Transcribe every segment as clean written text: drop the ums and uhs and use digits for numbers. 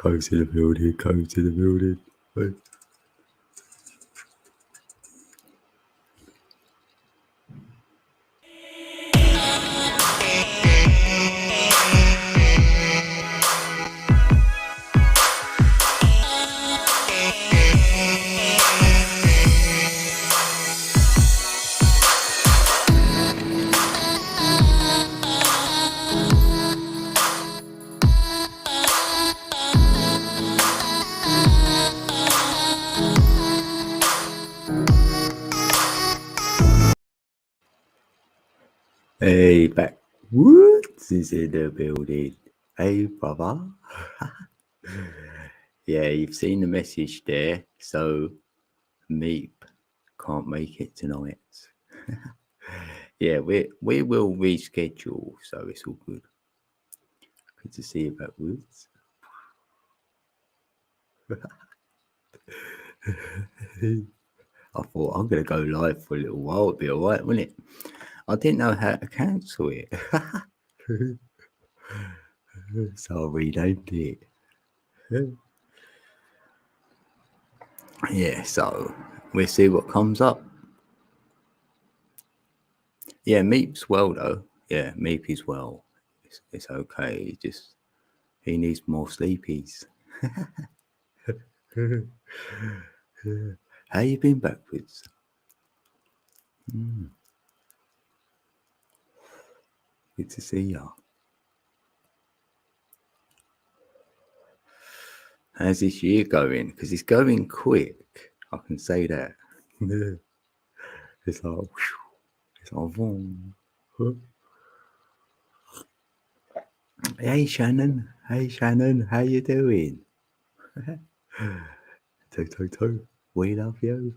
Co's in the building. Co's in the building. Hey. Hey, back. Woods is in the building. Hey, brother. Yeah, you've seen the message there. So, Meep can't make it tonight. Yeah, we will reschedule, so it's all good. Good to see you back, Woods. I thought I'm gonna go live for a little while. It'd be all right, wouldn't it? I didn't know how to cancel it, so I renamed it. Yeah, so we'll see what comes up. Yeah, Meep's well though. Yeah, Meep is well. It's okay. He needs more sleepies. How you been backwards? Good to see ya. How's this year going? Because it's going quick. I can say that. It's like, it's like, boom. Hey Shannon. Hey Shannon. How you doing? Toe. We love you.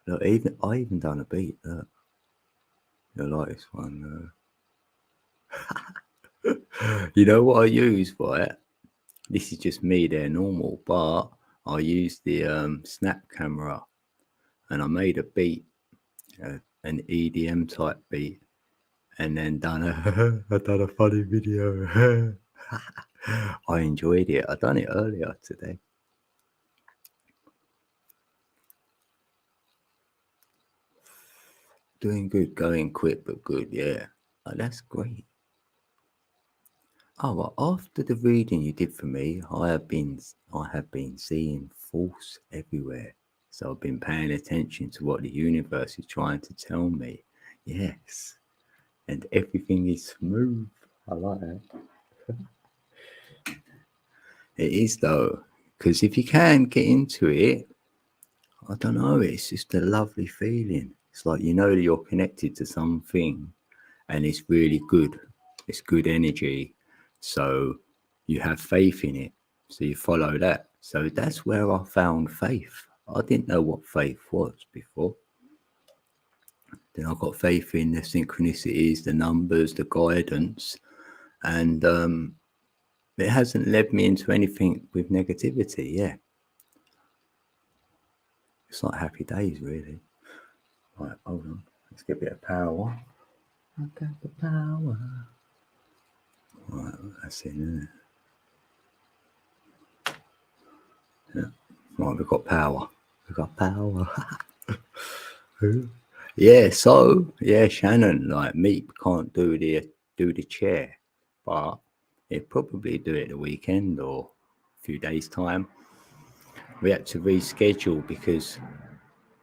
Look, I even done a beat. Look. You'll like this one. You know what I use for it? This is just me, they're normal, but I used the snap camera and I made a beat, an EDM type beat, and then I done a funny video. I enjoyed it. I done it earlier today. Doing good, going quick, but good, yeah. Oh, that's great. Oh, well, after the reading you did for me, I have been seeing force everywhere. So I've been paying attention to what the universe is trying to tell me. Yes. And everything is smooth. I like that. It is though. Because if you can get into it, I don't know, it's just a lovely feeling. It's like you know that you're connected to something and it's really good. It's good energy. So you have faith in it. So you follow that. So that's where I found faith. I didn't know what faith was before. Then I got faith in the synchronicities, the numbers, the guidance, and it hasn't led me into anything with negativity. Yeah, it's like happy days, really. Right, hold on. Let's get a bit of power. I got the power. Right, that's it, isn't it? Yeah. Right, we've got power. We've got power. Yeah, so yeah, Shannon, like Meep can't do the chair, but he'll probably do it the weekend or a few days' time. We had to reschedule because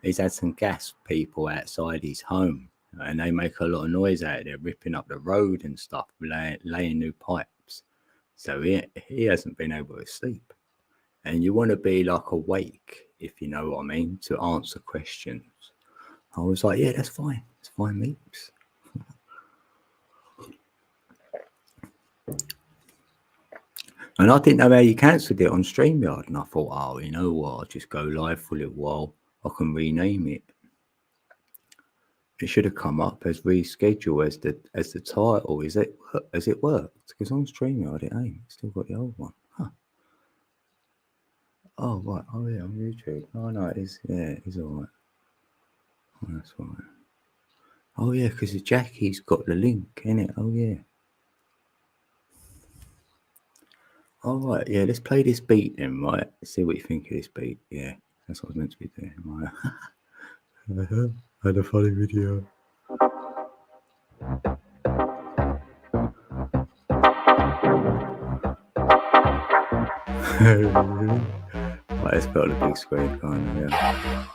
he's had some gas people outside his home and they make a lot of noise out there, ripping up the road and stuff, laying new pipes. So he hasn't been able to sleep. And you want to be like awake, if you know what I mean, to answer questions. I was like, yeah, that's fine. It's fine, Meeps. And I didn't know how you cancelled it on StreamYard. And I thought, oh, you know what? I'll just go live for a little while. I can rename it. It should have come up as reschedule as the title. Has it worked? Because on StreamYard it ain't. It's still got the old one. Huh. Oh right. Oh yeah, on YouTube. Oh no, it is. Yeah, it is alright. Oh, that's right. Oh yeah, because Jackie's got the link in it. Oh yeah. All right, yeah, let's play this beat then, right? Let's see what you think of this beat. Yeah, that's what I was meant to be doing. Right. I had a funny video. Right, let's put on a big screen, kind of, yeah.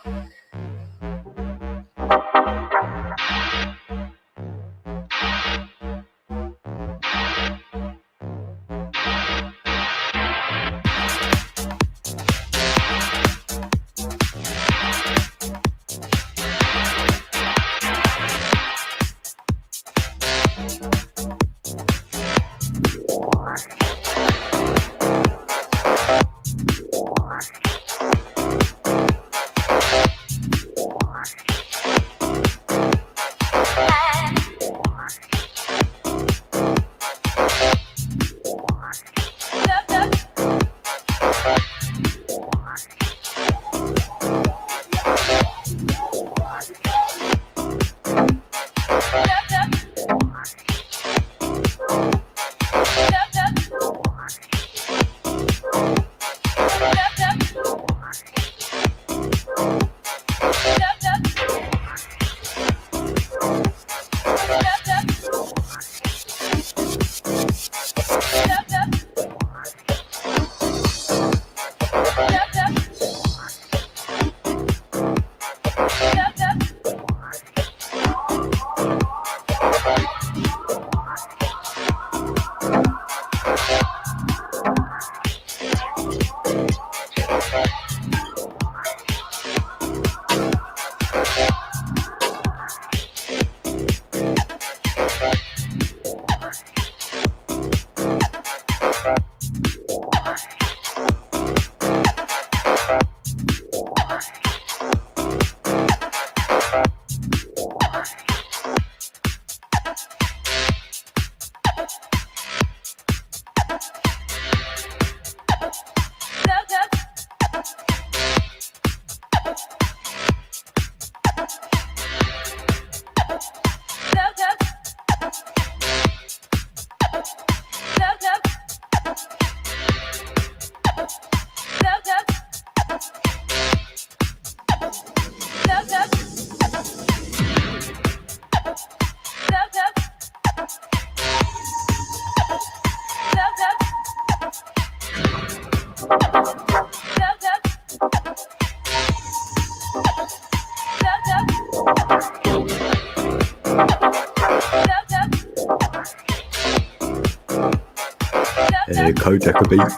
Kodak beats.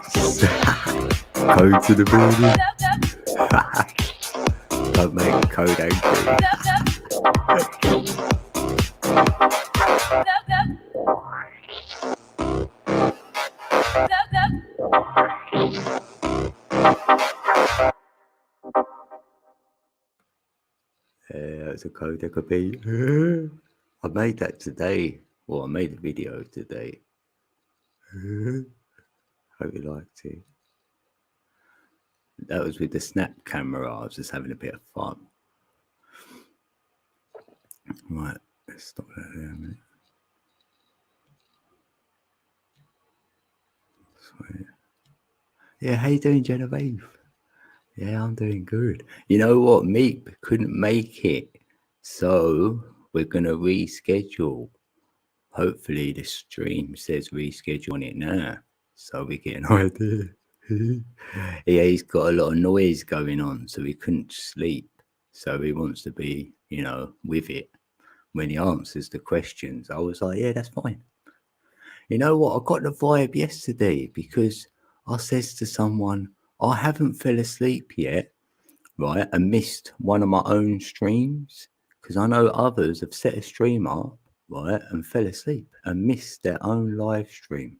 Code to the building. Don't make code angry. Yeah, that's a Kodak beat. I made that today. Well, I made a video today. Hope you liked it. That was with the snap camera. I was just having a bit of fun. Right, let's stop that there a minute. Sweet. Yeah, how you doing, Genevieve? Yeah, I'm doing good. You know what? Meep couldn't make it, so we're gonna reschedule. Hopefully, the stream says reschedule on it now, so we get an idea. Yeah, he's got a lot of noise going on, so he couldn't sleep. So he wants to be, with it when he answers the questions. I was like, yeah, that's fine. You know what? I got the vibe yesterday because I says to someone, I haven't fell asleep yet, right, and missed one of my own streams because I know others have set a stream up, right, and fell asleep and missed their own live stream.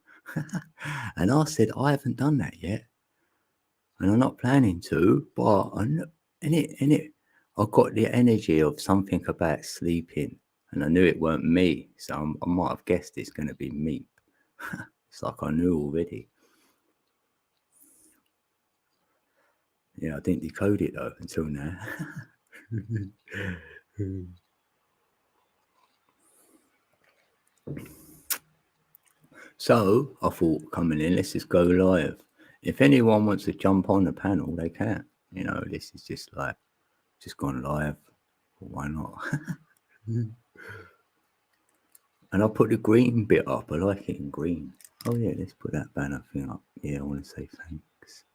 And I said, I haven't done that yet. And I'm not planning to, but I got the energy of something about sleeping, and I knew it weren't me, so I might have guessed it's going to be me. It's like I knew already. Yeah, I didn't decode it though until now. So I thought, coming in, let's just go live. If anyone wants to jump on the panel, they can. This is just like, just gone live. Why not? And I'll put the green bit up. I like it in green. Oh yeah, let's put that banner thing up. Yeah, I want to say thanks.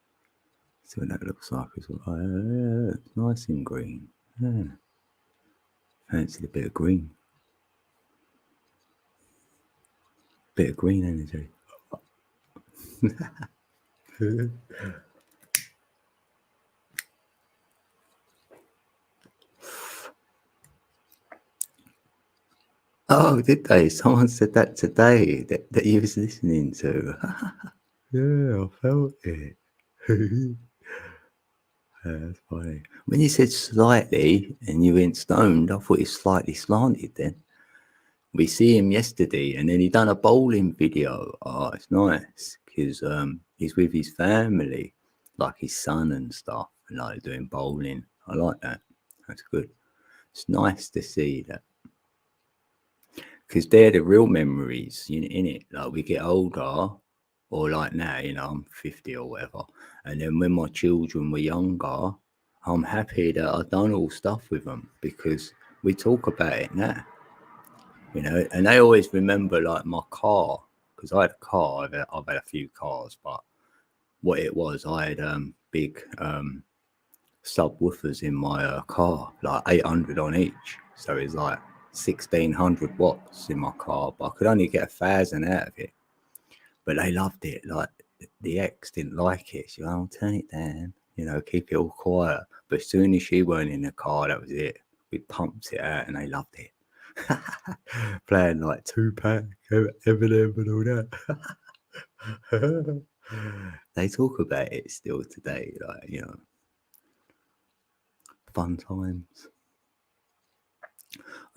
See what that looks like as well. Yeah, it's nice in green. Yeah. Fancy a bit of green. Bit of green energy. Oh, did they? Someone said that today that you was listening to. Yeah, I felt it. That's funny. When you said slightly and you went stoned, I thought it's slightly slanted then. We see him yesterday and then he done a bowling video. Oh, it's nice because he's with his family, like his son and stuff, and like doing bowling. I like that. That's good. It's nice to see that. Because they're the real memories, in it. Like we get older, or like now, I'm 50 or whatever. And then when my children were younger, I'm happy that I've done all stuff with them because we talk about it now, and they always remember like my car, because I had a car, I've had a few cars, but what it was, I had big subwoofers in my car, like 800 on each. So it's like 1600 watts in my car, but I could only get 1,000 out of it. But they loved it. Like the ex didn't like it. She went, "I'll turn it down, keep it all quiet." But as soon as she weren't in the car, that was it. We pumped it out and they loved it. Playing like Tupac, Eminem and all that. They talk about it still today, like, fun times.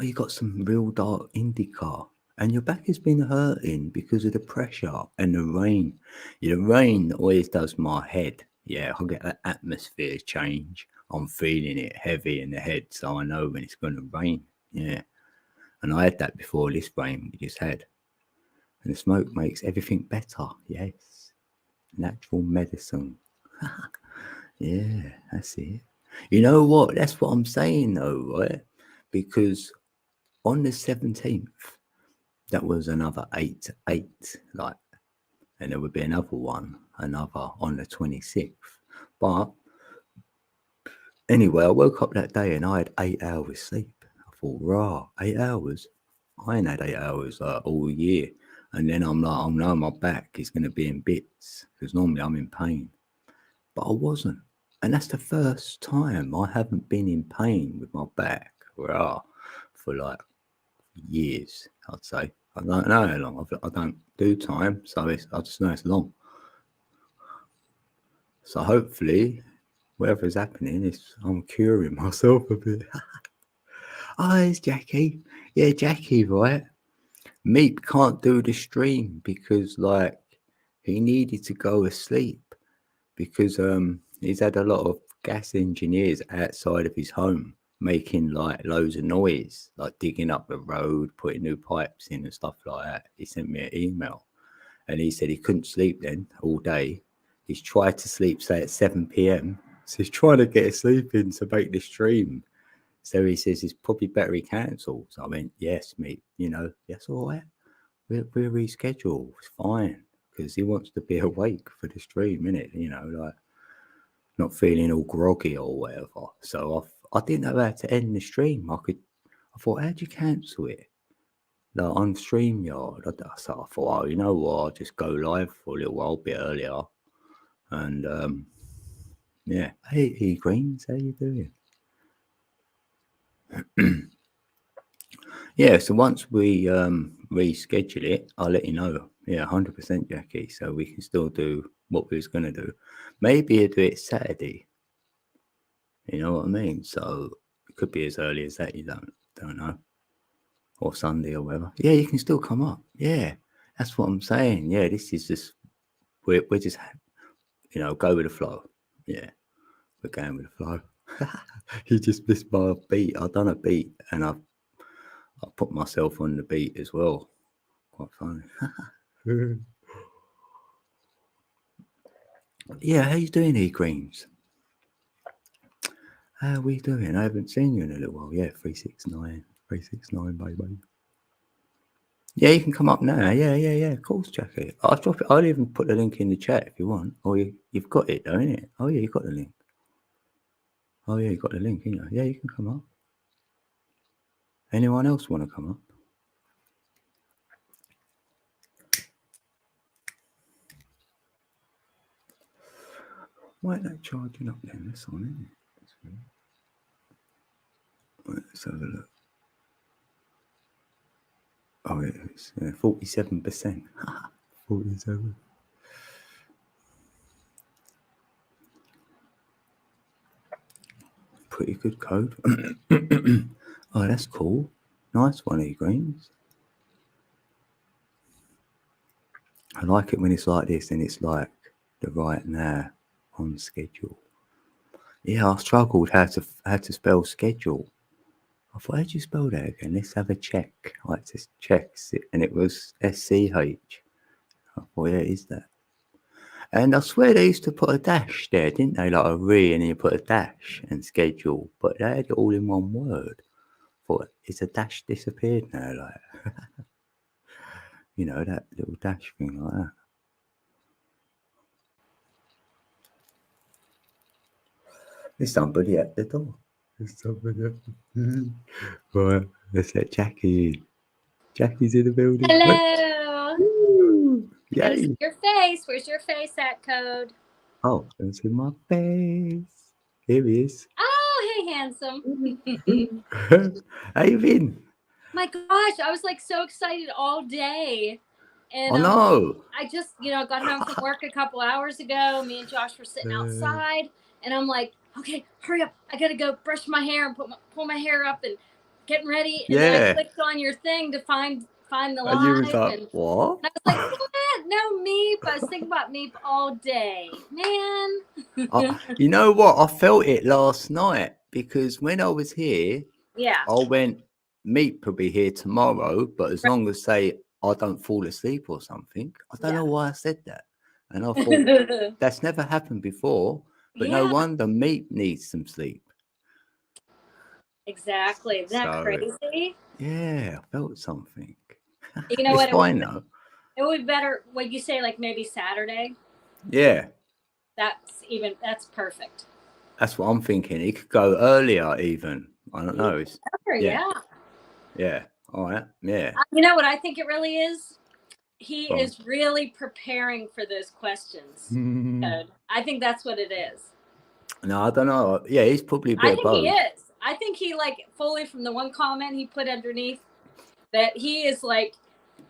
Oh, you got some real dark indica, and your back has been hurting because of the pressure and the rain. The rain always does my head. Yeah, I get that atmosphere change. I'm feeling it heavy in the head, so I know when it's going to rain. Yeah, and I had that before this rain we just had. And the smoke makes everything better. Yes, natural medicine. Yeah, that's it. You know what? That's what I'm saying though, right? Because on the 17th, that was another 8-8, like, and there would be another on the 26th. But anyway, I woke up that day and I had 8 hours sleep. I thought, rah, 8 hours? I ain't had 8 hours all year. And then I'm like, oh no, my back is going to be in bits because normally I'm in pain. But I wasn't. And that's the first time I haven't been in pain with my back, rah, for like years, I'd say. I don't know how long. I don't do time, so I just know it's long. So hopefully, whatever's happening is I'm curing myself a bit. Oh, it's Jackie. Yeah, Jackie, right? Meep can't do the stream because, like, he needed to go asleep because he's had a lot of gas engineers outside of his home making like loads of noise, like digging up the road, putting new pipes in and stuff like that. He sent me an email and he said he couldn't sleep then all day. He's tried to sleep, say, at 7 p.m. So he's trying to get a sleep in to make the stream. So he says it's probably better he cancels. I went, yes, mate, that's all right. We'll reschedule. It's fine. Because he wants to be awake for the stream, innit? Like not feeling all groggy or whatever. So I didn't know how to end the stream. I thought, how'd you cancel it? Like on StreamYard. So I thought, oh, you know what? I'll just go live for a little while, a bit earlier. And yeah. Hey, Greens, how you doing? Yeah, so once we reschedule it, I'll let you know. Yeah, 100%, Jackie. So we can still do what we was going to do. Maybe I'll do it Saturday. You know what I mean? So it could be as early as that. You don't know, or Sunday or whatever. Yeah, you can still come up. Yeah, that's what I'm saying. Yeah, this is just we're just go with the flow. Yeah, we're going with the flow. You just missed my beat. I've done a beat and I put myself on the beat as well. Quite funny. Yeah, how you doing, E-Greens? How we doing? I haven't seen you in a little while. Yeah, 369. 369, baby. Yeah, you can come up now. Yeah. Of course, Jackie. I'll drop it. I'll even put the link in the chat if you want. Or you've got it, don't you? Oh, yeah, you've got the link. Oh, yeah, you've got the link, you know. Yeah, you can come up. Anyone else want to come up? Why ain't that charging up then? That's on, isn't it? Right, let's have a look. Oh, yeah, it's 47%. 47. Pretty good code. Oh, that's cool. Nice one, E-Greens. I like it when it's like this and it's like the right now on schedule. Yeah, I struggled how to spell schedule. I thought, how'd you spell that again? Let's have a check. I had to check it, and it was SCH. I thought, yeah, it is that. And I swear they used to put a dash there, didn't they? Like a re, and then you put a dash and schedule, but they had it all in one word. I thought, is a dash disappeared now? Like, you know, that little dash thing like that. There's somebody at the door. Right, let's let Jackie in. Jackie's in the building. Hello. Woo! I gotta see Yay! your face. Where's your face at, Code? Oh, it's in my face. Here he is. Oh, hey, handsome. How you been? My gosh, I was like so excited all day. And Oh no! I just, got home from work a couple hours ago. Me and Josh were sitting outside, and I'm like, okay, hurry up. I gotta go brush my hair and pull my hair up and getting ready. And then I clicked on your thing to find the live. And you was like, what? I was like, what? No Meep. I was thinking about Meep all day. Man. You know what? I felt it last night because when I was here, Yeah. I went, Meep will be here tomorrow, but as long as, say, I don't fall asleep or something. I don't know why I said that. And I thought, that's never happened before, but no wonder Meep needs some sleep. Exactly. Isn't that crazy? Yeah, I felt something. You know it's what? Fine though. It would be better. Would you say like maybe Saturday? Yeah. That's perfect. That's what I'm thinking. It could go earlier even. I don't know. Yeah. All right. Yeah. You know what I think it really is? He is really preparing for those questions. I think that's what it is. No, I don't know. Yeah, he's probably a bit of both. He is. I think he fully from the one comment he put underneath that he is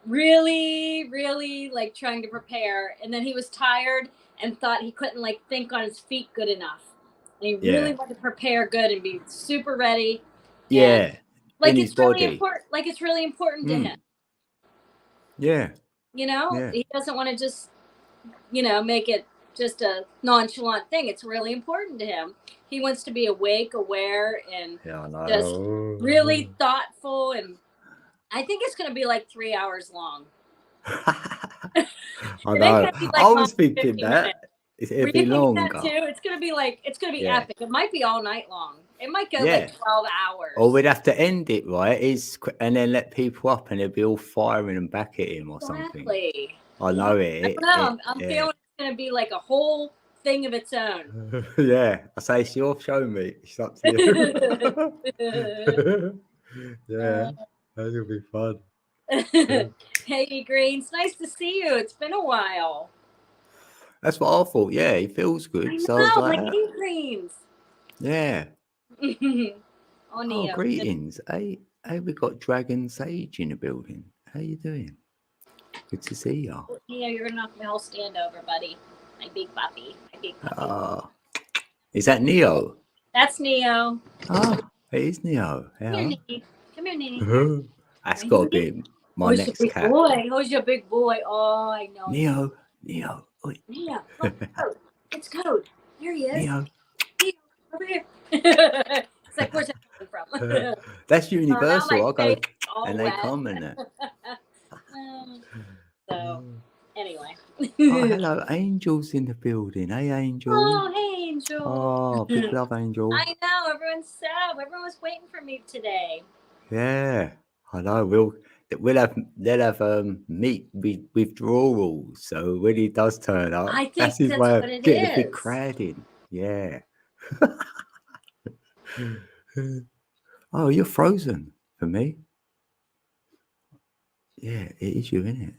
really, really trying to prepare. And then he was tired and thought he couldn't think on his feet good enough. And he really wanted to prepare good and be super ready. Yeah. And, it's really important. It's really important to him. Yeah. He doesn't want to just, make it just a nonchalant thing. It's really important to him. He wants to be awake, aware, and just really thoughtful. And I think it's going to be 3 hours long. I know. I was thinking that. It'll be longer. That too? It's going to be epic. It might be all night long. It might go 12 hours. Or we'd have to end it, right? And then let people up and they'll be all firing them back at him or something. I know it. I'm feeling it's going to be a whole thing of its own. Yeah. I say it's your show, mate. It's up to you. Yeah. That'll be fun. Hey, Greens. Nice to see you. It's been a while. That's what I thought. Yeah, he feels good. I know, so I was like, Greens. Yeah. Greetings. Hey, we got Dragon Sage in the building. How you doing? Good to see you. Yeah, you're gonna knock my whole stand over, buddy. My big puppy. Is that Neo? That's Neo. Oh, it is Neo. Come here, Neo. That's got to be my next cat. Boy, who's your big boy? Oh, I know. Neo. Oi. Neo. Code. It's Code. Here he is. Neo. Over here. It's like, where's that coming from? That's Universal. I'll go and they come in there. So Anyway. Oh, hello, Angel's in the building. Hey, Angel. Oh, hey, Angel. Oh, big love, Angel. I know, everyone's sad. Everyone was waiting for me today. Yeah, I know. They'll have meat withdrawals. So when he does turn up, I think that's his that's way what of it getting a big is. crowd in. Yeah. Oh, you're frozen for me. Yeah, it is you, isn't it?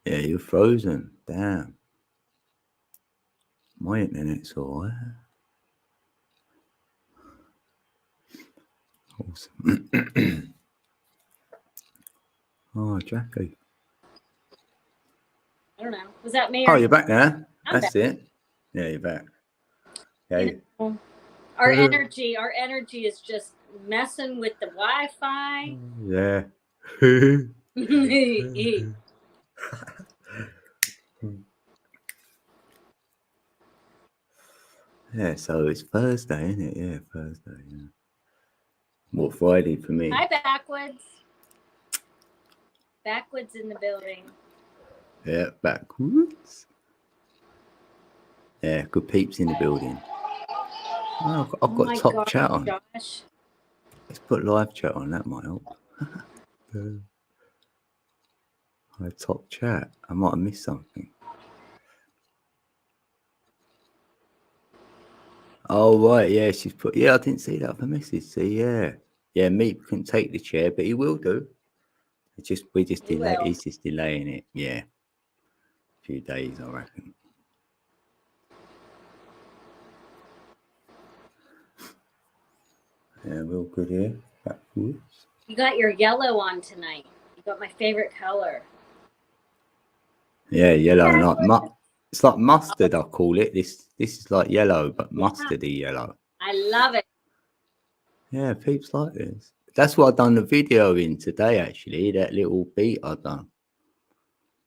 Yeah, you're frozen. Damn. My internet's all right. Awesome. Oh, Jackie. I don't know. Was that me? Oh, Or you're back now. I'm That's back. it. Yeah, you're back. Yeah. You know, our energy is just messing with the Wi-Fi. Yeah. Yeah, so it's Thursday, isn't it? Yeah, Thursday. Yeah. Well, Friday for me. Hi, Backwoods. Backwoods in the building. Yeah, backwards. Yeah, good peeps in the building. Oh, I've got my top God, chat on. Josh. Let's put live chat on. That might help. Top chat. I might have missed something. Oh right, yeah, she's put. Yeah, I didn't see that other message. See, yeah, Meep couldn't take the chair, but he will do. We're just delaying. He's just delaying it. Yeah, a few days, I reckon. Yeah, we're all good here. Backwards. You got your yellow on tonight. You got my favorite color. Yeah, yellow. Like it's like mustard. I call it. This is like yellow, but mustardy yellow. I love it. Yeah, peeps like this. That's what I done the video in today. Actually, that little beat I done.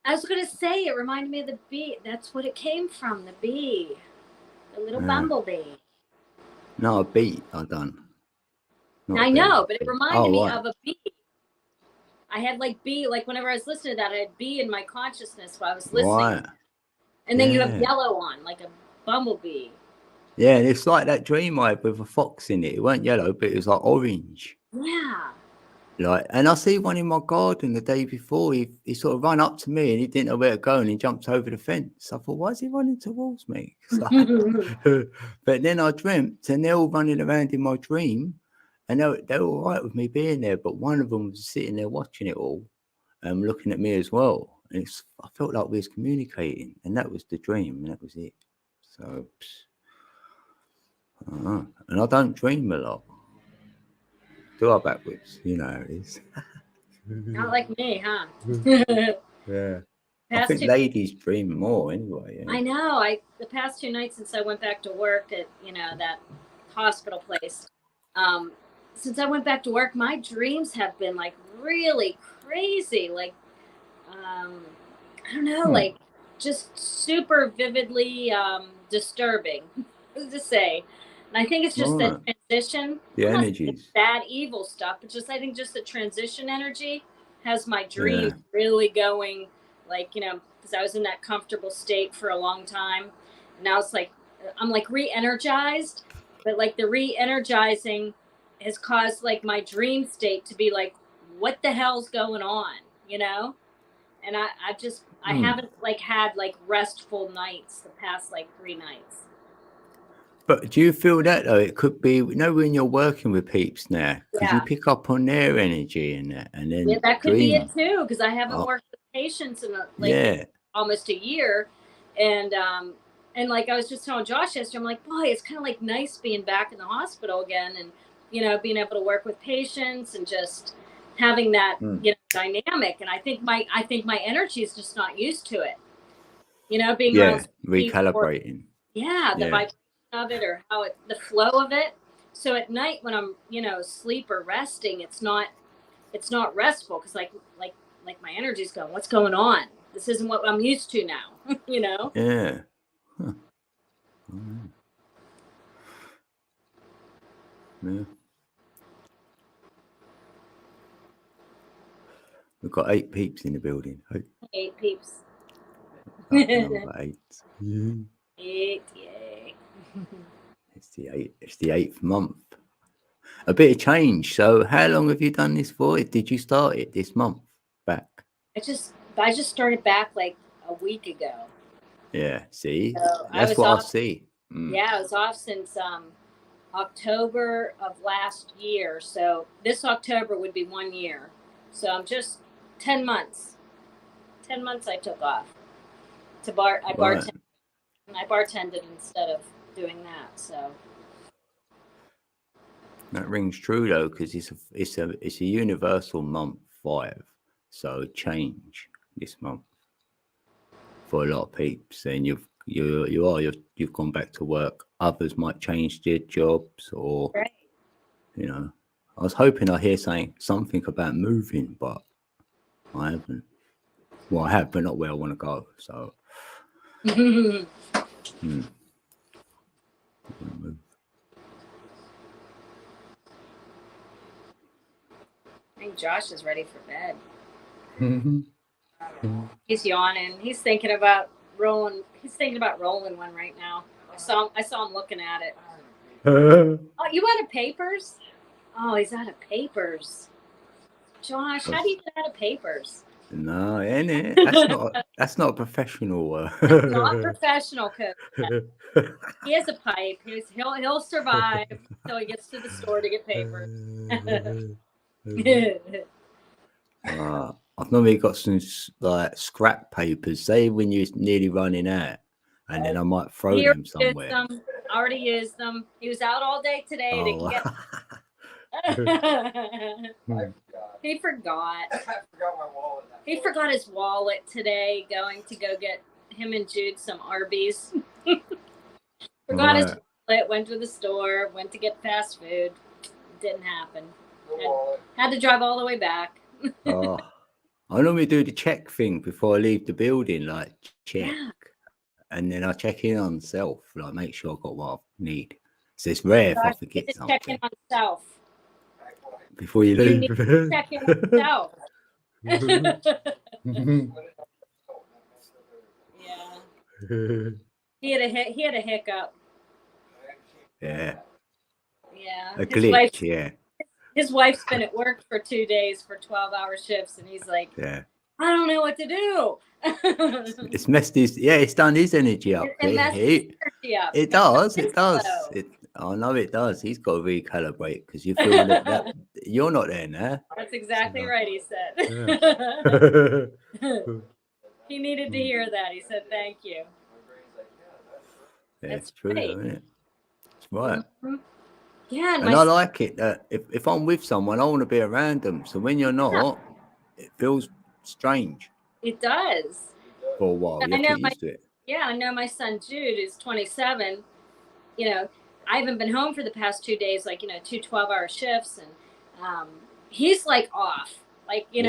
I was gonna say it reminded me of the bee. That's what it came from. The bee, the little bumblebee. No, a beat I done. I know, but it reminded me of a bee. I had like bee, like whenever I was listening to that, I had bee in my consciousness while I was listening. Right. And then you have yellow on, like a bumblebee. Yeah, and it's like that dream I had with a fox in it. It weren't yellow, but it was like orange. Yeah. Like, and I see one in my garden the day before. He sort of ran up to me and he didn't know where to go and he jumped over the fence. I thought, why is he running towards me? But then I dreamt and they're all running around in my dream and they were all right with me being there. But one of them was sitting there watching it all and looking at me as well. And I felt like we was communicating and that was the dream and that was it. So, and I don't dream a lot. Do I backwards? You know how it is. Not like me, huh? Yeah. I think ladies dream more anyway. Yeah. I know. The past 2 nights since I went back to work at, that hospital place, since I went back to work, my dreams have been like really crazy. Like, I don't know, like just super vividly disturbing to say. And I think it's just the transition. The energies. Bad, evil stuff. But I think just the transition energy has my dreams really going, like, because I was in that comfortable state for a long time. And now it's like, I'm like re-energized, but like the re-energizing has caused like my dream state to be like, what the hell's going on, And I haven't like had like restful nights the past like 3 nights. But do you feel that though? It could be, when you're working with peeps now, because you pick up on their energy and that, and then that could be it too. Because I haven't worked with patients in almost a year, and like I was just telling Josh yesterday, I'm like, boy, it's kind of like nice being back in the hospital again, and being able to work with patients and just having that dynamic. And I think my energy is just not used to it. Being around recalibrating. The vibration of it or the flow of it. So at night when I'm asleep or resting, it's not restful because like my energy's going, what's going on? This isn't what I'm used to now. Yeah. Huh. Yeah. We've got 8 peeps in the building. 8 peeps. Lucky number 8. Yeah. 8, yay. It's the 8th month. A bit of change. So how long have you done this for? Did you start it this month back? I just started back like a week ago. Yeah, see? So That's what I see. Yeah, I was off since October of last year. So this October would be 1 year. So I'm just 10 months. 10 months I took off. I bartended instead of doing that. So that rings true though, because it's a universal month 5. So change this month for a lot of peeps, and you've gone back to work. Others might change their jobs, or right. you know, I was hoping I hear something about moving, but I haven't. Well, I have, but not where I want to go. So, I think Josh is ready for bed. He's yawning. He's thinking about rolling. He's thinking about rolling one right now. I saw him looking at it. Oh, you out of papers? Oh, he's out of papers. Josh, how do you get out of papers? No, ain't it? That's not a professional. Not professional, Coach. He has a pipe. He'll survive until he gets to the store to get papers. I've normally got some like scrap papers. Say when you're nearly running out, and then I might throw them somewhere. Already used them. He was out all day today to get. He forgot. I forgot my wallet. He forgot his wallet today, going to go get him and Jude some Arby's. Forgot his wallet, went to the store, went to get fast food. Didn't happen. Had to drive all the way back. I normally do the check thing before I leave the building, like check. Yeah. And then I check in on self, like make sure I got what I need. So it's rare if I forget something. Check in on self. Before you leave. Check in on self. Yeah. He had a hiccup. Yeah. Yeah. A glitch, yeah. His wife's been at work for 2 days for 12-hour shifts, and he's like, yeah, I don't know what to do. It's messed it's done his energy up. It messed his energy up. It does. I know it does. He's got to recalibrate, because you feel that you're not there now. That's exactly right, he said. Yeah. He needed to hear that. He said, thank you. Yeah, that's true, isn't it? That's right. Mm-hmm. Yeah, and I like it that if I'm with someone, I want to be around them. So when you're not, it feels strange. It does. For a while, you get used to it. Yeah, I know my son Jude is 27. You know, I haven't been home for the past 2 days, like, 2 12-hour shifts, and he's like off. Like, he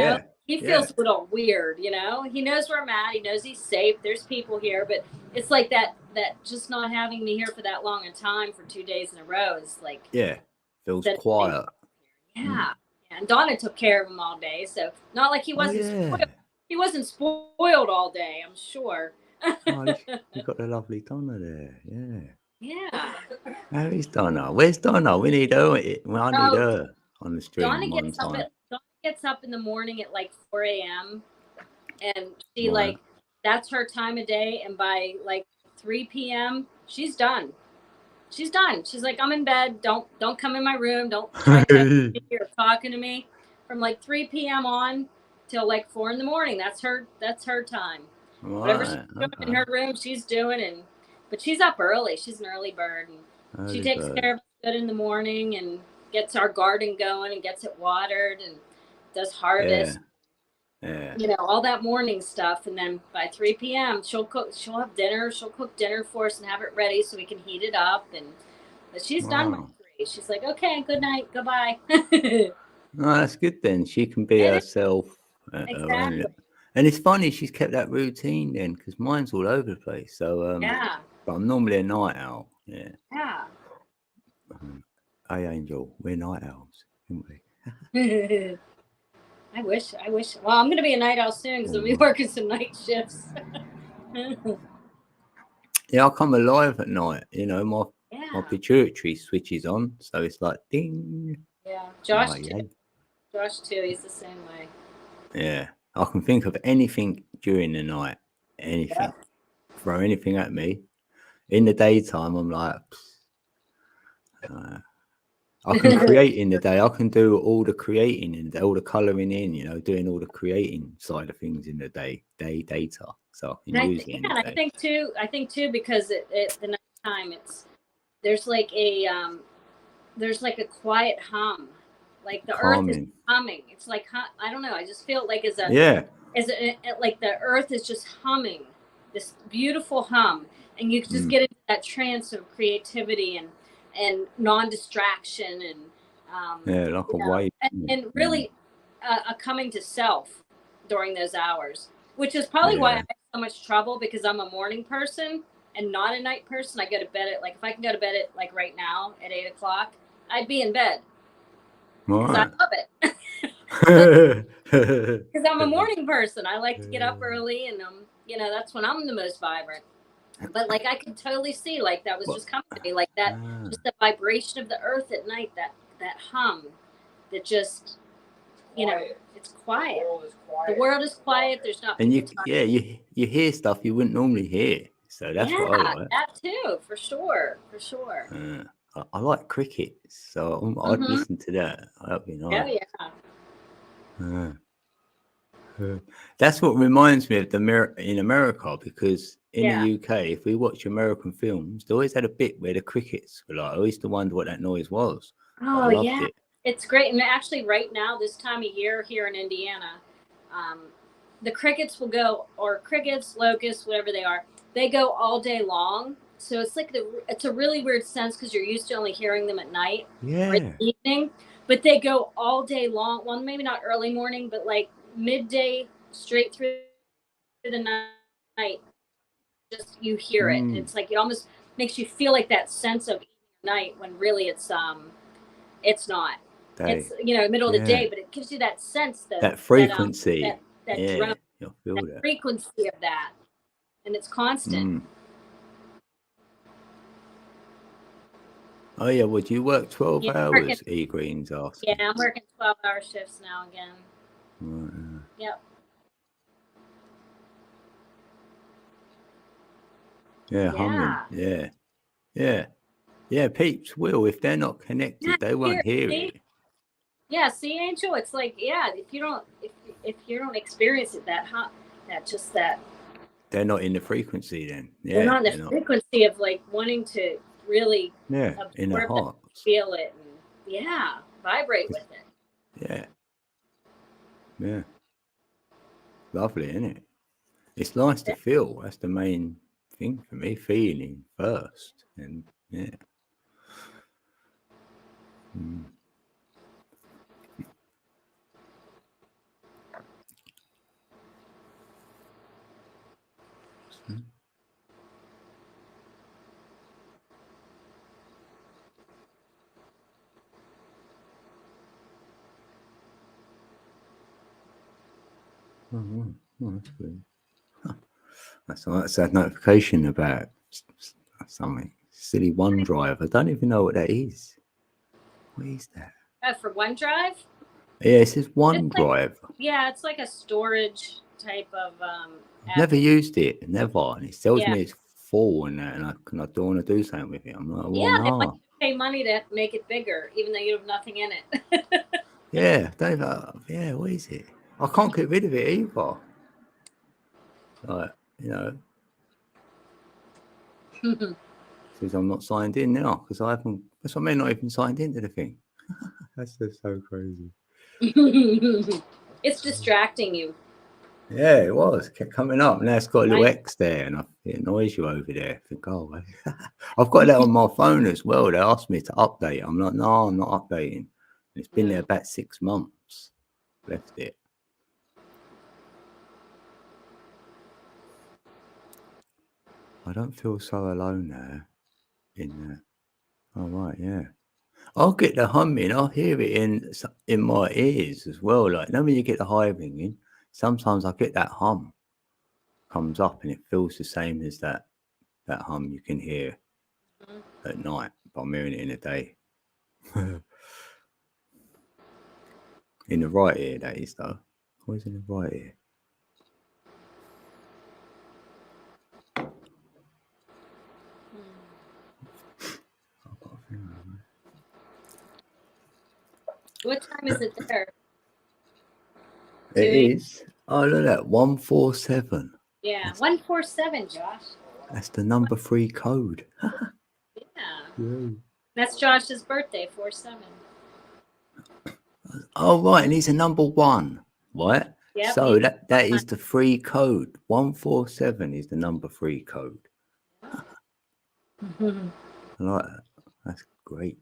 feels a little weird, He knows where I'm at. He knows he's safe. There's people here, but it's like that just not having me here for that long a time for 2 days in a row is like, feels quiet. Yeah. And Donna took care of him all day, so not like he wasn't spoiled. He wasn't spoiled all day, I'm sure. You got the lovely Donna there, Yeah. Where's Donna? Where's Donna? We need her. I need her on the street. Donna gets up in the morning at like 4 a.m. and she that's her time of day, and by like 3 p.m. she's done. She's like, I'm in bed. Don't come in my room. Don't try to me or talking to me. From like 3 p.m. on till like 4 in the morning. That's her time. Right. Whatever she's doing in her room, she's doing. But she's up early. She's an early bird, and she takes care of us good in the morning and gets our garden going and gets it watered and does harvest. Yeah. All that morning stuff, and then by 3 p.m. she'll have dinner. She'll cook dinner for us and have it ready so we can heat it up. But she's done by 3. She's like, okay, good night, goodbye. No, that's good then. She can be herself. Exactly. And it's funny she's kept that routine then, because mine's all over the place. So but I'm normally a night owl. Yeah. Hey, Angel, we're night owls, aren't we? I wish. Well, I'm going to be a night owl soon because I'll be working some night shifts. Yeah, I come alive at night. You know, my Yeah. pituitary switches on, so it's like ding. Yeah. Oh, Josh too. yeah. Josh too. He's the same way. Yeah, I can think of anything during the night. Anything. Yep. Throw anything at me. In the daytime, I'm like, I can create in the day. I can do all the creating and all the colouring in, you know, doing all the creating side of things in the data. So I can use it in the And I day. think too, because the nighttime there's like a quiet hum, like the earth is Calming. humming. It's like I don't know. I just feel like Yeah. like the earth is just humming this beautiful hum, and you just get into that trance of creativity and non-distraction and Yeah, like a wave. and really a coming to self during those hours, which is probably why I have so much trouble, because I'm a morning person and not a night person. I go to bed at, like, if I can go to bed at, like, right now at 8:00, I'd be in bed because I Right. love it. Because I'm a morning person. I like to get up early, and that's when I'm the most vibrant. But like I could totally see, like, that was just coming to me, like that, just the vibration of the earth at night, that hum, that just, it's quiet. The world is quiet. There's not And people talking. you hear stuff you wouldn't normally hear. So that's what I Yeah, like. that too, for sure, for sure. I like cricket, so I'd listen to that. That'd be nice. Yeah. That's what reminds me of in America, because in Yeah. the UK, if we watch American films, they always had a bit where the crickets were like, I used to wonder what that noise was. But I Oh, loved yeah. it. It's great. And actually, right now, this time of year here in Indiana, the crickets will go, or crickets, locusts, whatever they are, they go all day long. So it's like it's a really weird sense, because you're used to only hearing them at night or in Yeah. the evening, but they go all day long. Well, maybe not early morning, but like midday straight through the night. Just you hear it. It's like it almost makes you feel like that sense of night, when really it's not. Day. It's middle of the day, but it gives you that sense That that frequency. that Yeah. drone, You'll feel that. frequency of that, and it's constant. Oh, yeah. Would you work 12 Yeah, hours? E Green's asking. I'm working 12-hour shifts now again. Right, Yep. yeah, humming. Yeah. Peeps will, if they're not connected, they won't hear it. Yeah, see, Angel, it's like, if you don't experience it, that they're not in the frequency then. Yeah, they're not in the frequency of like wanting to really in their hearts, feel it, and vibrate with it. Yeah. Lovely, isn't it? It's nice to feel. That's the main thing for me, feeling first. And Oh, that's good. That's a notification about something. Silly OneDrive. I don't even know what that is. What is that? For OneDrive? Yeah, it says OneDrive. It's like a storage type of I've never used it, never. And it tells me it's full and that, and I don't want to do something with it. I'm like, well, no. They want you to pay money to make it bigger, even though you have nothing in it. What is it? I can't get rid of it either. Like, says I'm not signed in now, because I haven't. That's what I mean, not even signed into the thing. That's just so crazy. It's distracting you. Yeah, it was. It kept coming up. Now it's got a little X there, and it annoys you over there. I think, oh, I've got that on my phone as well. They asked me to update. I'm like, no, I'm not updating. It's been there about 6 months. Left it. I don't feel so alone there. Oh, right, yeah. I'll get the humming. I'll hear it in my ears as well. Like, when you get the hive ringing, sometimes I get that hum comes up, and it feels the same as that hum you can hear at night, but I'm hearing it in the day. In the right ear, that is, though. Always in the right ear. What time is it there? It is. Oh, look at that. 147. Yeah, 147, Josh. That's the number 3 code. Yeah. That's Josh's birthday, 47. Oh, right. And he's a number 1. Right? Yep, So that is the 3 code. 147 is the number 3 code. I like that. That's great.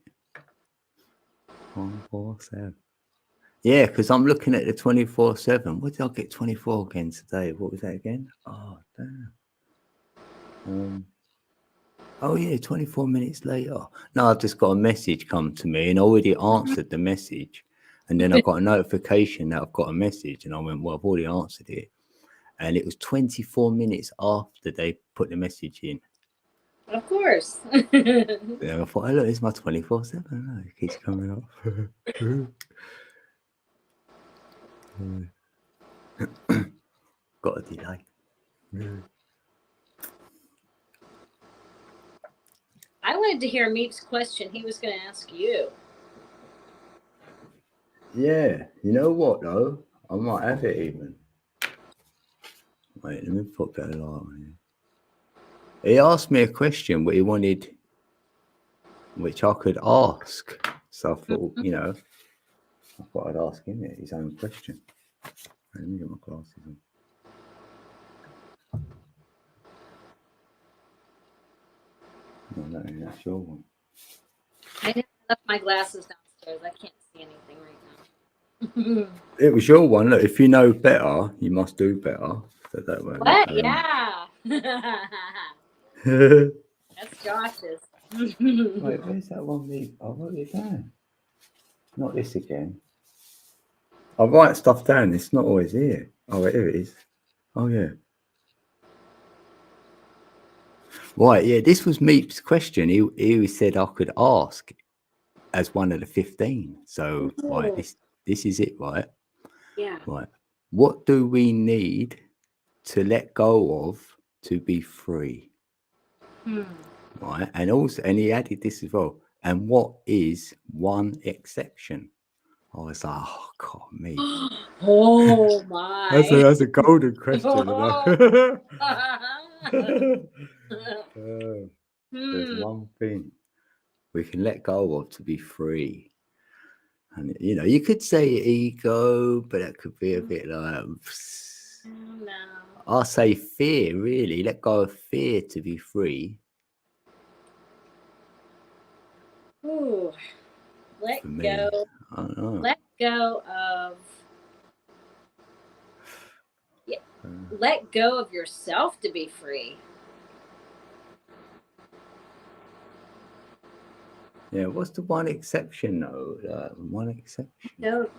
147. Yeah, because I'm looking at the 24/7. What did I get 24 again today? What was that again? Oh, damn. Oh, yeah, 24 minutes later. No, I've just got a message come to me and I already answered the message. And then I got a notification that I've got a message. And I went, well, I've already answered it. And it was 24 minutes after they put the message in. Of course. Yeah, I thought, oh, look, it's my 24/7. It keeps coming up. Got a delay. I wanted to hear Meep's question. He was going to ask you. Yeah, you know what though? I might have it even. Wait, let me put that light on here. He asked me a question what he wanted, which I could ask. So I thought, you know, I thought I'd ask him his own question. Let me get my glasses on. No, that's your one. I left my glasses downstairs. I can't see anything right now. It was your one. Look, if you know better, you must do better. So that way. What? Yeah. That's Josh's. Wait, where's that one? I wrote it down. Not this again. I write stuff down. It's not always here. Oh, here it is. Oh, yeah. Right, yeah, this was Meep's question. He said I could ask as one of the 15. So, right, this is it, right? Yeah. Right. What do we need to let go of to be free? Right. And also, and he added this as well. And what is one exception? I was like, oh, God, me. Oh, my. That's a golden question. There's one thing we can let go of to be free. And, you know, you could say ego, but that could be a bit like, No. I'll say fear, really. Let go of fear to be free. Ooh. Let go. I don't know. Let go of. Yeah. Let go of yourself to be free. Yeah, what's the one exception though? One exception. No.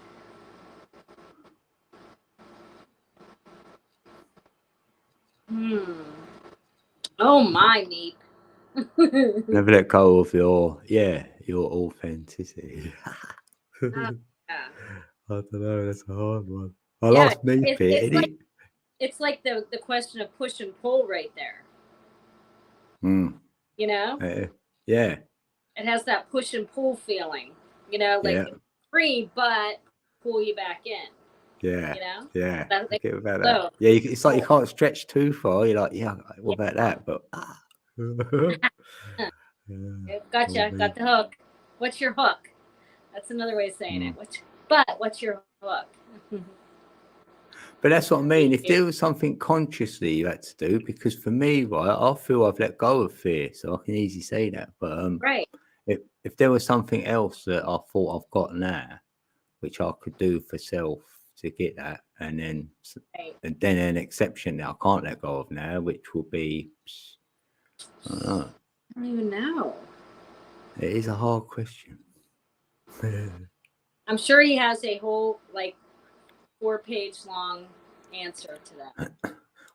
Oh my, Meep. Never let go of your authenticity. Yeah. I don't know, that's a hard one. I'll ask Meep it. It's like the question of push and pull right there. You know? Yeah. It has that push and pull feeling. You know, like it's free, but pull you back in. Yeah. You know? Yeah. Forget about that. Yeah, it's like you can't stretch too far. You're like, what about that? But Gotcha. Got the hook. What's your hook? That's another way of saying it. What's your hook? But that's what I mean. If there was something consciously you had to do, because for me, right, I feel I've let go of fear, so I can easily say that. But right. If there was something else that I thought I've got now, which I could do for self to get that, and then an exception that I can't let go of now, which will be, I don't know. I don't even know. It is a hard question. I'm sure he has a whole 4-page long answer to that.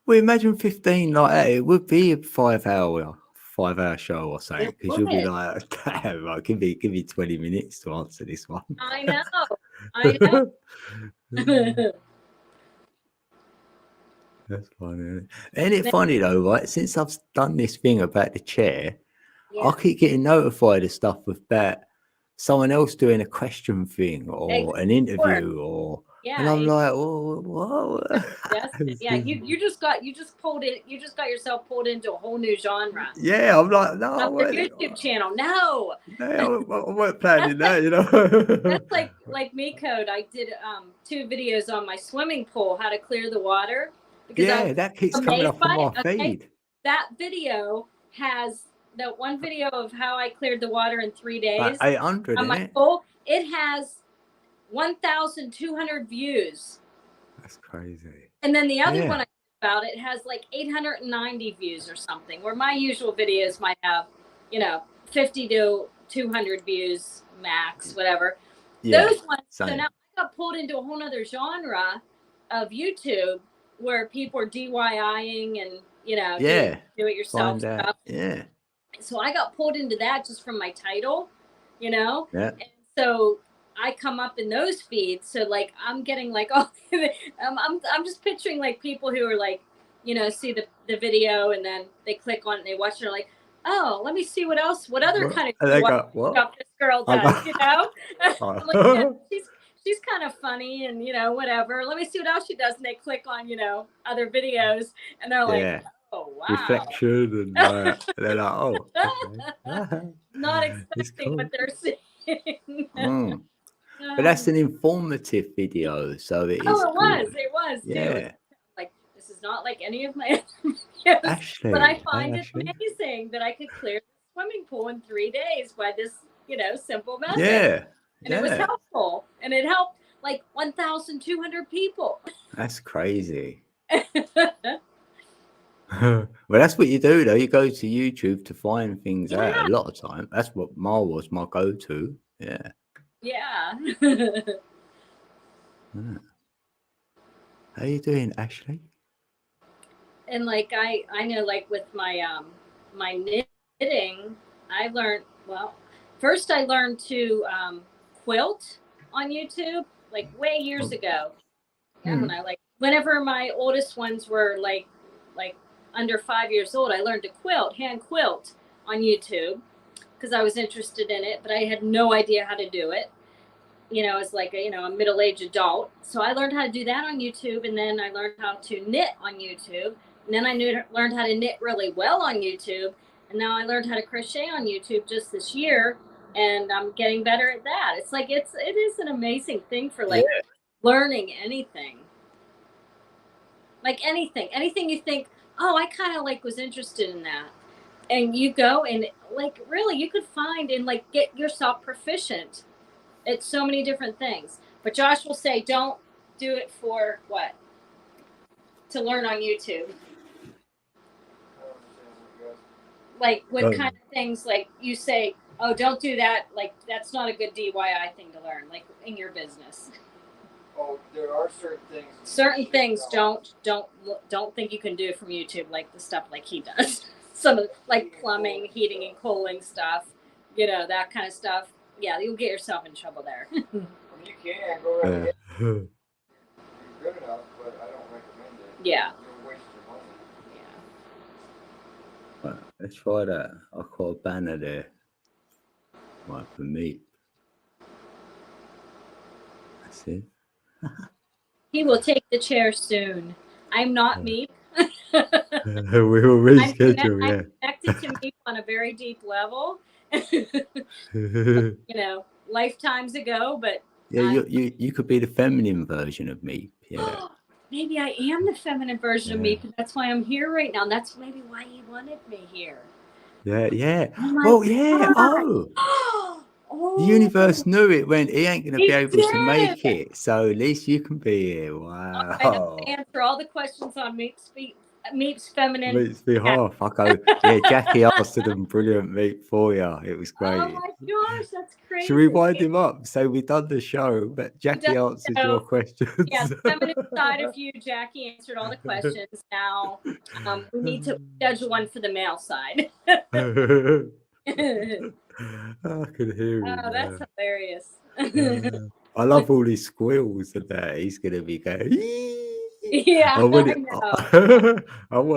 Well, imagine 15 like that. It would be a 5 hour show or something, It because you'll be would. like, damn, right, give me 20 minutes to answer this one. I know. I know. That's funny. Isn't it funny though, right? Since I've done this thing about the chair, I Yeah. keep getting notified of stuff about someone else doing a question thing or an Sure. interview, and Yeah. I'm like, oh, what? Yeah. You just got yourself pulled into a whole new genre Yeah, I'm like, no, of the YouTube channel. No. I weren't planning that, That's like me code. I did 2 videos on my swimming pool, how to clear the water, because I Yeah, was that keeps coming amazed up on by my it. Okay. feed. That video has that one video of how I cleared the water in 3 days Like 800, on isn't my it? pool. It has 1,200 views. That's crazy. And then the other Yeah. one I did about it has like 890 views or something, where my usual videos might have, 50 to 200 views max, whatever. Yeah, Those ones. So same. now I got pulled into a whole other genre of YouTube where people are DIYing and, Yeah, do it yourself find out. stuff. Yeah, So I got pulled into that just from my title, yeah. and so I come up in those feeds. So like I'm getting like, oh, I'm just picturing like people who are like, see the video and then they click on it and they watch it and they're like, oh, let me see what other kind of And they DIY go, what? stuff this girl I does, go, I'm like, yeah, she's kind of funny and whatever. Let me see what else she does. And they click on, other videos and they're like, yeah, oh wow. reflection, and they're like, oh, okay. Not It's expecting cool. what they're seeing. Mm. But that's an informative video, so it is Oh, good. it was too. Yeah, Like, this is not like any of my other videos, Ashley. but I Hey, find it Ashley. amazing that I could clear the swimming pool in 3 days by this, simple method. Yeah, And it was helpful, and it helped like 1,200 people. that's crazy. Well, that's what you do, though. You go to YouTube to find things out a lot of time. That's what was my go-to. Yeah. Yeah. How you doing, Ashley? And like I know, like with my my knitting, I learned, first I learned to quilt on YouTube like way years ago. I don't know, like whenever my oldest ones were like under 5 years old, I learned to hand quilt on YouTube because I was interested in it, but I had no idea how to do it. As like a middle-aged adult. So I learned how to do that on YouTube, and then I learned how to knit on YouTube, and then I learned how to knit really well on YouTube, and now I learned how to crochet on YouTube just this year, and I'm getting better at that. It's like it is an amazing thing for like learning anything. Like anything you think, oh, I kind of like was interested in that, and you go and like really you could find and like get yourself proficient. It's so many different things. But Josh will say, don't do it for what? To learn on YouTube. Like what kind of things, like you say, oh, don't do that. Like that's not a good DIY thing to learn, like in your business. Oh, there are certain things. Certain things don't think you can do from YouTube, like the stuff like he does. Some of like plumbing, heating and cooling stuff, that kind of stuff. Yeah, you'll get yourself in trouble there. I mean, you can go right ahead. You're good enough, but I don't recommend it. Yeah. You'll waste your money. Yeah. Right, let's try that. I've got a banner there. Right, for me. That's it. He will take the chair soon. I'm not Meep. We will reschedule, I'm connected to Meep on a very deep level. Lifetimes ago, but yeah, you could be the feminine version of me. Yeah. Maybe I am the feminine version of me, but that's why I'm here right now. And that's maybe why he wanted me here. Yeah. Oh, yeah. The universe knew it when he ain't going to be able to make it. So at least you can be here. Wow. I'm going to answer all the questions on Meep's feet Meep's feminine. Meep's behalf. I go, yeah, Jackie answered them brilliant, Meep, for you. It was great. Oh my gosh, that's crazy. Should we wind him up? So we've done the show, but Jackie answered your questions. Yeah, the feminine side of you, Jackie answered all the questions. Now we need to schedule one for the male side. I can hear him. Oh, that's hilarious. I love all these squeals and that. He's going to be going, yeah, I want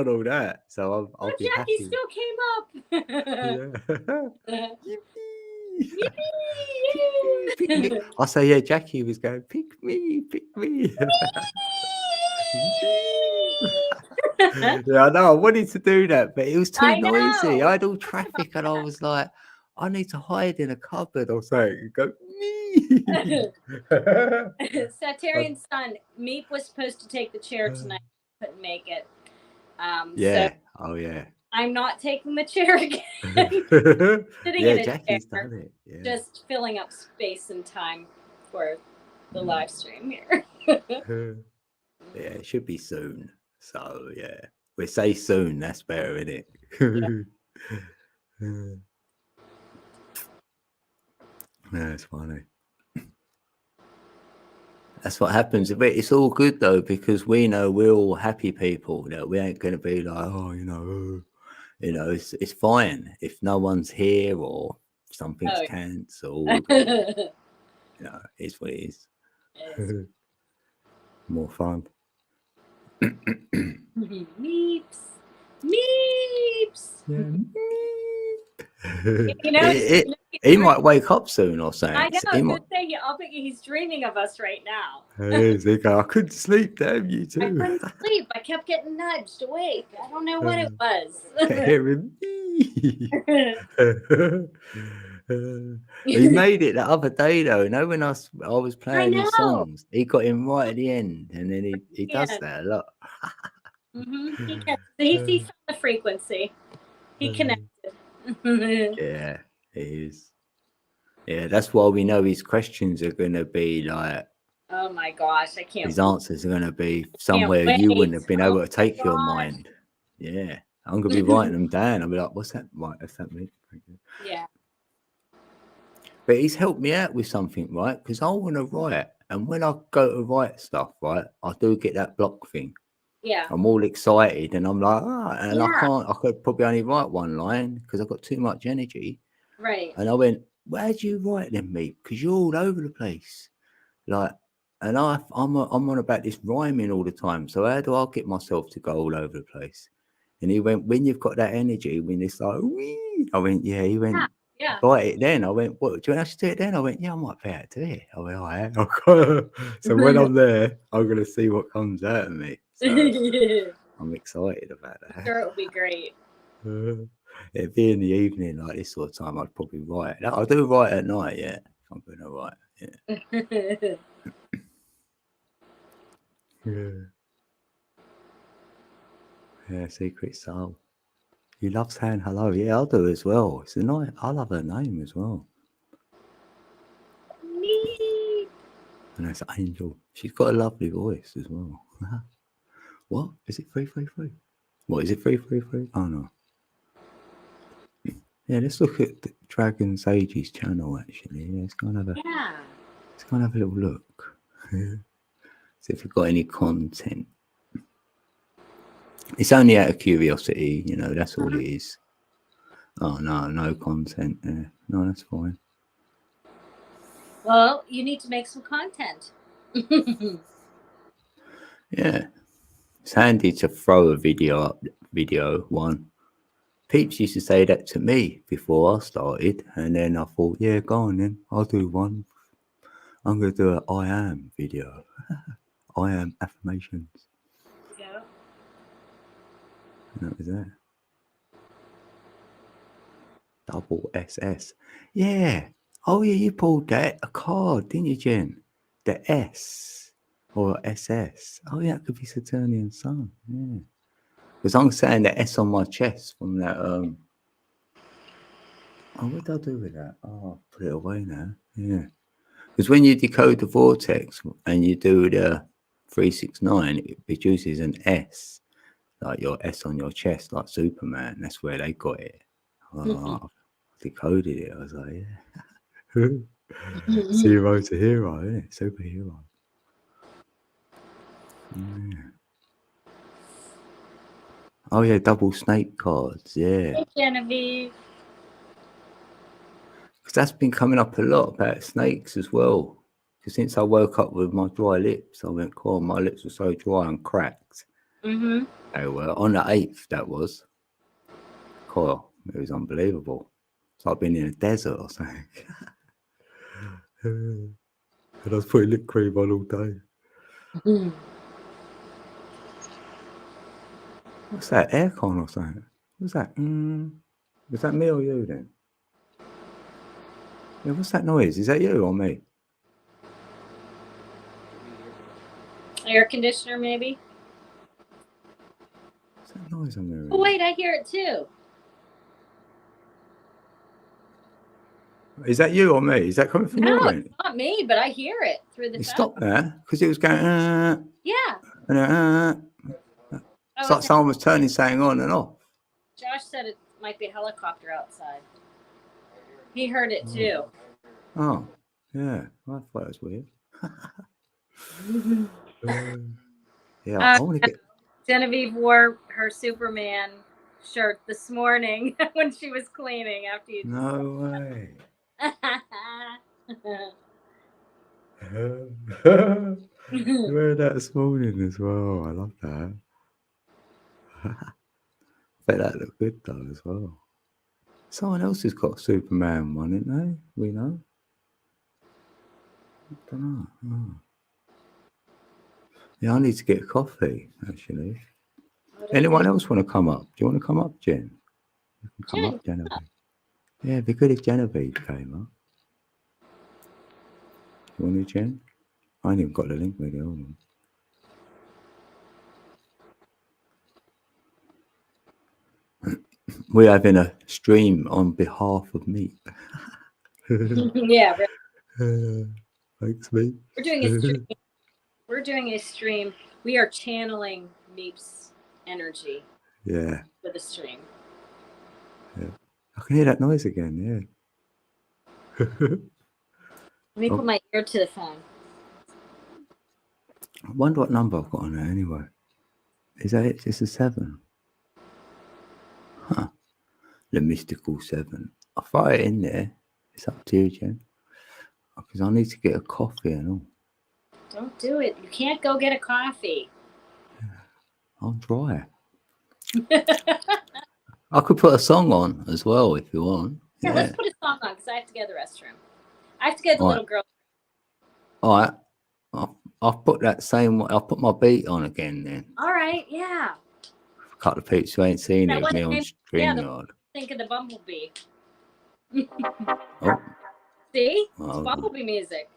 all that. So I'll be Jackie happy. still came up. Yeah. I say, yeah, Jackie was going, pick me. Yeah, I know. I wanted to do that, but it was too noisy. I had all traffic, and I was like, I need to hide in a cupboard or something. Go, Satarian Sun, Meep was supposed to take the chair tonight, couldn't make it. Yeah. So Oh, yeah. I'm not taking the chair again. Sitting Yeah, in a Jackie's chair, done it. Yeah. just filling up space and time for the live stream here. Yeah, it should be soon. So, yeah. We say soon, that's better, isn't it? That's funny. That's what happens. But it's all good, though, because we know we're all happy people. That we ain't going to be like, oh, it's fine if no one's here or something's cancelled. It's what it is. More fun. Meeps. Yeah. He might wake up soon or something. I know. I was going to say, I'll bet he's dreaming of us right now. I couldn't sleep, damn you too. I couldn't sleep. I kept getting nudged awake. I don't know what it was. He made it the other day though. When I was playing his songs, he got him right at the end, and then he does that a lot. He found the frequency. He connected. Yeah, he is. Yeah, that's why we know his questions are going to be like. Oh my gosh, I can't. His answers are going to be somewhere you wouldn't have been able to take your mind. Yeah, I'm going to be writing them down. I'll be like, what's that? Right, that's that me. Yeah. But he's helped me out with something, right? Because I want to write. And when I go to write stuff, right, I do get that block thing. Yeah. I'm all excited and I'm like, I could probably only write one line because I've got too much energy. Right. And I went, where do you write them, mate? Because you're all over the place. Like, and I'm on about this rhyming all the time. So how do I get myself to go all over the place? And he went, when you've got that energy, when it's like, wee. I went, yeah. He went, write it then. I went, what, do you want us to do it then? I went, yeah, I might be able to do it. I went, I am. So when I'm there, I'm going to see what comes out of me. So I'm excited about that. Sure, it'll be great. It'd be in the evening, like this sort of time, I'd probably write. I do write at night, yeah. If I'm going to write, yeah, Secret Soul. You love saying hello. Yeah, I'll do as well. It's a nice. I love her name as well. Me. And that's Angel. She's got a lovely voice as well. What? Is it 333? What is it 333? Oh no. Yeah, let's look at Dragon Sage's channel actually. Yeah, let's go and have a little look. See if we've got any content. It's only out of curiosity, that's all it is. Oh no content there. No, that's fine. Well, you need to make some content. Yeah. It's handy to throw a video one. Peeps used to say that to me before I started, and then I thought, yeah, go on then, I'll do one. I'm going to do an I am video. I am affirmations. Yeah. And that was that. Double SS. Yeah. Oh, yeah, you pulled that a card, didn't you, Jen? The S or SS. Oh, yeah, it could be Saturnian Sun. Yeah. Because I'm saying the S on my chest from that. Oh, what did I do with that? Oh, I'll put it away now. Yeah. Because when you decode the vortex and you do the 369, it produces an S like your S on your chest, like Superman. That's where they got it. I decoded it. I was like, yeah. Zero to hero, isn't it? Superhero. Yeah. Oh yeah, double snake cards. Yeah. Hey, Genevieve. Because that's been coming up a lot about snakes as well. Because since I woke up with my dry lips, I went, "God, my lips were so dry and cracked." Mm-hmm. They were on the 8th. That was. God, it was unbelievable. It's like being in a desert or something. And I was putting lip cream on all day. Mm-hmm. What's that? Aircon or something? What's that? Was that me or you then? Yeah, what's that noise? Is that you or me? Air conditioner, maybe. What's that noise I'm hearing? Oh wait, I hear it too. Is that you or me? Is that coming from No, your it's end? not me, but I hear it through the It phone. stopped there because it was going. Yeah. And, Oh, it's like it's- someone was turning something on and off. Josh said it might be a helicopter outside. He heard it too. Oh, yeah. I thought it was weird. Yeah, I want to get. Genevieve wore her Superman shirt this morning when she was cleaning after you. No way. You wear that this morning as well. I love that. I bet that looked good though as well. Someone else has got a Superman one, isn't they? We know. I don't know. Oh. Yeah, I need to get a coffee actually. Anyone else want to come up? Do you want to come up, Jen? You can come up, Genevieve. Yeah, it'd be good if Genevieve came up. You want to, Jen? I ain't even got the link with you. Hold on. We're having a stream on behalf of me. Yeah, right. Thanks, mate. We're doing a stream. We're doing a stream. We are channeling Meep's energy Yeah. for the stream. Yeah. I can hear that noise again, yeah. Let me put my ear to the phone. I wonder what number I've got on there anyway. Is that it? It's a 7. Huh. The mystical 7. I'll fire it in there. It's up to you, Jen. Because I need to get a coffee and all. Don't do it. You can't go get a coffee. I'll dry. I could put a song on as well if you want. Here, let's put a song on because I have to go to the restroom. I have to go to the little girl. All right. I'll put that same one. I'll put my beat on again then. All right, yeah. A couple of people who ain't seen That it of me on wasn't- StreamYard. Think of the bumblebee. Oh. See? Oh. It's bumblebee music.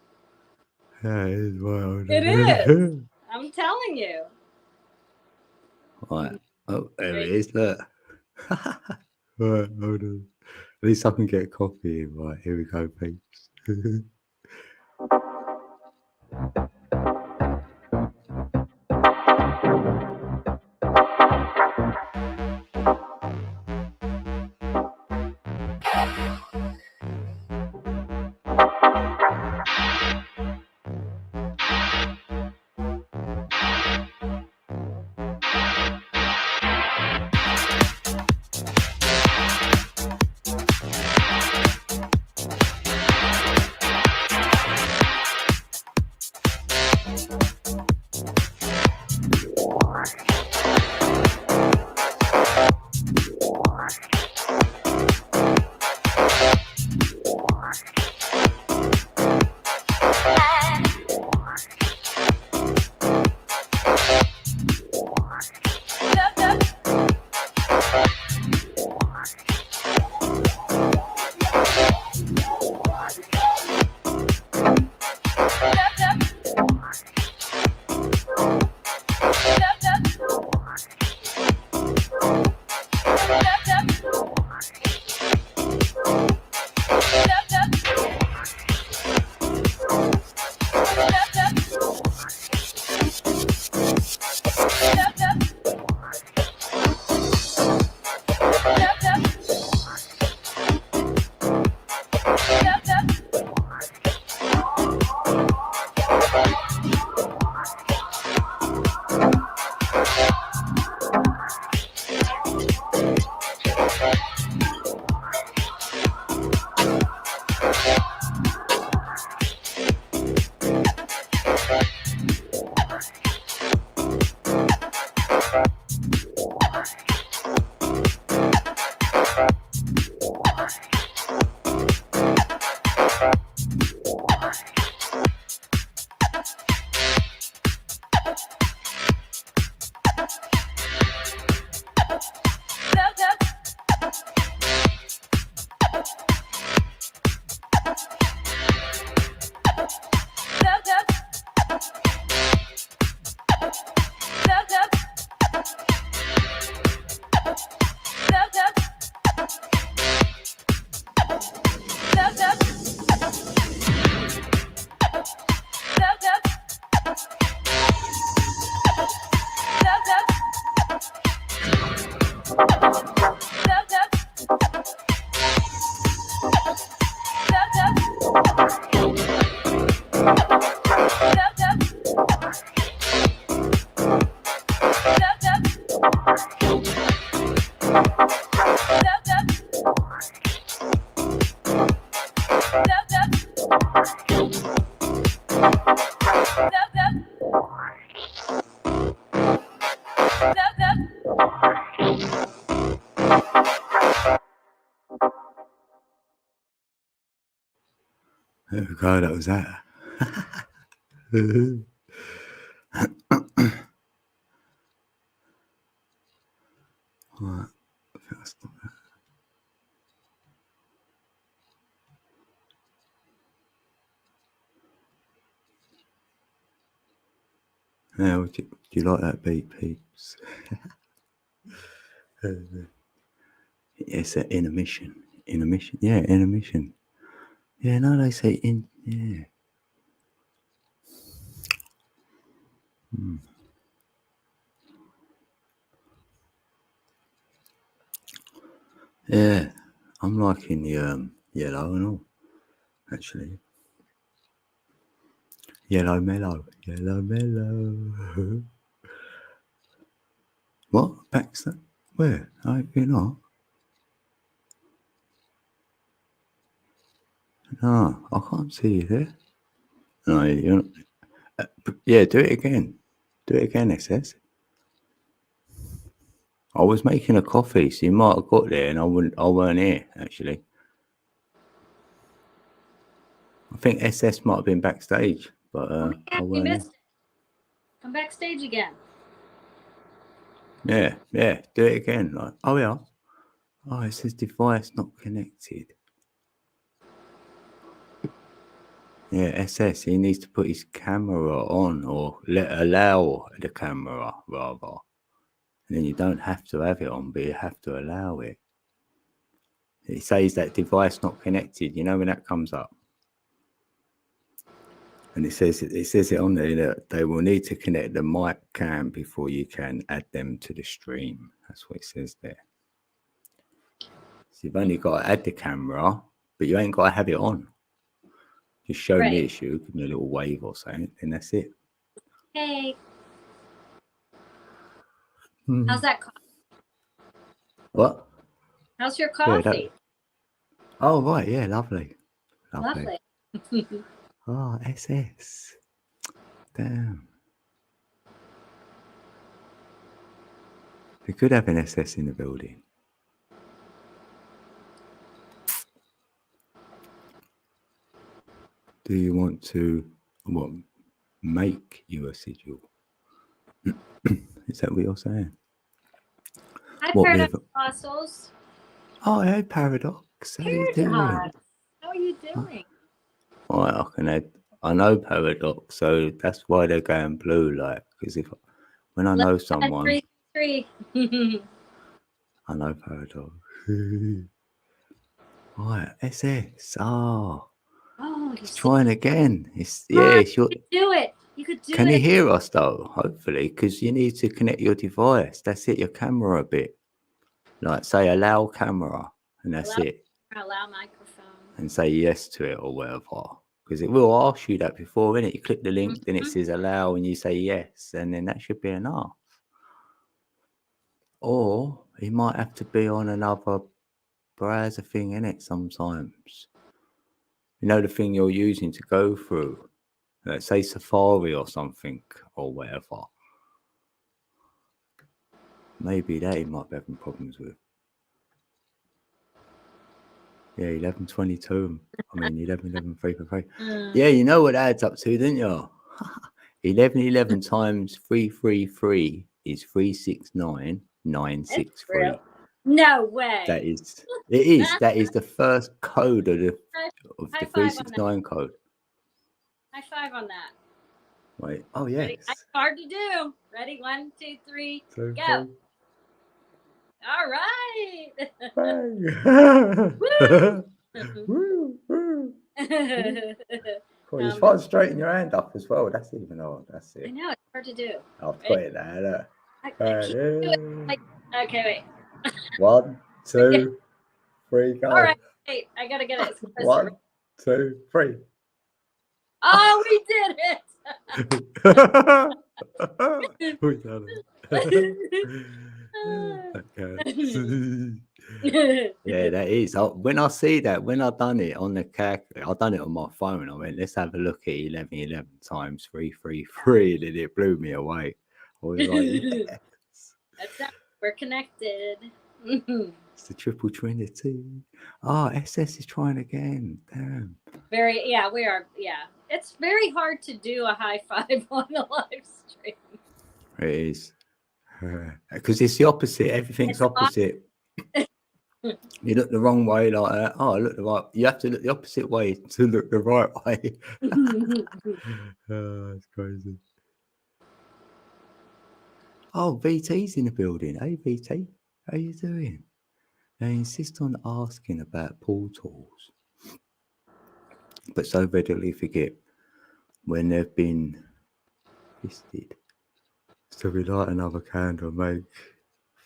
Yeah, it is wild. It is. I'm telling you. Right. Oh, there it is. Look. Right, hold on. At least I can get a coffee. Right, here we go, peeps. There we go, that was that. Right, I think I'll stop that. Yeah, do you like that beat, peeps? It's an intermission. Intermission? Yeah, intermission. Yeah, no, they say in, yeah. Yeah, I'm liking the yellow and all, actually. Yellow mellow, yellow mellow. What? Baxter? Where? I hope you're not. No, I can't see you there. No, you're not. Yeah, do it again. Do it again, SS. I was making a coffee, so you might have got there and I weren't here, actually. I think SS might have been backstage, but I You weren't here. missed it. Come backstage again. Yeah, do it again. Like, oh yeah. Oh, it says device not connected. Yeah, SS, he needs to put his camera on or allow the camera rather. And then you don't have to have it on, but you have to allow it. It says that device not connected. You know when that comes up? And it says it on there that they will need to connect the mic cam before you can add them to the stream. That's what it says there. So you've only got to add the camera, but you ain't got to have it on. Just show me the issue, give me a little wave or something, and that's it. Hey. How's that coffee? What? How's your coffee? Oh, right, yeah, lovely. Lovely. Oh, SS. Damn. We could have an SS in the building. Do you want to, make you a sigil? Is that what you're saying? Hi, Paradox Fossils. Oh, hey, Paradox. How you doing? How are you doing? Right, I know Paradox, so that's why they're going blue, like, because when I know someone, 3. I know Paradox. Right, SS. Oh, he's trying again. It's your. You could do it. You could do it. Can you hear us though? Hopefully, because you need to connect your device. That's it. Your camera a bit. Like say allow camera, and that's it. Allow microphone. And say yes to it or whatever. Because it will ask you that before, innit? You click the link, then it says allow, and you say yes, and then that should be enough. Or it might have to be on another browser thing, innit? Sometimes. You know the thing you're using to go through. Let's say Safari or something or whatever. Maybe that he might be having problems with. Yeah, 11:22. I mean, 11:11 3 for 3. Yeah, you know what that adds up to, didn't you? 11:11 times 333 is 369,963. No way. That is, it is. That is the first code of the High five on 369 code. High five on that. Wait. Oh Ready? yes. It's hard to do. Ready? 1, 2, 3, So, go. All right. Woo, woo. Cool. You try to straighten your hand up as well. That's even odd. That's I it. know, it's hard to do. I've got it there. Look. I can't do it. Okay, wait. 1, 2, 3, go. All right, wait. I gotta get it. 1, 2, 3. Oh, we did it. We done it. Yeah, that is. When I see that, when I done it on the calculator, I done it on my phone. I went, let's have a look at 11:11 times 333, and it blew me away. I was like, yes. That's how we're connected. It's the triple trinity. Oh, SS is trying again. Damn. Yeah, we are. Yeah, it's very hard to do a high five on the live stream. It is. Because it's the opposite. Everything's opposite. You look the wrong way like that. Oh, I look the right. You have to look the opposite way to look the right way. Oh, that's crazy. Oh, VT's in the building. Hey, VT. How you doing? They insist on asking about portals, but so readily forget when they've been fisted. So we light another candle and make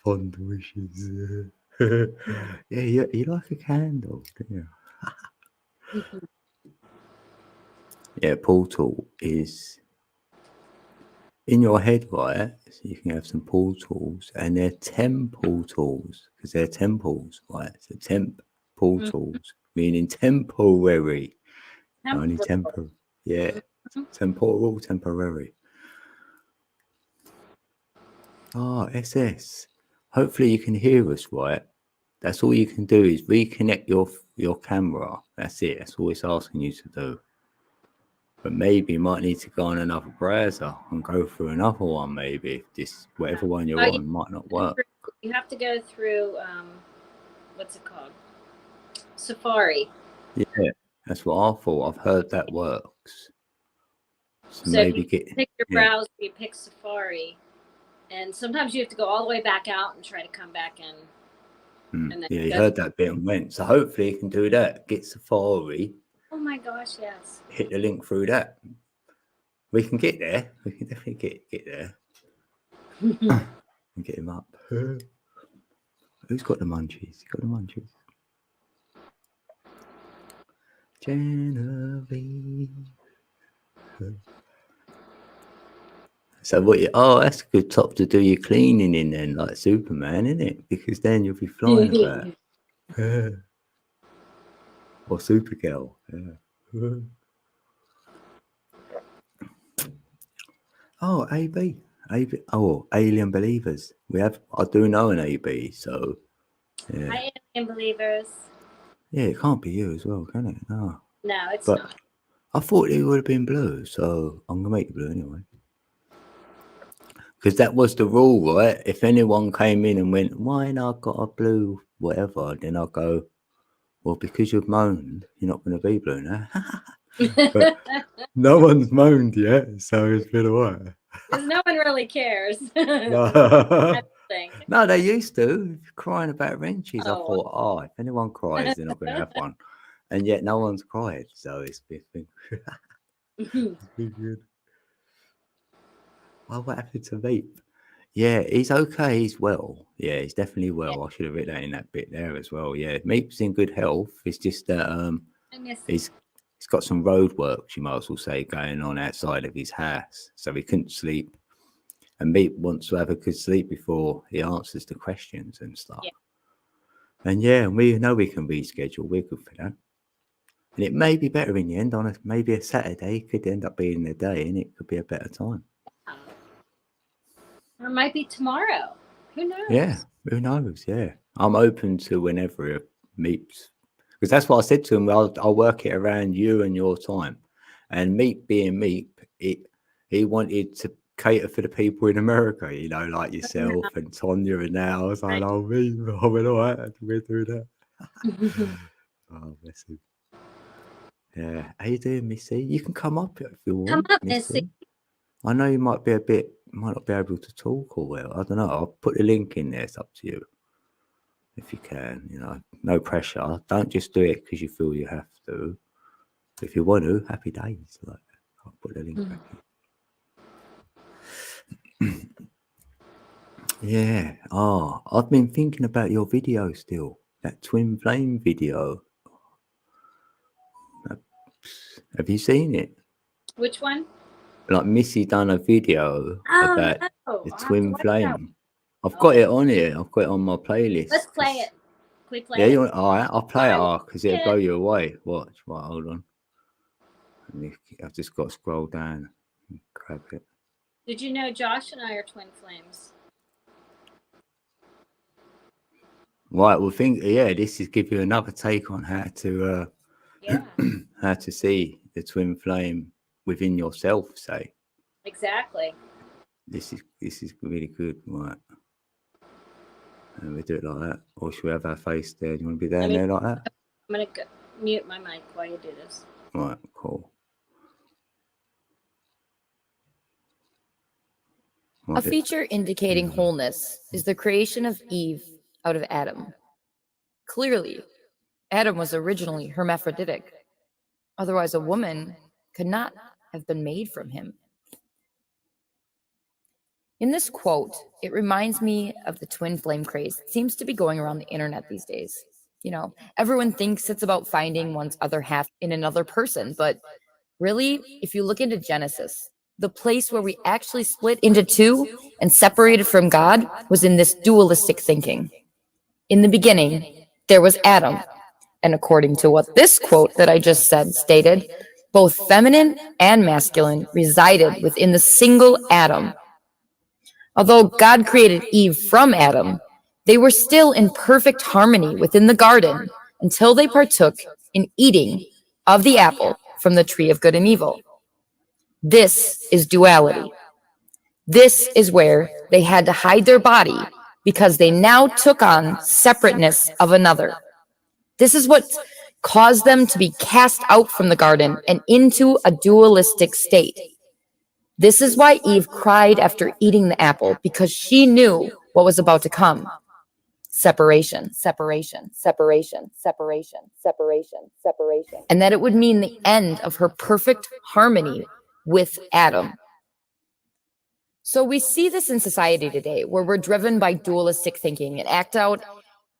fond wishes. Yeah, you like a candle, don't you? Yeah, portal is in your head, right? So you can have some portals, and they're temp portals because they're temples, right? So temp portals, meaning temporary. Only temporary. Yeah, temporal, temporary. Oh, SS. Hopefully you can hear us, right? That's all you can do is reconnect your camera. That's it. That's all it's asking you to do. But maybe you might need to go on another browser and go through another one. Maybe if this whatever one you're on might not work. You have to go through what's it called? Safari. Yeah, that's what I thought. I've heard that works. So maybe if you pick your browser, you pick Safari, and sometimes you have to go all the way back out and try to come back in. And then you heard that bit and went. So hopefully you can do that. Get Safari. Oh my gosh, yes. Hit the link through that. We can get there. We can definitely get there. And get him up. Who's got the munchies? You got the munchies? Genevieve. So what? That's a good top to do your cleaning in then, like Superman, isn't it? Because then you'll be flying about. Or Supergirl. Yeah. Oh, AB. Oh, Alien Believers. I do know an AB, so yeah. Hi, Alien Believers. Yeah, it can't be you as well, can it? No. No, it's not. I thought it would have been blue, so I'm gonna make it blue anyway. Because that was the rule, right? If anyone came in and went, "Why not got a blue whatever?" then I'll go, "Well, because you've moaned, you're not going to be blue now." But no one's moaned yet, so it's been a while. Because no one really cares. No, they used to. Crying about wrenches. I thought, if anyone cries, they're not going to have one. And yet no one's cried, so it's been good. Oh, what happened to Veep? Yeah, he's okay. He's well. Yeah, he's definitely well. I should have written that in that bit there as well. Yeah, Meep's in good health. It's just that he's got some road works, you might as well say, going on outside of his house, so he couldn't sleep. And Meep wants to have a good sleep before he answers the questions and stuff. Yeah. And yeah, we know we can reschedule. We're good for that. And it may be better in the end. Maybe a Saturday could end up being the day, and it could be a better time. Or it might be tomorrow. Who knows? Yeah, who knows? Yeah, I'm open to whenever it meets, because that's what I said to him. I'll work it around you and your time. And Meep being Meep, he wanted to cater for the people in America, you know, like yourself and Tonya and now. I was like, oh, Meep, I went, all right, we'll do that. Oh, bless him. Yeah, how you doing, Missy? You can come up if you want. Come up, Missy. I know you might not be able to talk or well. I don't know. I'll put the link in there. It's up to you. If you can, you know, no pressure. Don't just do it because you feel you have to. If you want to, happy days. Like, I'll put the link back in. Yeah. Oh, I've been thinking about your video still. That twin flame video. Have you seen it? Which one? Like Missy done a video about no. the I'll twin have to watch that flame. I've got it on here. I've got it on my playlist. Let's play it. Can we play Yeah, it? you want, all right, I'll play Oh, it because it'll blow you away. Watch. Right, hold on. I've just got to scroll down and grab it. Did you know Josh and I are twin flames? Right, well, this is give you another take on how to how to see the twin flame within yourself. Say Exactly. this is really good, right? And we do it like that, or should we have our face there? Do you want to be down there like that? I'm gonna mute my mic while you do this. Right, cool. A feature indicating wholeness is the creation of Eve out of Adam. Clearly, Adam was originally hermaphroditic. Otherwise, a woman could not have been made from him. In this quote, it reminds me of the twin flame craze. It seems to be going around the internet these days. You know, everyone thinks it's about finding one's other half in another person, but really, if you look into Genesis, the place where we actually split into two and separated from God was in this dualistic thinking. In the beginning, there was Adam. And according to what this quote that I just said stated, both feminine and masculine resided within the single Adam. Although God created Eve from Adam, they were still in perfect harmony within the garden until they partook in eating of the apple from the tree of good and evil. This is duality. This is where they had to hide their body because they now took on separateness of another. This is what caused them to be cast out from the garden and into a dualistic state. This is why Eve cried after eating the apple, because she knew what was about to come. Separation, separation, separation, separation, separation, separation. And that it would mean the end of her perfect harmony with Adam. So we see this in society today, where we're driven by dualistic thinking and act out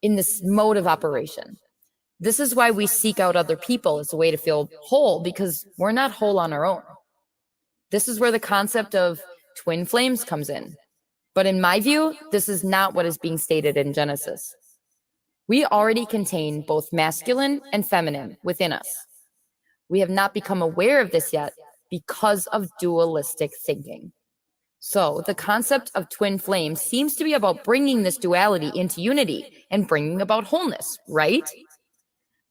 in this mode of operation. This is why we seek out other people as a way to feel whole, because we're not whole on our own. This is where the concept of twin flames comes in. But in my view, this is not what is being stated in Genesis. We already contain both masculine and feminine within us. We have not become aware of this yet because of dualistic thinking. So the concept of twin flames seems to be about bringing this duality into unity and bringing about wholeness, right?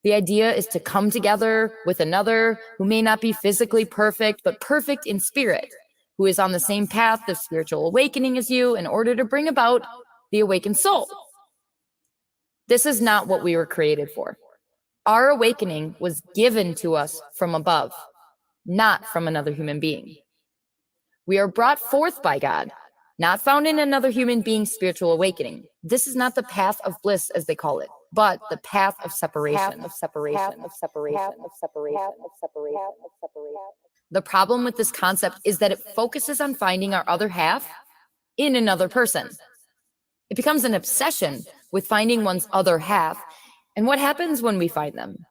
The idea is to come together with another who may not be physically perfect, but perfect in spirit, who is on the same path of spiritual awakening as you in order to bring about the awakened soul. This is not what we were created for. Our awakening was given to us from above, not from another human being. We are brought forth by God, not found in another human being's spiritual awakening. This is not the path of bliss, as they call it, but the path of separation, of separation, of separation, of separation, of separation, of separation. The problem with this concept is that it focuses on finding our other half in another person. It becomes an obsession with finding one's other half. And what happens when we find them?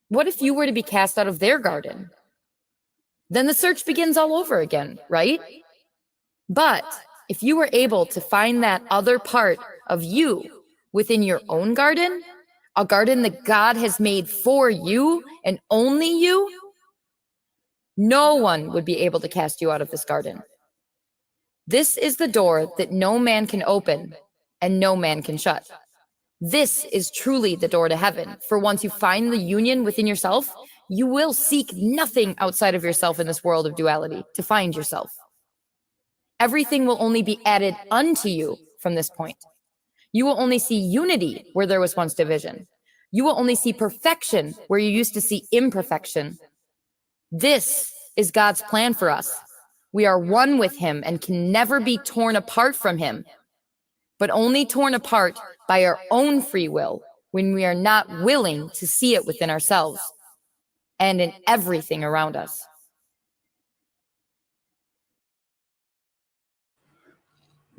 What if you were to be cast out of their garden? Then the search begins all over again, right? But if you were able to find that other part of you within your own garden, a garden that God has made for you and only you, no one would be able to cast you out of this garden. This is the door that no man can open and no man can shut. This is truly the door to heaven. For once you find the union within yourself, you will seek nothing outside of yourself in this world of duality to find yourself. Everything will only be added unto you from this point. You will only see unity where there was once division. You will only see perfection where you used to see imperfection. This is God's plan for us. We are one with him and can never be torn apart from him, but only torn apart by our own free will when we are not willing to see it within ourselves and in everything around us.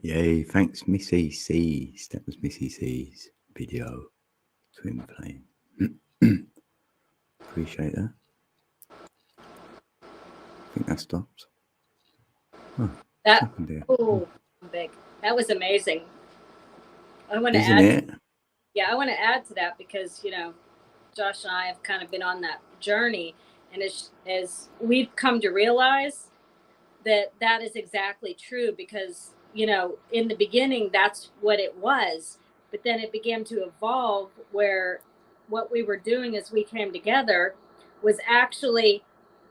Yay, thanks Missy C's. That was Missy C's video. Twin flame. Appreciate that. I think that stopped. Oh, big. That was amazing. I want to isn't add. it? Yeah, I want to add to that because Josh and I have kind of been on that journey, and as we've come to realize that is exactly true because in the beginning that's what it was, but then it began to evolve where what we were doing as we came together was actually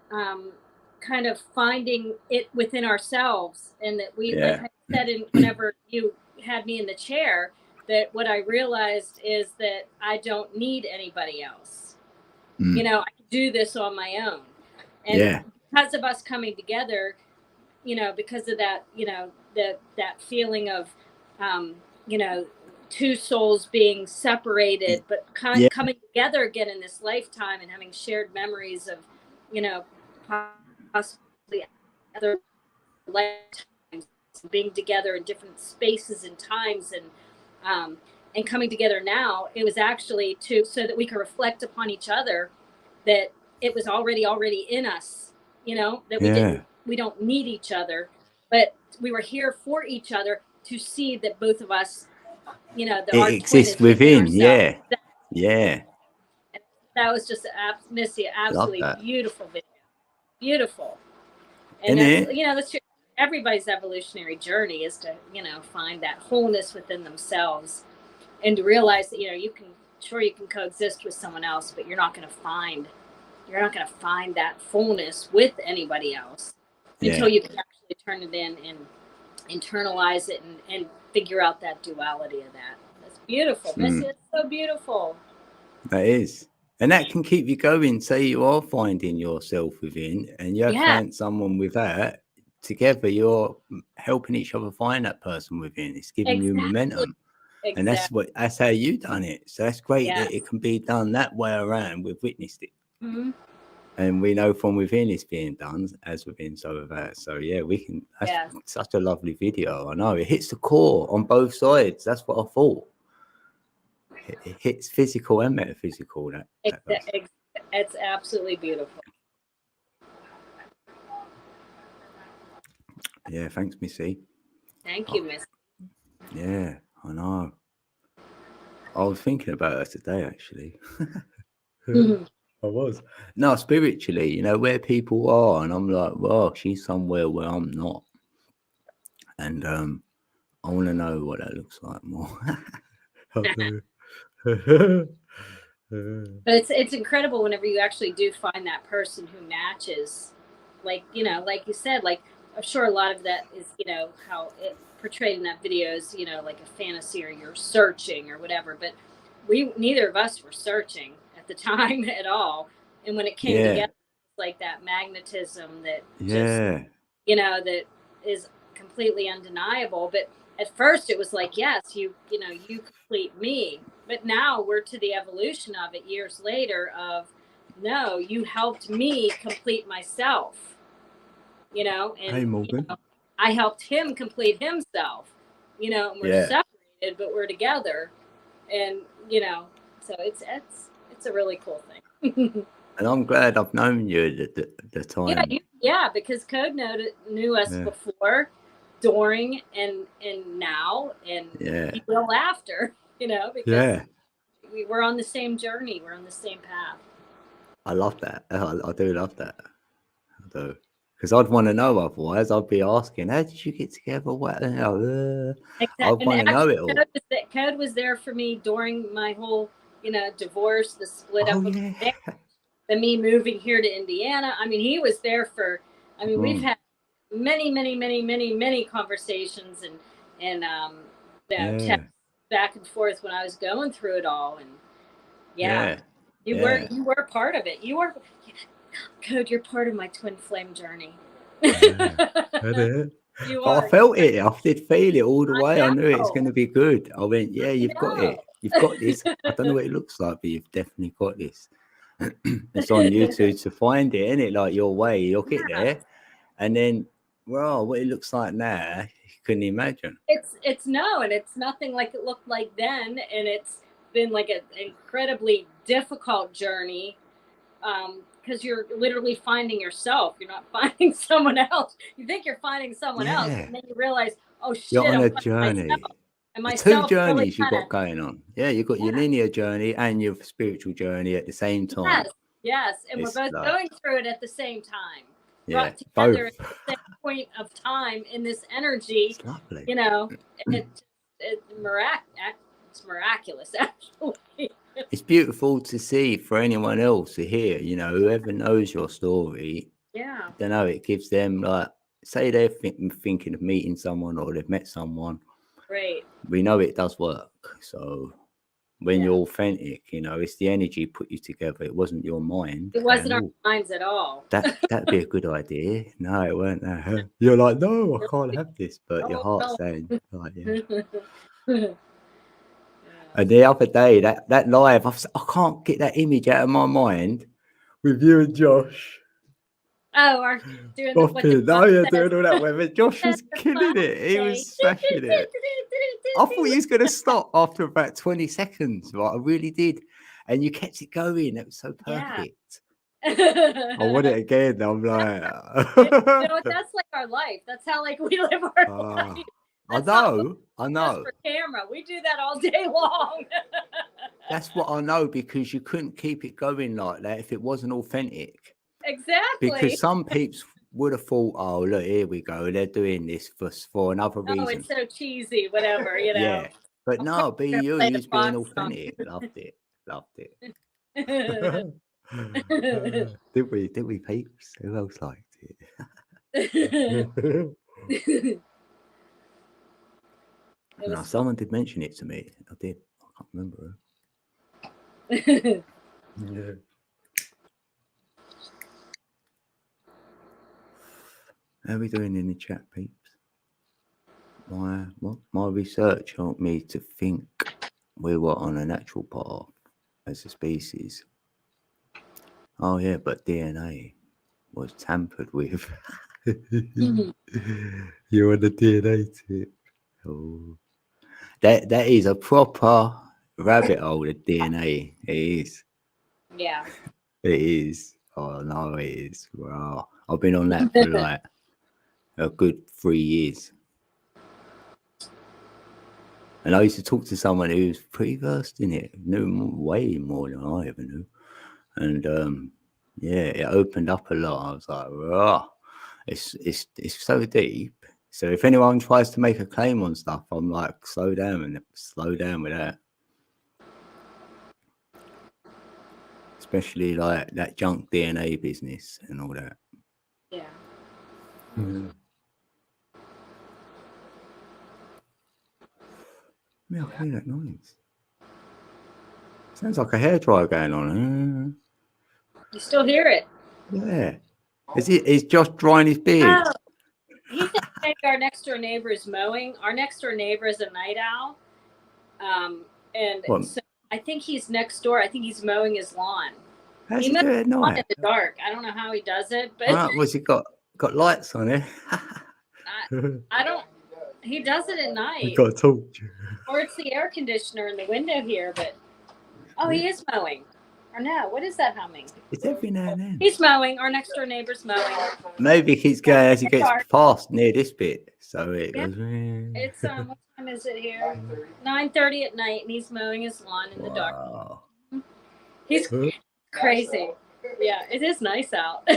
kind of finding it within ourselves, and that we like I said whenever you had me in the chair, that what I realized is that I don't need anybody else. I can do this on my own, and because of us coming together, because of that, that feeling of two souls being separated but coming together again in this lifetime and having shared memories of possibly other lifetimes, being together in different spaces and times, and coming together now, it was actually so that we could reflect upon each other, that it was already in us, that we don't need each other, but we were here for each other to see that both of us, it our exists twin is within. That was just Missy, absolutely beautiful video. Beautiful. And that's everybody's evolutionary journey is to find that wholeness within themselves, and to realize that you can coexist with someone else, but you're not going to find that fullness with anybody else until you can actually turn it in and internalize it and figure out that duality of that. That's beautiful. Missy, it's so beautiful. That is. And that can keep you going. Say you are finding yourself within and you have found someone with that. Together, you're helping each other find that person within. It's giving you momentum. And that's how you done it. So that's great that it can be done that way around. We've witnessed it. Mm-hmm. And we know from within it's being done as within, so without. So we can. That's such a lovely video. I know it hits the core on both sides. That's what I thought. It hits physical and metaphysical. It's absolutely beautiful. Yeah, thanks, Missy. Thank you, Missy. Yeah, I know. I was thinking about her today, actually. I was. No, spiritually, where people are, and I'm like, well, she's somewhere where I'm not. And I want to know what that looks like more. But it's incredible whenever you actually do find that person who matches, like you said, like I'm sure a lot of that is how it portrayed in that video is like a fantasy, or you're searching or whatever, but neither of us were searching at the time at all, and when it came together, like that magnetism that just that is completely undeniable. But at first it was like, yes, you complete me, but now we're to the evolution of it years later of, no, you helped me complete myself, and hey, Morgan. I helped him complete himself, and we're separated, but we're together, and so it's a really cool thing. And I'm glad I've known you the time. Because Code knew us before, during, and now, and he will after, because we were on the same journey. We're on the same path. I love that. I do love that. I do. Because I'd want to know otherwise. I'd be asking, how did you get together? What? I'd Exactly. want to And know actually, it all. Code was there for me during my whole, divorce, the split up Oh, of yeah. the me moving here to Indiana. I mean, he was there for. I mean, we've had many conversations and Yeah. text back and forth when I was going through it all. And Yeah. you were part of it. You were, Code. You're part of my twin flame journey. Yeah. You But are. I felt it. I did feel it all the way. I knew it's know. going to be good. I went, yeah, you've got know. it. You've got this. I don't know what it looks like, but you've definitely got this. It's on you to find it, isn't it? Like your way, you'll get there. And then, well, what it looks like now, you couldn't imagine. It's no, and it's nothing like it looked like then, and it's been like an incredibly difficult journey. Because you're literally finding yourself. You're not finding someone else. You think you're finding someone else, and then you realize, oh shit, You're on I'm a finding journey. myself. And The myself two journeys really you've got going on. Yeah, you've got your linear journey and your spiritual journey at the same time. Yes, and It's we're both like, going through it at the same time. yeah, Brought together both. at the same point of time in this energy. It's lovely. It's miraculous, actually. It's beautiful to see for anyone else to hear, whoever knows your story. Yeah. I don't know, it gives them, like, say they're thinking of meeting someone or they've met someone. Right. We know it does work. So when you're authentic, it's the energy put you together. It wasn't your mind. It wasn't our minds at all. That'd be a good idea. No, it weren't. You're like, no, I can't have this. But your heart's saying, like, yeah. And the other day, that live, I can't get that image out of my mind with you and Josh. Oh, are doing doing all that weather. Josh was killing it. He was smashing it. I thought he was going to stop after about 20 seconds, right? I really did. And you kept it going. It was so perfect. I want it again. I'm like... that's like our life. That's how we live our life. I know. For camera, we do that all day long. That's what I know, because you couldn't keep it going like that if it wasn't authentic. Exactly. Because some peeps would have thought, oh, look, here we go. They're doing this for another reason. Oh, it's so cheesy, whatever, Yeah. But no, be you. He was being authentic. Loved it. Did we, peeps? Who else liked it? No, someone did mention it to me. I did. I can't remember. Yeah. How are we doing in the chat, peeps? My research helped me to think we were on a natural path as a species. Oh yeah, but DNA was tampered with. You're on the DNA tip. Oh, that is a proper rabbit hole. The DNA, it is. Yeah. It is. Oh no, it is. Wow, I've been on that for like a good 3 years. And I used to talk to someone who was pretty versed in it, knew way more than I ever knew. And yeah, it opened up a lot. I was like, oh, it's so deep. So if anyone tries to make a claim on stuff, I'm like, slow down with that. Especially like that junk DNA business and all that. Yeah. Yeah, I hear that noise. Sounds like a hairdryer going on. You still hear it? Yeah. Is Josh drying his beard? Oh, he said our next door neighbor is mowing. Our next door neighbor is a night owl. So I think he's next door. I think he's mowing his lawn. How's he do it at night? In the dark. I don't know how he does it, but Was he got lights on it? I don't. He does it at night. He got a torch. Or it's the air conditioner in the window here, but he is mowing. Or no, what is that humming? It's every now and then. He's mowing. Our next door neighbor's mowing. Maybe he's going as he gets past near this bit, so it goes. It's what time is it here? 9:30 at night, and he's mowing his lawn in the dark. He's crazy. Yeah, it is nice out.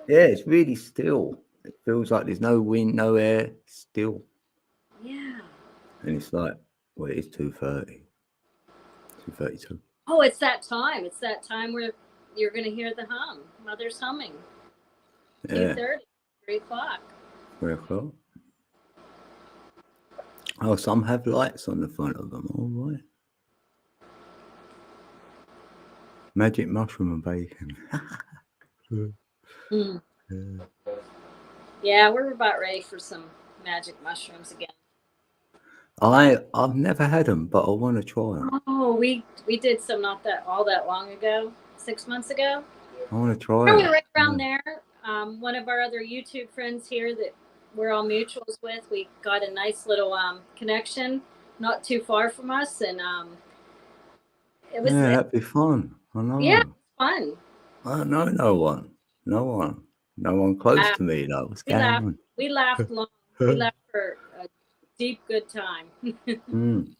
Yeah, it's really still. It feels like there's no wind, no air, still. Yeah. And it's like, well, it's 2:30. 2:32. Oh, it's that time. It's that time where you're going to hear the hum. Mother's humming. Yeah. 2:30, 3 o'clock. 3 o'clock. Oh, some have lights on the front of them. All right. Magic mushroom and bacon. Mm. Yeah. Yeah, we're about ready for some magic mushrooms again. I've never had them, but I want to try them. Oh, we did some not that long ago, 6 months ago. I want to try Probably it. right around there. One of our other YouTube friends here that we're all mutuals with, we got a nice little connection not too far from us, and it was That'd be fun. I know. yeah, it was fun. I don't know no one. No one close to me though. What's going on? We laughed long. We laughed for a deep good time. Mm.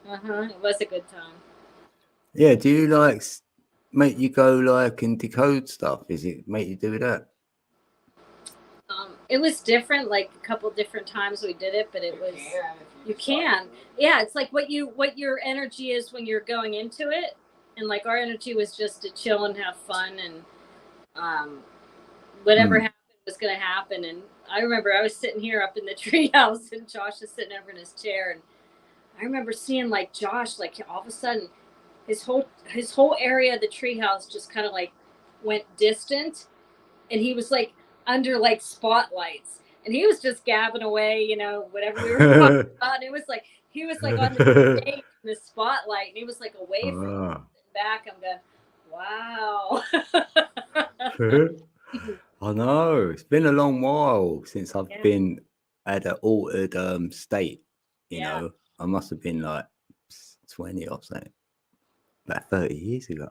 It was a good time. Yeah, do you like make you go like and decode stuff? Is it make you do that? It was different, like a couple different times we did it, but it was you can. Yeah, it's like what your energy is when you're going into it, and like our energy was just to chill and have fun, and whatever happened was going to happen. And I remember I was sitting here up in the treehouse, and Josh is sitting over in his chair, and I remember seeing like Josh, like all of a sudden, his whole area of the treehouse just kind of like went distant, and he was like under like spotlights, and he was just gabbing away, whatever we were talking about. And it was like he was like on the stage in the spotlight, and he was like away from me, back. I'm going, wow. I know it's been a long while since I've been at an altered state. You know, I must have been like 20 or something, about 30 years ago.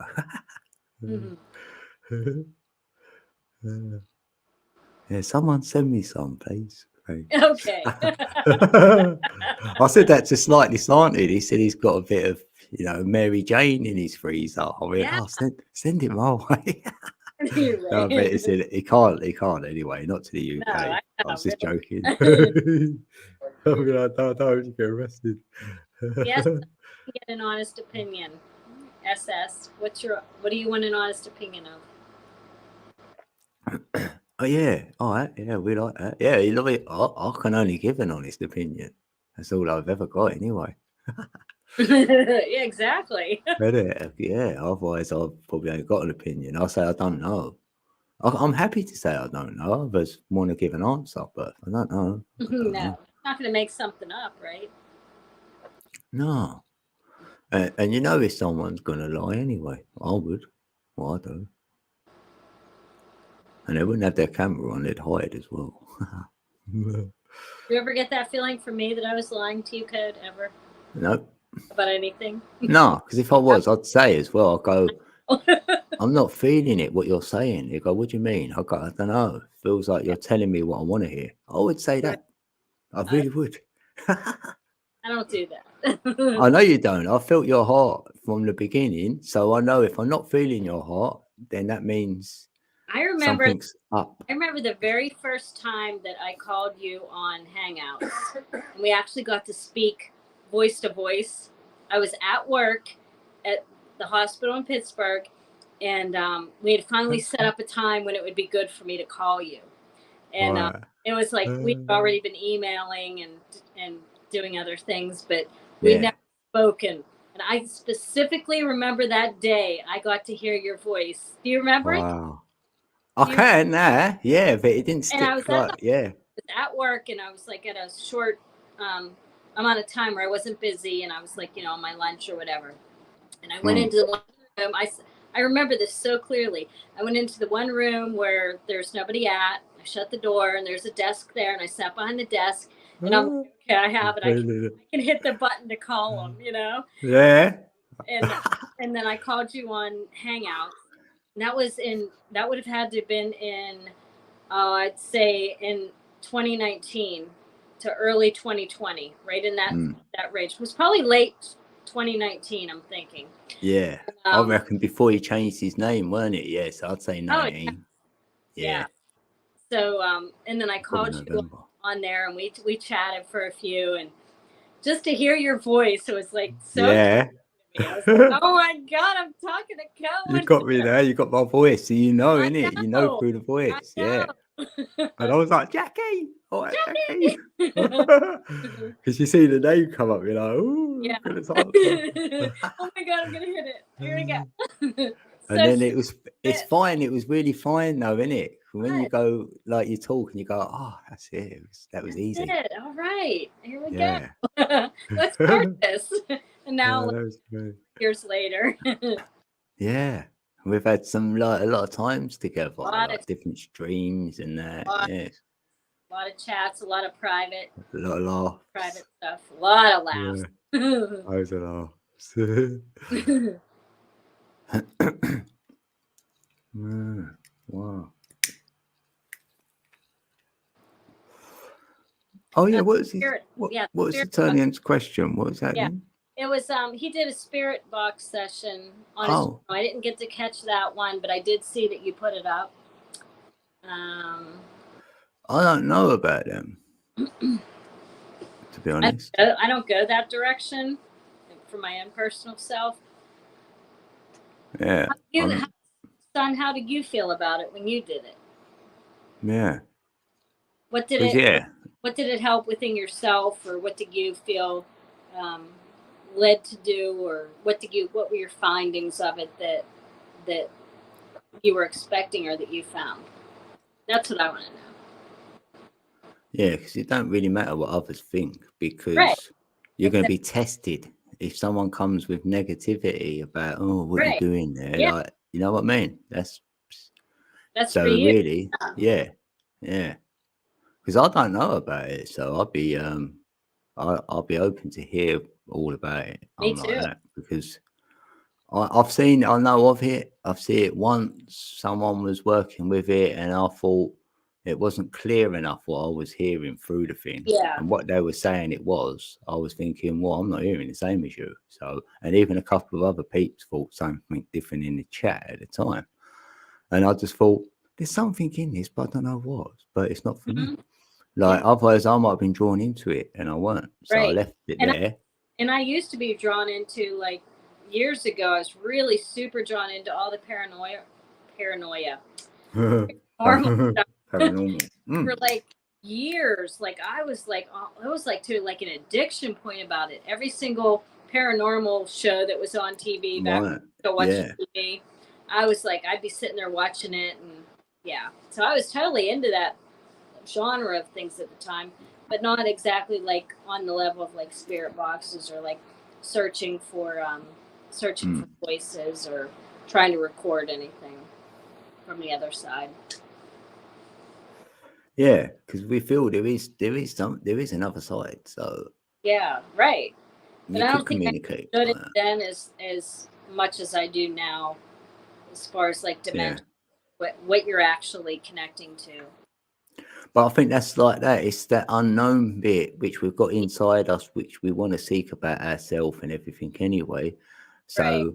Yeah, someone send me some, please. Okay. I said that to Slightly Slanted. He said he's got a bit of, Mary Jane in his freezer. I mean, send it my way. No, but he said he can't anyway, not to the UK. No, I was just joking. Yes, don't get arrested. Yes, get an honest opinion. SS, what do you want an honest opinion of? Oh yeah, all right, yeah, we like that. Yeah, you love it. I can only give an honest opinion. That's all I've ever got, anyway. Yeah, exactly. Yeah, otherwise I've probably ain't got an opinion. I'll say I don't know. I'm happy to say I don't know. I just want to give an answer, but I don't know. No, not going to make something up, right? No. And if someone's going to lie anyway, I would. Well, I do. And they wouldn't have their camera on, they'd hide as well. Do you ever get that feeling from me that I was lying to you, Code, ever? No. About anything? No, because if I was, I'd say as well, I'd go, I'm not feeling it, what you're saying. You go, what do you mean? I go, I don't know. Feels like you're telling me what I want to hear. I would say that. I really would. I don't do that. I know you don't. I felt your heart from the beginning. So I know if I'm not feeling your heart, then that means something's up. I remember the very first time that I called you on Hangouts. And we actually got to speak voice to voice. I was at work at the hospital in Pittsburgh, and we had finally set up a time when it would be good for me to call you. And it was like we'd already been emailing and doing other things, but we'd never spoken. And I specifically remember that day I got to hear your voice. Do you remember it? I can now, yeah, but it didn't stick. And I was at work, and I was like at a short amount of time where I wasn't busy, and I was like, on my lunch or whatever. And I went into the one room. I remember this so clearly. I went into the one room where there's nobody at. I shut the door, and there's a desk there, and I sat behind the desk, and I'm like, okay, I have it. I can hit the button to call them, Yeah. And then I called you on Hangouts. And that would have had to have been in, I'd say in 2019 to early 2020, right in that range. It was probably late 2019, I'm thinking. Yeah. I reckon before he changed his name, weren't it? Yes, I'd say 19. Yeah. So and then I Probably called you November. on there, and we chatted for a few, and just to hear your voice, it was like so Yeah. me. I was like, oh my God, I'm talking to You Cohen. got me there. You got my voice. So you know, I innit? You know know. through the I voice. Yeah. know. And I was like, Jackie. All right, Jackie. Jackie! Because you see the name come up, you're like, ooh, Yeah. I'm gonna Oh my God, I'm gonna hit it. Here we go. And So then she it's said, fine. It was really fine though, innit? When you "What? go, like you talk and you go, oh, that's it. That was That's easy. it. All right, here we go. Yeah. Let's start this." And now, That was great. years later, Yeah. We've had a lot of times together, lot of like different streams and that. lot, Yeah. lot of chats, a lot of private A lot of laughs. stuff, a lot of Yeah. laughs. Loads of laughs. Yeah. Wow. Oh yeah, what was his, Spirit, yeah, what was the spirit box. Tonian's question? What was that Yeah. again? It was he did a spirit box session on his Oh. channel. I didn't get to catch that one, but I did see that you put it up. I don't know about them. To be honest. I don't go that direction for my own personal self. Yeah. Son, how did you feel about it when you did it? Yeah. What did What did it help within yourself, or what did you feel led to do, or what were your findings of it that you were expecting or that you found? That's what I want to know. Yeah, because it don't really matter what others think, because Right. you're going to be tested. If someone comes with negativity about, oh, what Right. you doing there, Yeah. like, you know what I mean? That's for you. Really, yeah. Because I don't know about it, so I'll be open to hear all about it. Me Like too. that, because I know of it. I've seen it once. Someone was working with it, and I thought it wasn't clear enough what I was hearing through the thing. Yeah. And what they were saying it was, I was thinking, well, I'm not hearing the same as you. So, and even a couple of other peeps thought something different in the chat at the time. And I just thought, there's something in this, but I don't know what. But it's not for me. Like, otherwise I might have been drawn into it, and I weren't. So I left it there. And I used to be drawn into, like, years ago, I was really super drawn into all the paranoia. Paranormal. For like years. Like I was like to like an addiction point about it. Every single paranormal show that was on TV back when I was watching TV, I was like, I'd be sitting there watching it, and yeah. So I was totally into that genre of things at the time, but not exactly like on the level of like spirit boxes or like searching for voices or trying to record anything from the other side. Yeah, because we feel there is another side. So yeah, right. You but I don't communicate. think I understood it then as much as I do now, as far as like dimension, what you're actually connecting to. But I think that's like that. It's that unknown bit which we've got inside us, which we want to seek about ourselves and everything anyway. So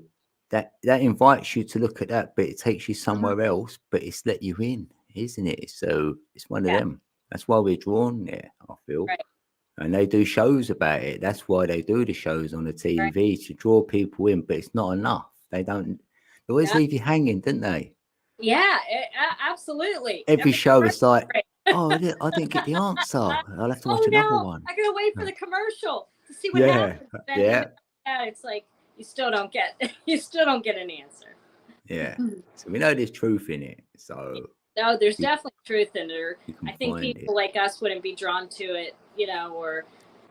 that invites you to look at that, but it takes you somewhere else, but it's let you in, isn't it? So it's one of them. That's why we're drawn there, I feel. Right. And they do shows about it. That's why they do the shows on the TV, to draw people in, but it's not enough. They always leave you hanging, don't they? Yeah, absolutely. Every show is like, oh, I didn't get the answer. I'll have to watch another one. I gotta wait for the commercial to see what happens. Then it's like you still don't get an answer. Yeah. So we know there's truth in it. So no, there's definitely truth in it. I think people like us wouldn't be drawn to it, or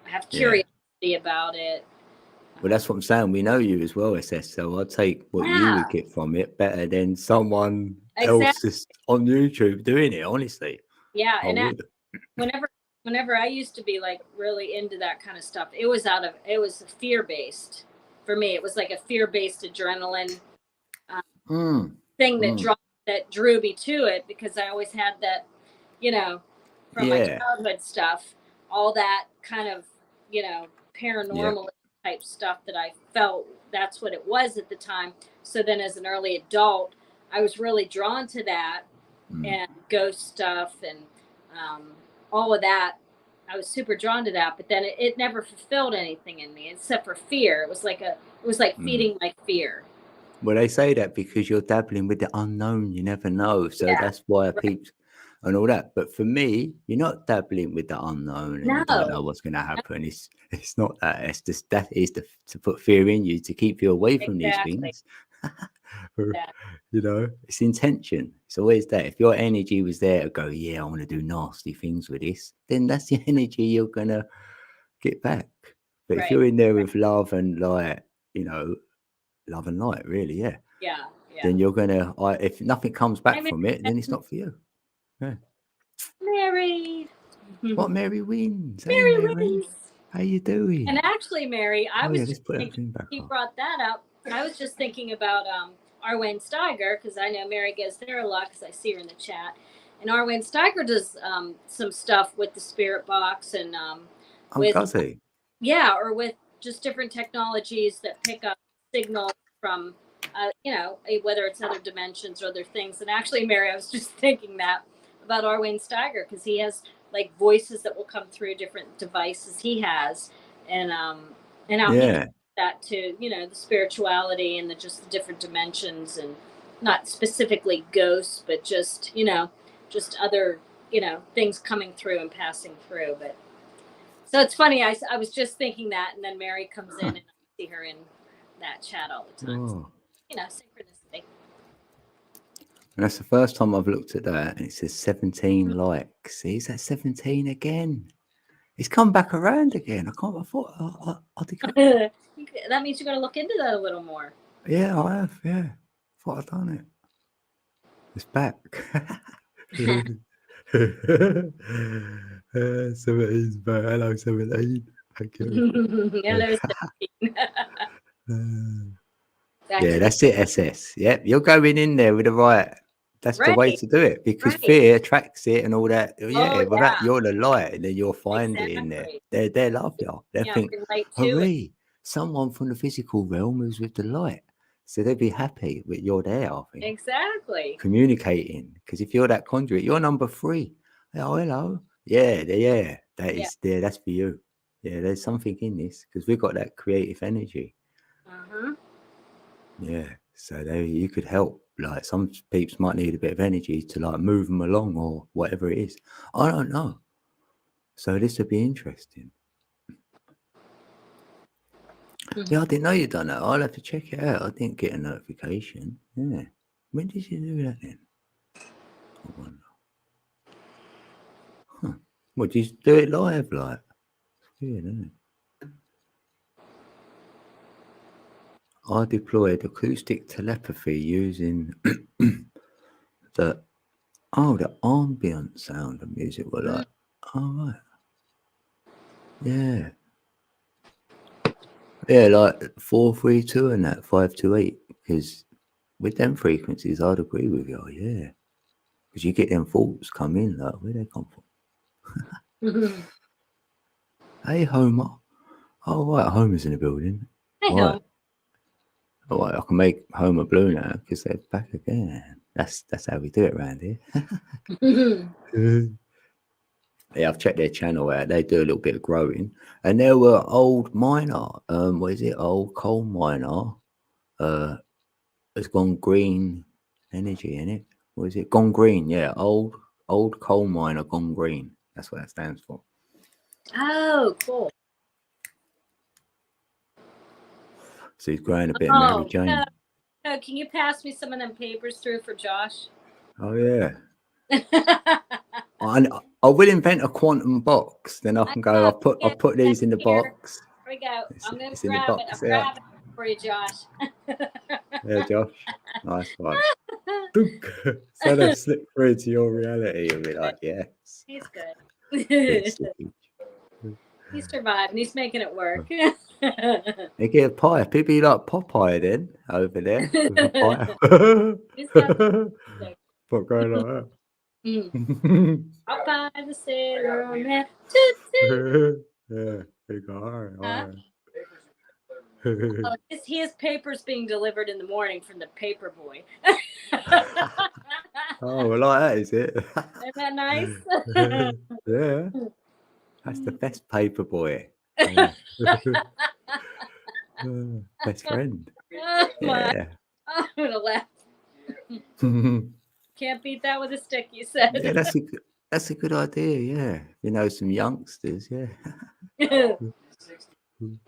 have curiosity about it. Well, that's what I'm saying. We know you as well, SS. So I'll take what you would get from it better than someone else just on YouTube doing it, honestly. Yeah, and whenever I used to be like really into that kind of stuff, it was fear-based. For me, it was like a fear-based adrenaline thing that drew me to it, because I always had that, from my childhood stuff, all that kind of, paranormal type stuff that I felt that's what it was at the time. So then as an early adult, I was really drawn to that. and ghost stuff and all of that. I was super drawn to that, but then it never fulfilled anything in me except for fear. It was like feeding my fear. Well, they say that because you're dabbling with the unknown, you never know. So Yeah, that's why right. peeps and all that. But for me, you're not dabbling with the unknown and you don't know No. what's going to happen. It's not that. It's just that is to put fear in you to keep you away from these Exactly. things. You know, it's intention. It's always that. If your energy was there to go, yeah, I want to do nasty things with this, then that's the energy you're gonna get back. But if Right. you're in there with love and light, you know, love and light, really, yeah. Yeah. Then you're gonna. If nothing comes back I'm from it, then it's not for you. Yeah. married. What Mary wins? Hey, Mary Mary, wins. how you doing? And actually, Mary, I Oh was yeah, just let's put thinking, everything back he on. brought that up. I was just thinking about Arwayne Steiger, because I know Mary goes there a lot because I see her in the chat. And Arwayne Steiger does some stuff with the spirit box and Oh, with, does he? yeah, or with just different technologies that pick up signals from, whether it's other dimensions or other things. And actually, Mary, I was just thinking that about Arwayne Steiger, because he has like voices that will come through different devices he has, and how he Yeah. connects that to the spirituality and just the different dimensions, and not specifically ghosts, but just just other things coming through and passing through. But so it's funny. I was just thinking that, and then Mary comes in, and I see her in that chat all the time. So, Oh. synchronicity. And that's the first time I've looked at that, and it says 17 likes. See, is that 17 again? It's come back around again. I can't. I thought I think. That means you're going to look into that a little more. Yeah, I have. Yeah, thought I'd done it. It's back. 17's back. Hello, 17. Thank you. Hello, 17. Yeah, that's it, SS. Yep, you're going in there with the right. That's the way Right. to do it, because Right. fear attracts it and all that. Yeah, Oh, well, that you're the light, and then you'll find it in there. Exactly. They love you. They think, relate to it. hooray, someone from the physical realm who's with the light. So they'd be happy that you're there, I think. Exactly. Communicating, because if you're that conduit, you're number 3. Oh, hello. Yeah, that is there. That's for you. Yeah, there's something in this, because we've got that creative energy. Yeah, so you could help. Like some peeps might need a bit of energy to like move them along or whatever it is. I don't know. So this would be interesting. Yeah, I didn't know you'd done that. I'll have to check it out. I didn't get a notification. Yeah. When did you do that then? I wonder. Huh. What, did you do it live like? It's weird, isn't it? I deployed acoustic telepathy using the ambient sound and music were like, oh, right. Yeah. Yeah, like 432 and that 528. Because with them frequencies, I'd agree with you. Yeah. Because you get them thoughts come in, like, where they come from? Hey, Homer. Oh, right. Homer's in the building. Hey, Right. Homer. All right, I can make Homer blue now because they're back again. That's how we do it around here. Yeah, I've checked their channel out. They do a little bit of growing, and there were old miner. What is it? Old coal miner. Has gone green energy in it. What is it? Gone green. Yeah, old coal miner gone green. That's what that stands for. Oh, cool. So he's growing a bit of Mary Jane. No, can you pass me some of them papers through for Josh? Oh yeah. I will invent a quantum box. Then I can go. I'll put these in the box. Here we go. I'm going to grab it. I'm grabbing it for you, Josh. Yeah, Josh. Nice one. So they slip through to your reality. You'll be like, yes. He's good. He's surviving. He's making it work. They get a pipe. It'd be like Popeye then over there with a pipe. What going like that? Popeye the Sailor Man. Yeah, they go, all right. He has papers being delivered in the morning from the paper boy. Oh, well, like that, is it? Isn't that nice? Yeah, that's the best paper boy. Yeah. Best friend. Oh, my. Yeah. I'm gonna laugh. Yeah, Can't beat that with a stick, you said. that's a good idea. Yeah, you know, some youngsters. Yeah.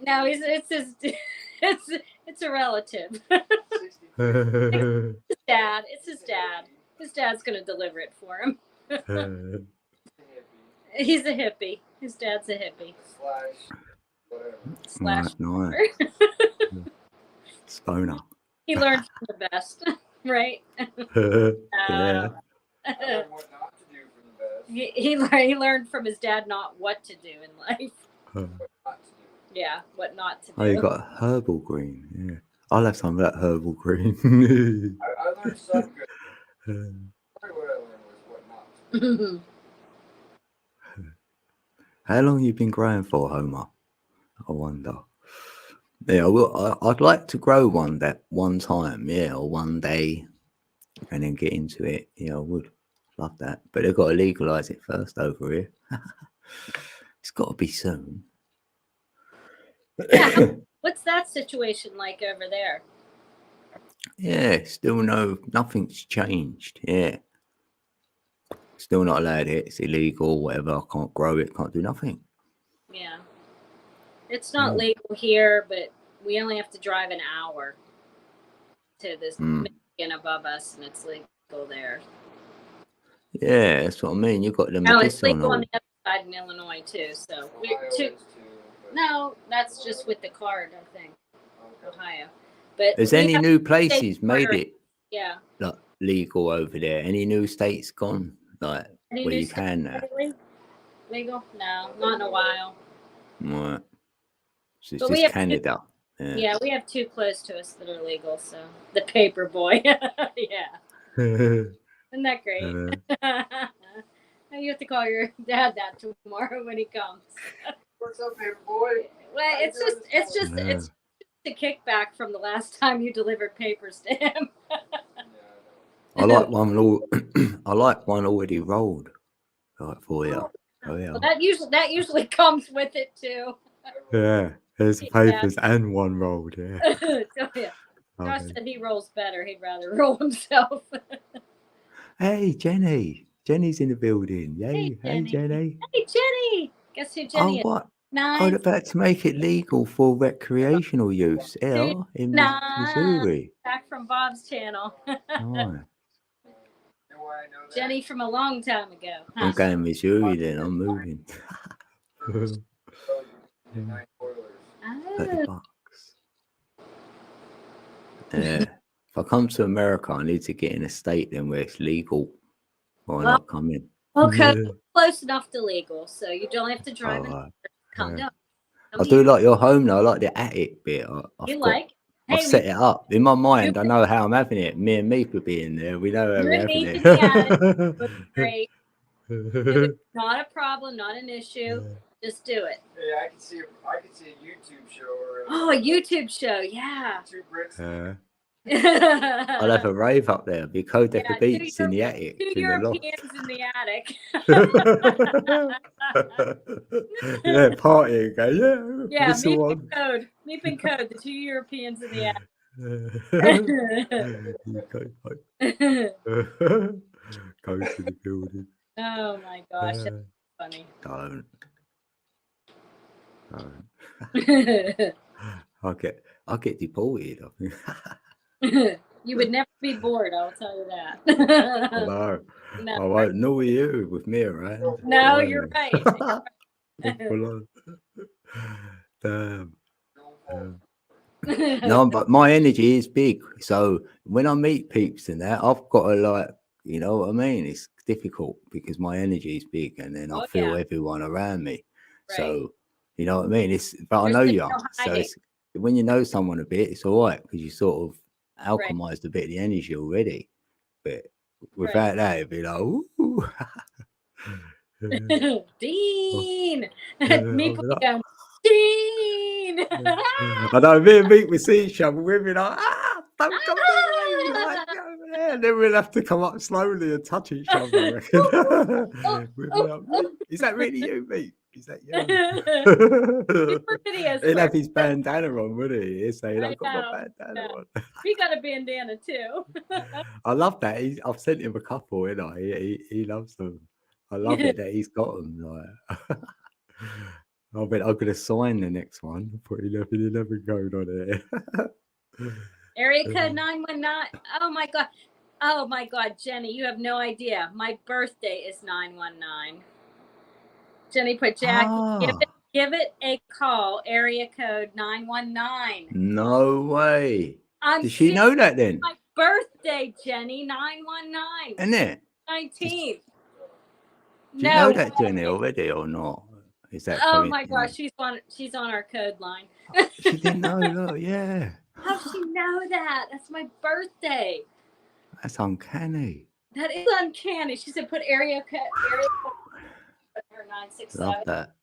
No, it's his it's a relative. His dad. It's his dad. His dad's gonna deliver it for him. He's a hippie. His dad's a hippie. Slash. Nice. Stoner. He learned from the best, right? Yeah. He learned from his dad not what to do in life. Yeah, what not to do. Oh, you got herbal green. Yeah, I'll have some of that herbal green. I learned some good. Probably what I learned was what not to do. How long you been growing for, Homer? I wonder. Yeah, well, I'd like to grow one time, yeah, or one day, and then get into it. Yeah, I would love that, but they've got to legalise it first over here. It's got to be soon. Yeah. What's that situation like over there? Yeah, still nothing's changed. Yeah, still not allowed it. It's illegal, whatever. I can't grow it, can't do nothing. Yeah. It's not legal here, but we only have to drive an hour to this Michigan above us, and it's legal there. Yeah, that's what I mean. You got the No, it's legal medicinal. on the other side in Illinois too. So we're too. No, that's just with the card, I think. Ohio. But Has we any have new to stay places made border. it Yeah. like legal over there? Any new states gone like Any where new you states can now? legal? No, not in a while. Right. So it's But we just have Canada. Yeah, we have two close to us that are legal. So the paper boy. Yeah. Isn't that great? You have to call your dad that tomorrow when he comes. What's up, paper boy? Well, it's just a kickback from the last time you delivered papers to him. I like one. I like one already rolled. Like for you. Oh yeah. Well, that usually comes with it too. Yeah. There's papers and one rolled. Yeah. So, yeah. Josh said he rolls better. He'd rather roll himself. Hey, Jenny. Jenny's in the building. Yay. Hey, Jenny. Hey, Jenny. Guess who Jenny is? What? Nice. I'm about to make it legal for recreational use here in Missouri. Back from Bob's channel. Nice. Jenny from a long time ago. Huh? I'm going to Missouri then. I'm moving. $30. Yeah. If I come to America, I need to get in a state then where it's legal. Or not come in. Okay, close enough to legal, so you don't have to drive it. Come down. I do like your home though. I like the attic bit. I've set it up in my mind. I know how I'm having it. Me and Meep will be in there. We know how we're having it. Great. Not a problem. Not an issue. Just do it. Yeah, I can see a YouTube show. Oh, a YouTube show. Yeah. I'll have a rave up there. Be Codeca Beats in the attic. Two Europeans in the attic. Yeah, partying. Go, yeah, Meep and Code, the two Europeans in the attic. Go to the building. Oh my gosh, that's funny. Don't. I'll get deported. You would never be bored, I'll tell you that. No, No. I won't know you with me around. No, you're right. Damn. No, but my energy is big. So when I meet peeps and that, I've got to you know what I mean? It's difficult because my energy is big and then I feel everyone around me. Right. So, you know what I mean? But I know you are. So when you know someone a bit, it's all right because you sort of alchemized a bit of the energy already. But without that, it'd be like, ooh. Dean! Me going, Dean! I know, me and Meek would see each other, we'd be like, don't go there. Yeah, and then we'll have to come up slowly and touch each other, I reckon. We'll be like, "Mate, is that really you, mate? Is that you?" videos He'll have first. his bandana on, wouldn't he? He'll say, I I've got my know, bandana yeah. on. We got a bandana too. I love that. I've sent him a couple, you know. He loves them. I love it that he's got them. Like, I bet I'm gonna sign the next one. Put 11 going on it. Area code 919. Oh my god, Jenny, you have no idea. My birthday is 919. Jenny put Jackie. Ah, Give it a call. Area code 919. no way. I'm Did she know that then? My birthday, Jenny, 919. Isn't it? 19th. Do you know that, Jenny, already or not? Is that Oh coming? my gosh, she's on our code line. She didn't know. Look, yeah. How'd she know that? That's my birthday. That's uncanny. That is uncanny. She said put area code 967. Love that.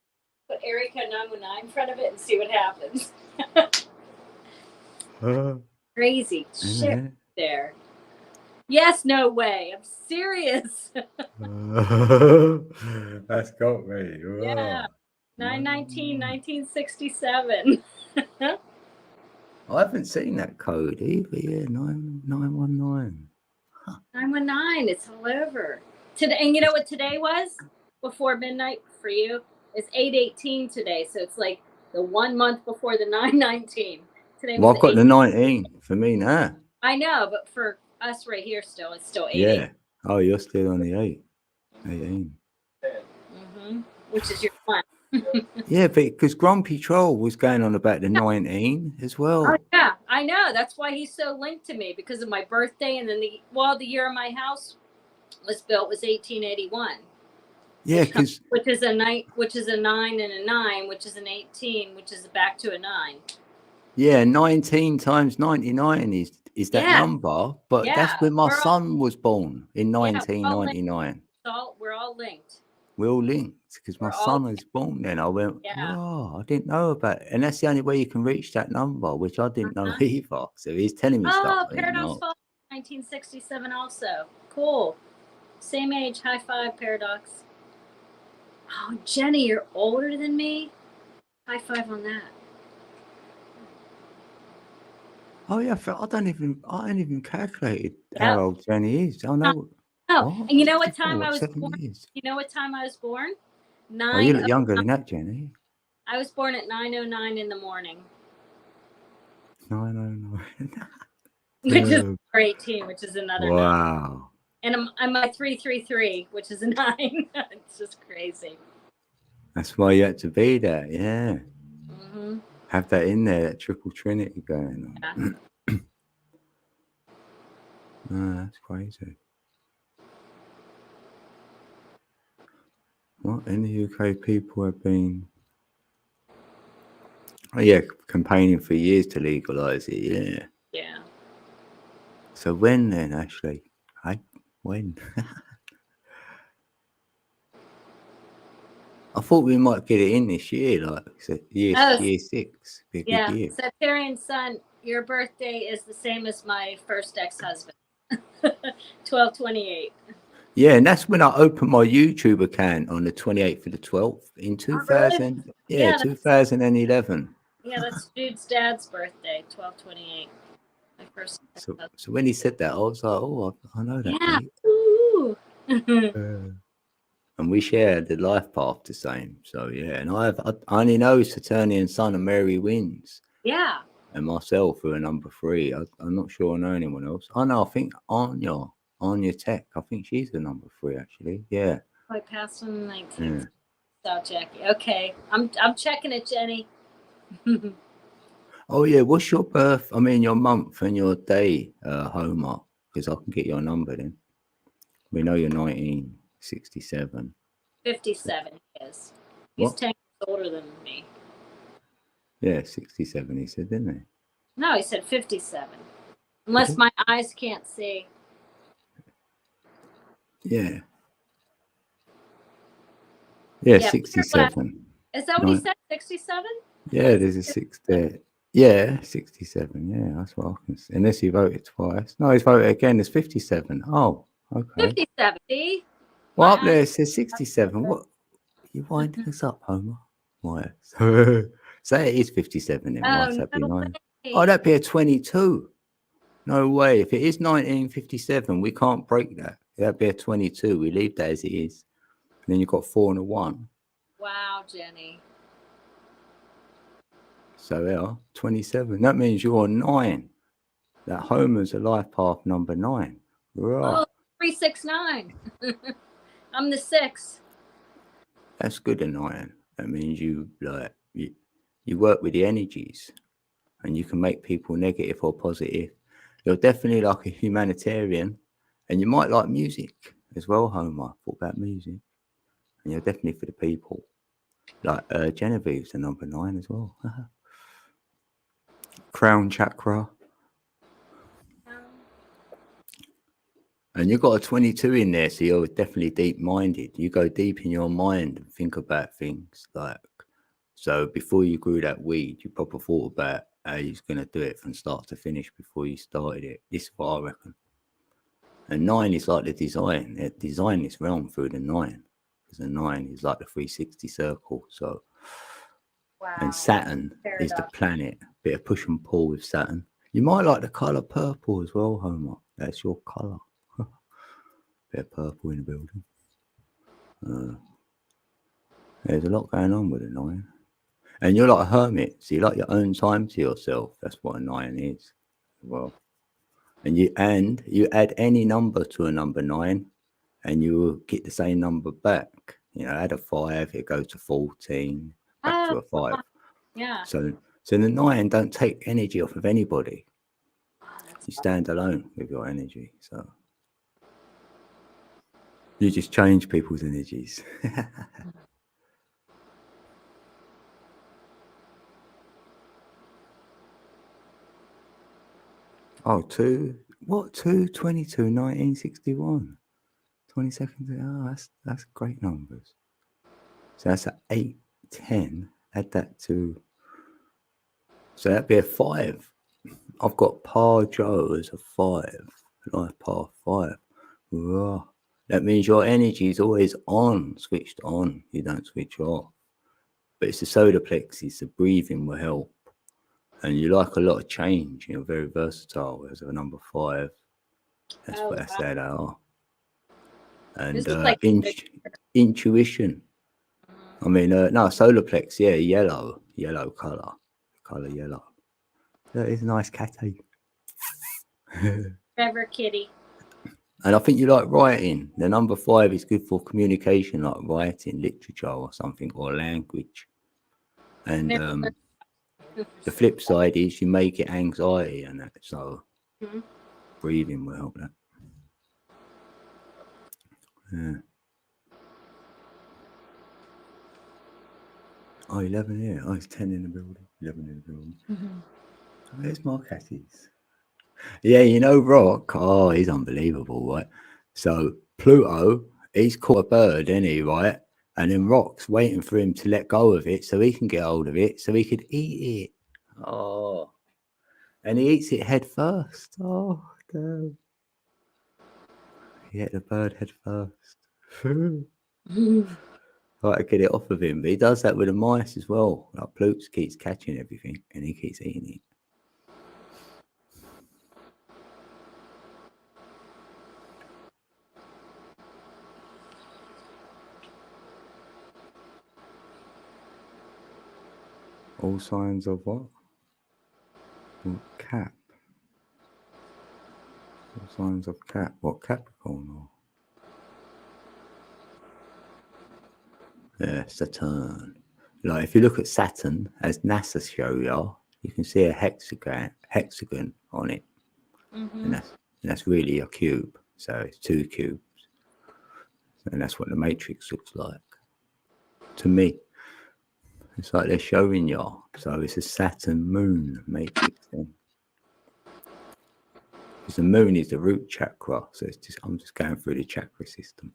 Put area code 919 in front of it and see what happens. Crazy shit there. Yes, no way. I'm serious. That's got me. Wow. Yeah. 919, 1967. I haven't seen that code either. Yeah, 919. 919. It's all over. Today, and you know what today was? Before midnight for you? It's 8/18 today. So it's like the 1 month before the 919. Today Well, was I've got the 19 for me now. I know, but for us right here still, it's still 8. Yeah. Oh, you're still on the 18. Mm-hmm. Which is your one. Yeah, because Grumpy Troll was going on about the 19 as well. Oh, yeah, I know. That's why he's so linked to me, because of my birthday, and then the year my house was built was 1881. Yeah, because which is a 9 and a 9, which is an 18, which is back to a 9. yeah, 19 times 99 is that number, but that's when my son was born in 1999. We're all linked. We're all linked because my son was born then. I went, oh, I didn't know about it. And that's the only way you can reach that number, which I didn't know either. So he's telling me stuff. Oh, Paradox Fall, 1967 also. Cool. Same age. High five, Paradox. Oh, Jenny, you're older than me. High five on that. Oh yeah, I ain't even calculated how old Jenny is. I know. Oh, and you know what time I was born? You know what time I was born? 9. Oh, you look younger than that, Jenny. I was born at 9:09 in the morning. 9:09. Which is 18, which is another 9. Wow. And I'm my 333, which is a 9. It's just crazy. That's why you had to be there, yeah. Mm-hmm. Have that in there, that triple trinity going on. Yeah. Oh, that's crazy. What in the UK people have been campaigning for years to legalise it, yeah. Yeah. So when then, Ashley? When? I thought we might get it in this year, like year 6. Be a good year. Septarian Sun, your birthday is the same as my first ex-husband. 12/28. Yeah, and that's when I opened my YouTube account on the 28th of the 12th in 2000. Really? 2011. Yeah, that's Jude's dad's birthday, 12/28. My first. So when he said that, I was like, oh, I know that. Yeah. Ooh. And we shared the life path the same. So yeah, and I only know Saturnian Sun and Mary Wins. Yeah. And myself who are number 3. I'm not sure I know anyone else. I know. I think Anya Tech. I think she's the number 3 actually. Yeah. I passed on the 19th. Yeah. So Jackie. Okay, I'm checking it, Jenny. Oh yeah, what's your your month and your day, Homer? Because I can get your number then. We know you're 1967. 57 he is. He's 10 years older than me. Yeah, 67 he said, didn't he? No, he said 57. Unless my eyes can't see. Yeah. Yeah, 67. Is that what he said? 67? Yeah, there's a 6 there. Yeah, 67. Yeah, that's what I can see. Unless he voted twice. No, he's voted again. There's 57. Oh, okay. 57. See? Well, My up there eyes- it says 67. What? You winding us up, Homer? Why? Say it is 57 then. Why? Oh, That'd be no 9. Oh, way. that'd be a 22. No way. If it is 1957, we can't break that. That'd be a 22. We leave that as it is. And then you've got 4 and a 1. Wow, Jenny. So yeah, 27. That means you're 9. That Homer's a life path number 9. Right. Oh, 369. I'm the 6. That's good at 9. That means you work with the energies and you can make people negative or positive. You're definitely like a humanitarian and you might like music as well, Homer. Thought about music. And you're definitely for the people. Like Genevieve's the number 9 as well. Crown chakra. And you've got a 22 in there, so you're definitely deep-minded. You go deep in your mind and think about things like, so before you grew that weed, you proper thought about how you was going to do it from start to finish before you started it. This is what I reckon. And 9 is like the design. They design this realm through the 9. Because the 9 is like the 360 circle. So, Wow. and Saturn is the planet. Bit of push and pull with Saturn. You might like the colour purple as well, Homer. That's your colour. Bit of purple in the building. There's a lot going on with a 9. And you're like a hermit, so you like your own time to yourself. That's what a 9 is. Well, and you add any number to a number 9 and you will get the same number back. You know, add a 5, it goes to 14, back to a 5. Yeah. So the 9 don't take energy off of anybody. You stand alone with your energy. So you just change people's energies. Oh, 1961. 22nd. Oh, that's great numbers. So that's an 8, 10. Add that to. So that'd be a 5. I've got Pa Joe as a 5. Life path 5. Whoa. That means your energy is always on, switched on. You don't switch off. But it's the solar plexus, the breathing will help. And you like a lot of change. You're very versatile as a number 5. That's what I said they are. And like intuition. I mean, no, solar plex, yeah, yellow color yellow. That is a nice catty. Trevor Kitty. And I think you like writing. The number 5 is good for communication, like writing, literature or something, or language. And the flip side is you make it anxiety and that. So breathing will help that. Yeah. Oh, 11 here. Oh, it's 10 in the building. 11 in the building. Oh, there's more catties. Yeah, you know Rock. Oh, he's unbelievable, right? So Pluto, he's caught a bird, isn't he, right? And then Rock's waiting for him to let go of it so he can get hold of it so he could eat it. Oh. And he eats it head first. Oh, damn. He ate the bird head first. Right to get it off of him. But he does that with the mice as well. Like Pluto keeps catching everything and he keeps eating it. All signs of what? Cap. All signs of Cap. What, Capricorn or? Yeah, Saturn. Like if you look at Saturn, as NASA show you can see a hexagon on it. And that's really a cube. So it's 2 cubes. And that's what the matrix looks like. To me. It's like they're showing you. So it's a Saturn moon matrix then. Because the moon is the root chakra. So it's just I'm just going through the chakra system.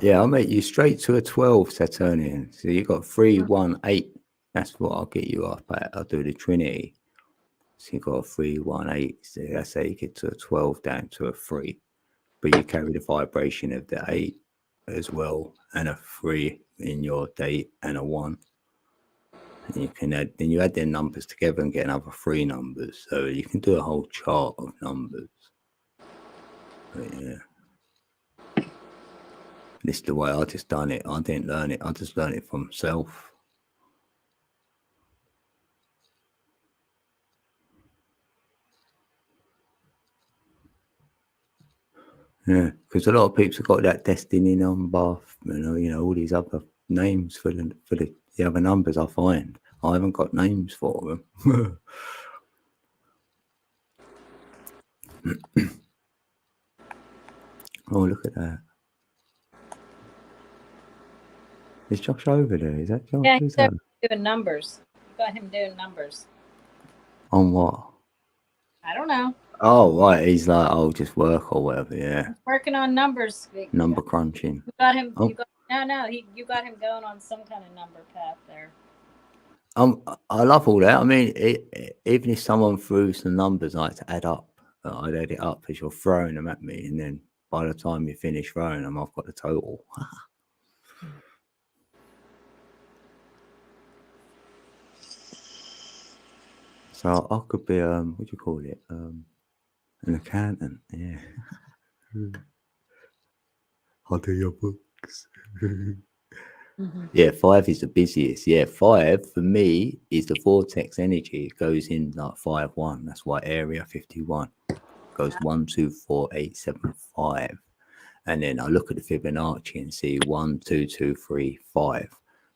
Yeah, I'll make you straight to a 12 Saturnian. So you got 3, 1, 8. That's what I'll get you up at. I'll do the Trinity. So you got a 3, 1, 8. So that's how you get to a 12 down to a 3. But you carry the vibration of the 8 as well, and a 3 in your date and a 1. And you can add, then you add their numbers together and get another 3 numbers. So you can do a whole chart of numbers. But yeah. This is the way I just done it. I didn't learn it. I just learned it from myself. Yeah, because a lot of people have got that destiny number, you know, all these other names for the other numbers. I find I haven't got names for them. Oh, look at that! Is Josh over there? Is that Josh? Yeah, Who's he's that? doing numbers. You got him doing numbers. On what? I don't know. Oh, right. He's like, oh, just work or whatever. Yeah, He's working on numbers. number crunching. You got him. Oh. You got him going on some kind of number path there. I love all that. I mean, even if someone threw some numbers, I like to add up. I'd add it up as you're throwing them at me, and then by the time you finish throwing them, I've got the total. So I could be what do you call it? An accountant. Yeah. I'll do your books. Yeah, 5 is the busiest. Yeah, 5 for me is the vortex energy. It goes in like 5, 1. That's why area 51 goes 1, 2, 4, 8, 7, 5. And then I look at the Fibonacci and see 1, 2, 2, 3, 5.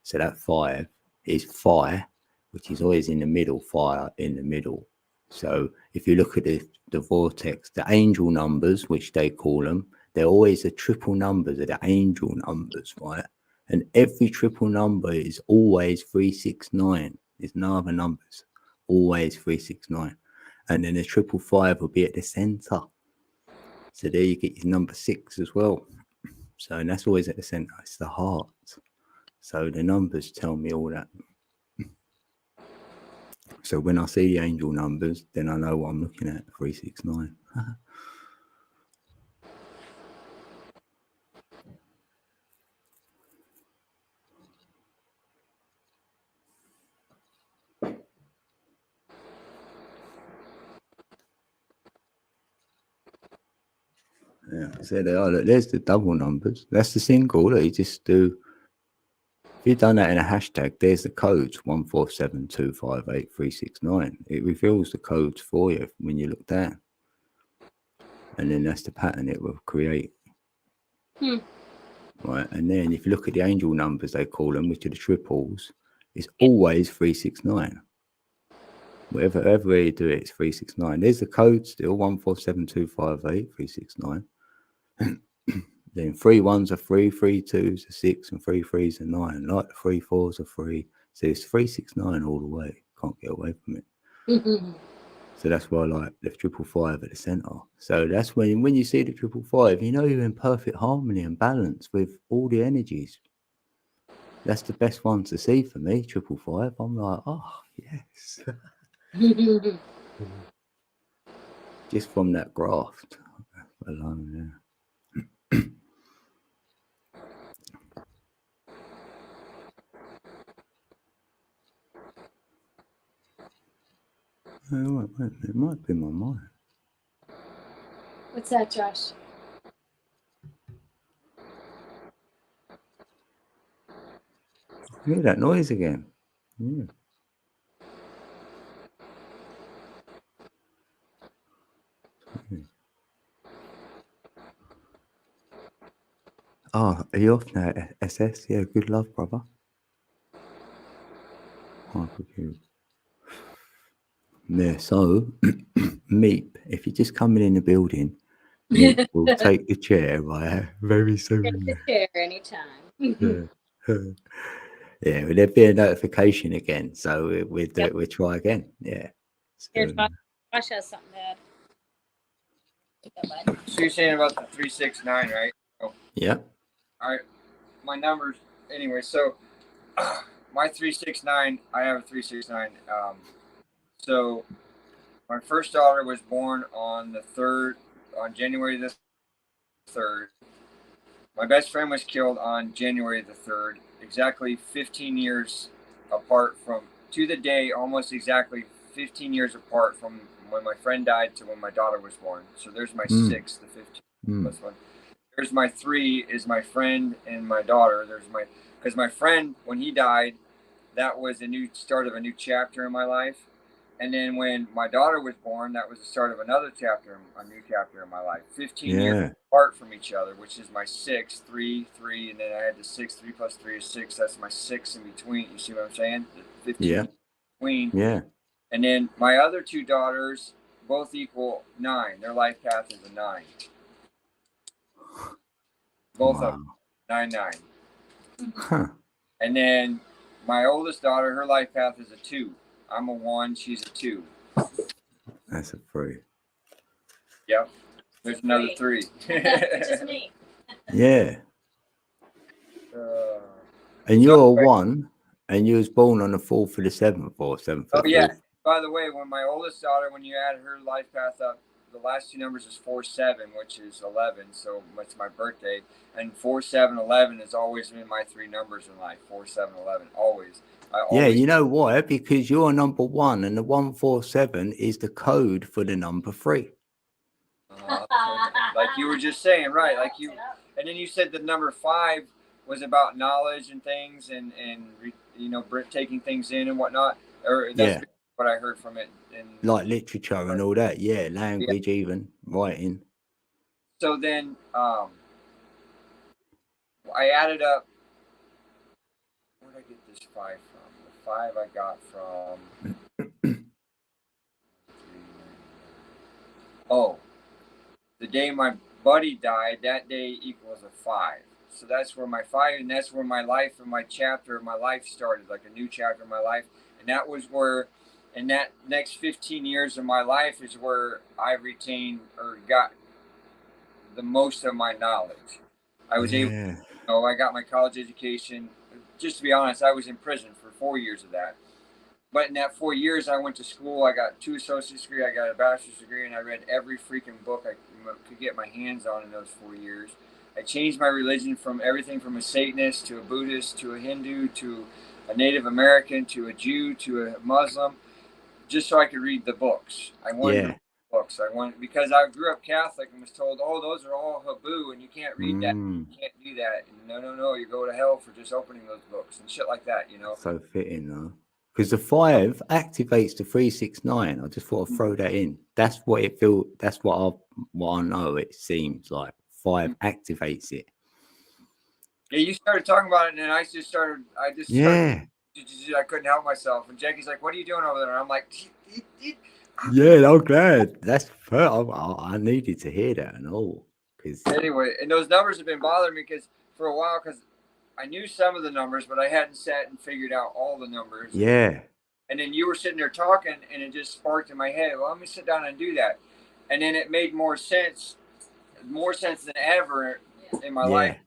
So that 5 is fire, which is always in the middle, fire in the middle. So if you look at the vortex, the angel numbers, which they call them, they're always the triple numbers of the angel numbers, right? And every triple number is always 369. There's no other numbers. Always 369. And then the 555 will be at the center. So there you get your number 6 as well. So, and that's always at the center. It's the heart. So the numbers tell me all that. So when I see the angel numbers, then I know what I'm looking at. 369. Yeah, so they are. Look, there's the double numbers. That's the single that you just do. If you've done that in a hashtag, there's the codes 147258369. It reveals the codes for you when you look down, and then that's the pattern it will create. Right, and then if you look at the angel numbers, they call them, which are the triples, it's always 369. Whatever way you do it, it's 369. There's the code still 147258369. Then 3 1s are 3, 3 2s are 6, and 3 3s are 9. Like the 3 4s are 3. So it's 369 all the way. Can't get away from it. So that's why I like the 555 at the center. So that's when you see the 555, you know you're in perfect harmony and balance with all the energies. That's the best one to see for me, 555. I'm like, oh yes. Just from that graft alone, yeah. Wait, it might be my mind. What's that, Josh? I hear that noise again. Yeah. Oh, are you off now, SS? Yeah, good love, brother. Oh, good. Yeah, so Meep, if you're just coming in the building, Meep will take the chair, right? Very soon. Take the chair anytime. Yeah, yeah, well, there'll be a notification again, so we'll do it. We'll try again. Yeah. Here, So, Josh has something to add. So you're saying about the 369, right? yeah. my numbers anyway. So my 369, I have a 369. So my first daughter was born on January the 3rd. My best friend was killed on January the 3rd, exactly 15 years apart to the day, almost exactly 15 years apart from when my friend died to when my daughter was born. So there's my 6, the 15 plus one. There's my 3 is my friend and my daughter. Because my friend, when he died, that was a new start of a new chapter in my life. And then when my daughter was born, that was the start of another chapter, a new chapter in my life. 15 years apart from each other, which is my 6, 3, 3, and then I had the 6, 3 plus 3 is 6. That's my 6 in between. You see what I'm saying? The 15 in between. Yeah. And then my other 2 daughters both equal 9. Their life path is a 9. Both of them, 9, 9. Huh. And then my oldest daughter, her life path is a 2. I'm a 1, she's a 2. That's a 3. Yep. There's another 3. Which is me. Yeah. And you're a 1, and you was born on the 4th of the 7th or 7th. Oh, yeah. By the way, when my oldest daughter, when you add her life path up, the last 2 numbers is 4, 7, which is 11. So it's my birthday. And 4, 7, 11 has always been my 3 numbers in life. 4, 7, 11, always. Yeah, you know why? Because you're number 1, and the 147 is the code for the number 3. Like you were just saying, right? Like you, and then you said the number 5 was about knowledge and things, and you know, taking things in and whatnot. Or that's what I heard from it. Like literature and all that. Yeah, language, even writing. So then, I added up. Where did I get this 5 from? The 5 I got from. Oh, the day my buddy died, that day equals a 5. So that's where my 5, and that's where my life and my chapter of my life started, like a new chapter of my life. And that was where, in that next 15 years of my life, is where I retained or got the most of my knowledge. I was able, you know, I got my college education. Just to be honest, I was in prison for 4 years of that. But in that 4 years, I went to school. I got 2 associate's degrees. I got a bachelor's degree, and I read every freaking book I could get my hands on in those 4 years. I changed my religion from everything from a Satanist to a Buddhist to a Hindu to a Native American to a Jew to a Muslim, just so I could read the books. I wanted to read books. Because I grew up Catholic and was told, oh, those are all haboo and you can't read that. You can't do that. And no, you go to hell for just opening those books and shit like that, you know. So fitting, though. Because the 5 activates the 369. I just thought I'd throw that in. That's what it feels. That's what I know. It seems like 5 activates it. Yeah, you started talking about it, and then I just started. I couldn't help myself. And Jackie's like, "What are you doing over there?" And I'm like, "Yeah, I'm glad. That's I needed to hear that and all." Anyway, and those numbers have been bothering me for a while because I knew some of the numbers, but I hadn't sat and figured out all the numbers. Yeah. And then you were sitting there talking, and it just sparked in my head. Well, let me sit down and do that. And then it made more sense than ever in my life.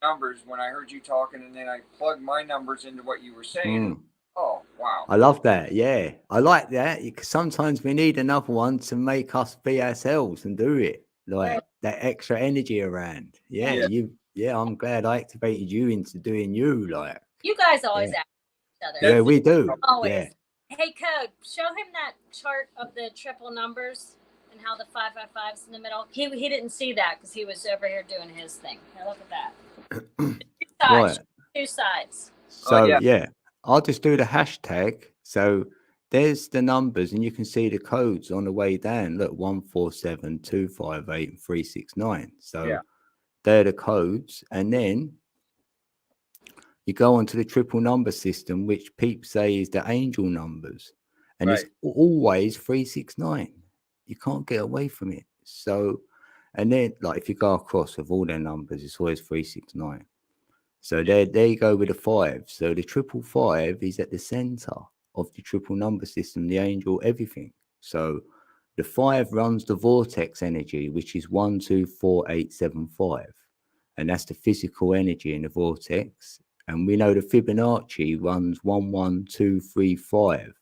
Numbers when I heard you talking, and then I plugged my numbers into what you were saying. Oh, wow. I love that. Yeah. I like that because sometimes we need another one to make us be ourselves and do it. Like that extra energy around. I'm glad I activated you into doing you. Like you guys always ask each other. Yeah, we do. Always. Yeah. Hey, Code, show him that chart of the triple numbers and how the 555's in the middle. He didn't see that because he was over here doing his thing. Now look at that. 2 sides. So I'll just do the hashtag. So there's the numbers, and you can see the codes on the way down. Look, 147, 258, and 369. So they're the codes, and then you go onto the triple number system, which people say is the angel numbers, and it's always 369. You can't get away from it. So, and then like if you go across with all their numbers, it's always 369. So there you go with the 5. So the 555 is at the center of the triple number system, the angel, everything. So the 5 runs the vortex energy, which is 124875, and that's the physical energy in the vortex. And we know the Fibonacci runs 1, 1, 2, 3, 5,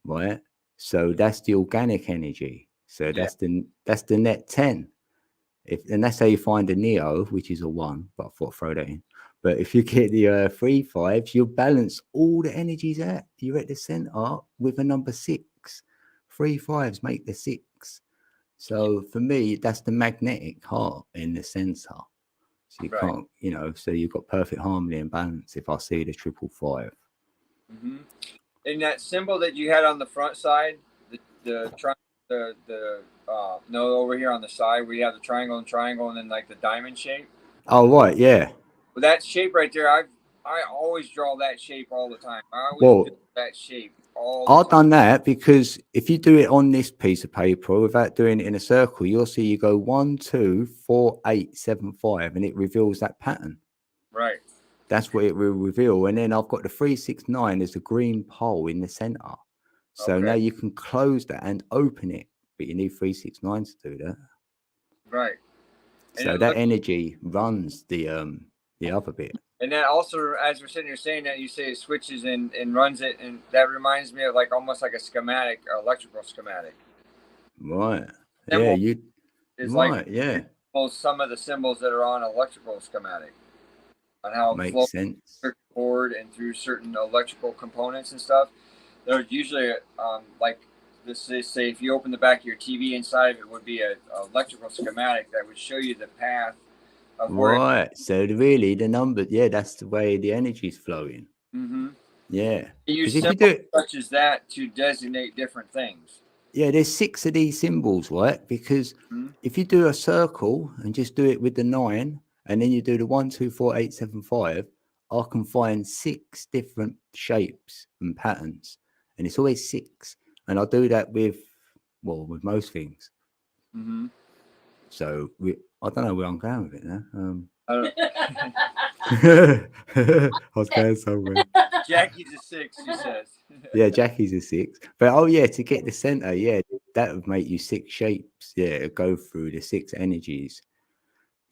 right? So that's the organic energy. So that's the net 10. And that's how you find a Neo, which is a 1, but I thought I'd throw that in. But if you get the 3 5s, you'll balance all the energies out. You're at the center with a number 6. 3 5s make the 6. So for me, that's the magnetic heart in the center. So you can't, so you've got perfect harmony and balance if I see the 555. Mm-hmm. And that symbol that you had on the front side, no, over here on the side where you have the triangle and then like the diamond shape. Oh, right, yeah. Well, that shape right there, I always draw that shape all the time. I always do that shape all the time. I've done that because if you do it on this piece of paper without doing it in a circle, you'll see you go 1, 2, 4, 8, 7, 5, and it reveals that pattern. Right. That's what it will reveal. And then I've got the 3, 6, 9 as a green pole in the center. So now you can close that and open it, but you need 3, 6, 9 to do that. Right. So that energy runs the other bit. And then also, as we're sitting here saying that, you say it switches and runs it, and that reminds me of like almost like a schematic, electrical schematic. Right. Symbol is right. Yeah. Some of the symbols that are on electrical schematic, on how it flows through the board and through certain electrical components and stuff. They're usually like this. Say if you open the back of your TV, inside of it would be an electrical schematic that would show you the path. Right. So really, the number, that's the way the energy is flowing. Mm-hmm. Yeah. You use symbols such as that to designate different things. Yeah, there's 6 of these symbols, right? Because if you do a circle and just do it with the 9, and then you do the 1, 2, 4, 8, 7, 5, I can find 6 different shapes and patterns, and it's always 6. And I do that with most things. Mm-hmm. So I don't know where I'm going with it now. I was going somewhere. Jackie's a 6, she says. Yeah, Jackie's a 6. But to get the center, that would make you 6 shapes. Yeah, go through the 6 energies.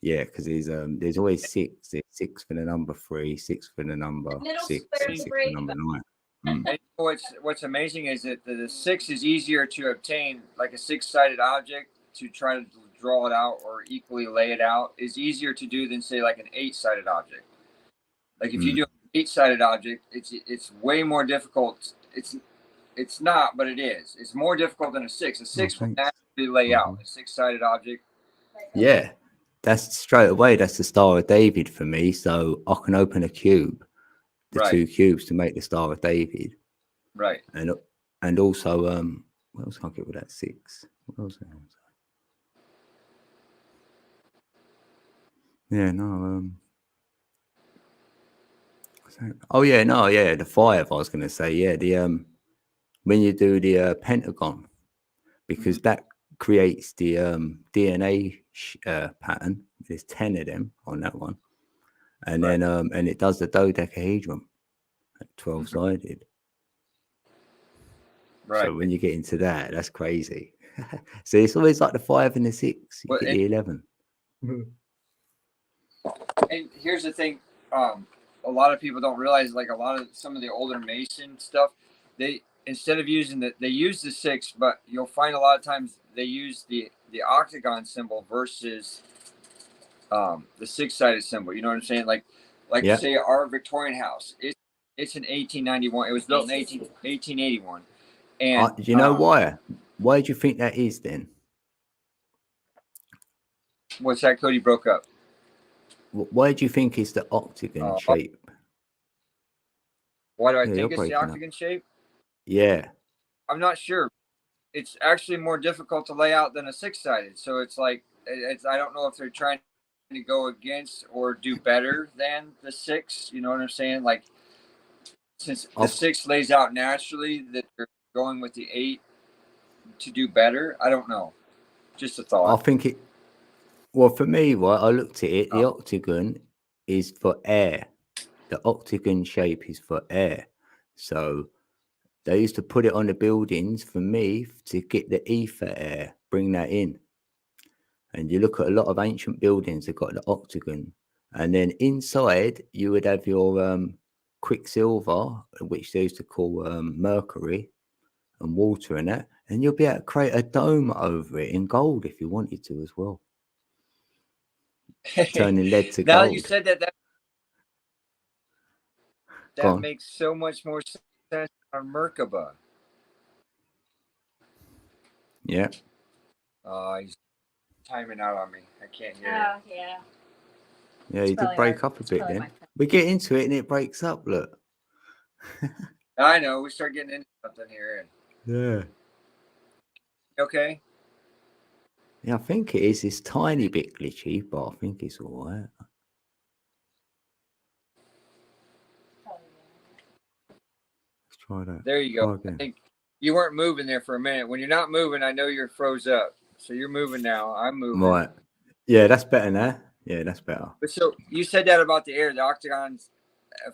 Yeah, because there's always 6. There's 6 for the number 3, 6 for the number 6, and 6 for the number 9. And what's amazing is that the 6 is easier to obtain, like a 6-sided object, to try to draw it out or equally lay it out is easier to do than say like an 8-sided object. Like if you do an 8-sided object, it's way more difficult. It's not, but it is. It's more difficult than a 6. A 6 will naturally lay out. A 6-sided object. Yeah, that's straight away. That's the Star of David for me. So I can open a cube, the 2 cubes to make the Star of David. Right. And also, what else can I get with that 6? What else? Yeah, no. The 5. I was going to say, the when you do the pentagon, because that creates the DNA pattern. There's 10 of them on that one, and then and it does the dodecahedron, 12-sided. Right. So when you get into that, that's crazy. So it's always like the 5 and the 6. You get the 11. And here's the thing, a lot of people don't realize, like some of the older Mason stuff, they instead of using they use the 6, but you'll find a lot of times they use the octagon symbol versus the 6-sided symbol. You know what I'm saying? Like say our Victorian house, it's in 1891. It was built in 1881. And do you know why? Why do you think that is then? What's that, Cody? Broke up. Why do you think it's the octagon shape? Why do I think it's the octagon shape? Yeah. I'm not sure. It's actually more difficult to lay out than a 6-sided. So it's like, I don't know if they're trying to go against or do better than the 6. You know what I'm saying? Like, since the 6 lays out naturally, that they're going with the 8 to do better. I don't know. Just a thought. I think well, for me, I looked at it, the octagon is for air. The octagon shape is for air. So they used to put it on the buildings for me to get the ether air, bring that in. And you look at a lot of ancient buildings, they've got the octagon. And then inside, you would have your quicksilver, which they used to call mercury, and water in that. And you'll be able to create a dome over it in gold if you wanted to as well. Turning lead to Now gold. that you said that, that makes so much more sense on Merkaba. Yeah. He's timing out on me. I can't hear Oh, yeah. Yeah, you did break up a bit then. my We get into it and it breaks up, look. I know. We start getting into something here. Yeah. Okay. Yeah, I think it is. It's tiny bit glitchy, but I think it's all right. Let's try that. There you go. I think you weren't moving there for a minute. When you're not moving, I know you're froze up. So you're moving now. I'm moving. Right. Yeah, that's better now. Yeah, that's better. But so you said that about the air, the octagons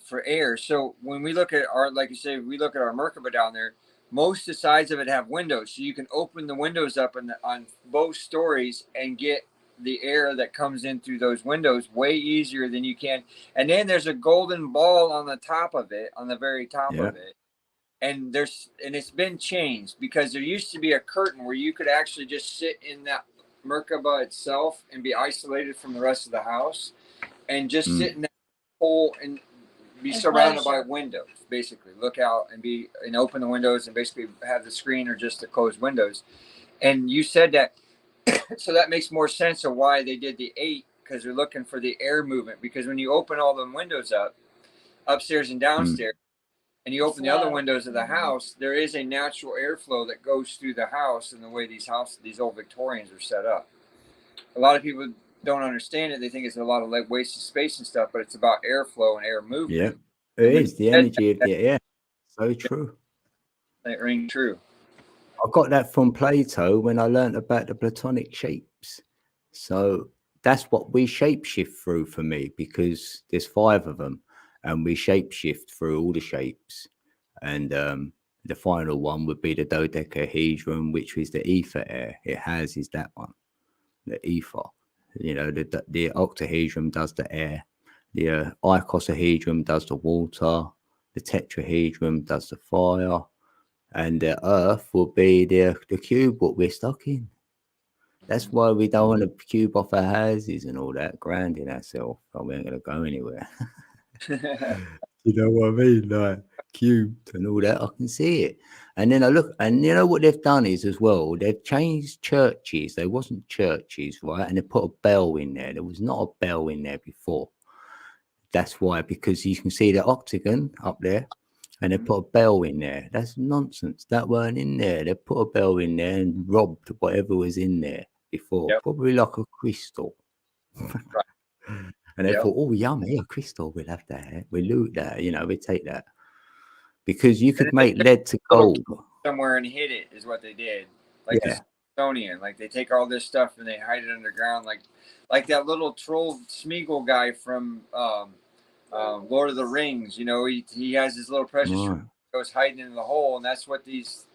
for air. So when we look at our, like you say, we look at our Merkaba down there, most of the sides of it have windows. So you can open the windows up on both stories and get the air that comes in through those windows way easier than you can. And then there's a golden ball on the top of it, on the very top of it. And it's been changed because there used to be a curtain where you could actually just sit in that Merkaba itself and be isolated from the rest of the house and just sit in that hole and be surrounded by windows, basically. Look out and open the windows and basically have the screen or just the closed windows. And you said that, so that makes more sense of why they did the 8, because they're looking for the air movement. Because when you open all the windows up, upstairs and downstairs, and you open the other windows of the house, there is a natural airflow that goes through the house and the way these old Victorians are set up. A lot of people don't understand it. They think it's a lot of wasted space and stuff, but it's about airflow and air movement. Yeah, it is. The energy of the air. So true. That rings true. I got that from Plato when I learned about the Platonic shapes. So that's what we shapeshift through for me, because there's 5 of them. And we shapeshift through all the shapes. And the final one would be the dodecahedron, which is the ether air. It is that one, the ether. You know, the octahedron does the air. The icosahedron does the water. The tetrahedron does the fire. And the earth will be the cube what we're stuck in. That's why we don't want to cube off our houses and all that, grounding ourselves. We ain't going to go anywhere. You know what I mean? Like cubed and all that. I can see it. And then I look, and you know what they've done is as well, they've changed churches. They wasn't churches, right? And they put a bell in there. There was not a bell in there before. That's why, because you can see the octagon up there and they put a bell in there. That's nonsense. That weren't in there. They put a bell in there and robbed whatever was in there before. Probably like a crystal. And they thought, oh, yummy, a crystal, we'll have that. We loot that, you know, we take that. Because you could make lead to gold. Somewhere and hid it is what they did. Like the Smithsonian. Like they take all this stuff and they hide it underground. Like that little troll Smeagol guy from Lord of the Rings. You know, he has his little precious goes hiding in the hole. And that's what these